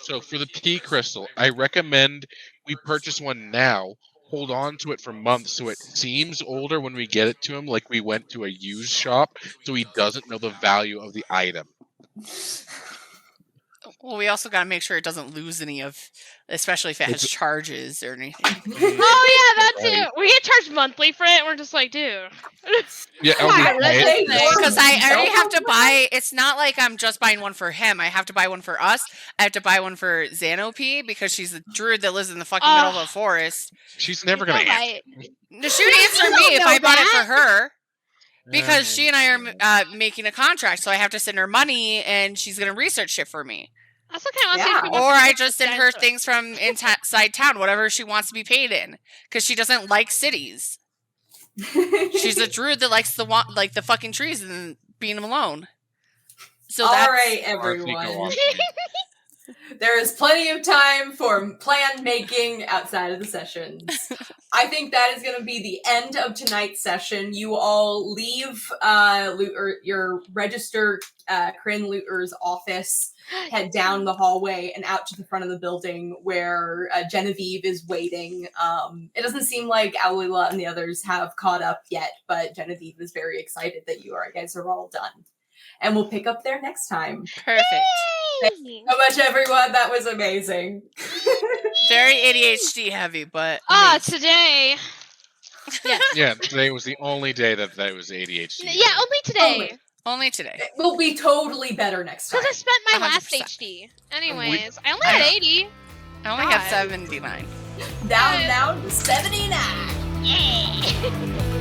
So for the pea crystal, I recommend we purchase one now, hold on to it for months, so it seems older when we get it to him, like we went to a used shop, so he doesn't know the value of the item. Well, we also got to make sure it doesn't lose any of, especially if it has charges or anything. Oh yeah, that too. We get charged monthly for it. And we're just like, dude. Yeah, Because I already have to buy. It's not like I'm just buying one for him. I have to buy one for us. I have to buy one for Xanopy because she's a druid that lives in the fucking middle of a forest. She's never gonna answer. No, she would answer me if I bought it for her. Because she and I are making a contract, so I have to send her money, and she's going to research shit for me. Also kind of want to Or I just send her things from inside town, whatever she wants to be paid in, because she doesn't like cities. She's a druid that likes the fucking trees and being alone. So all right, everyone. There is plenty of time for plan making outside of the sessions. I think that is going to be the end of tonight's session. You all leave your register Kryn Looter's office, head down the hallway and out to the front of the building where Genevieve is waiting. It doesn't seem like Aulila and the others have caught up yet, but Genevieve is very excited that you guys are all done. And we'll pick up there next time. Perfect. Thank you so much, everyone. That was amazing. Very ADHD heavy, but today. Yes. Yeah, today was the only day that was ADHD. Yeah, only today. Only today. It will be totally better next time. Because I spent my 100%. Last HD. Anyways, I only had 80. I only have 79. Down to 79. Yay!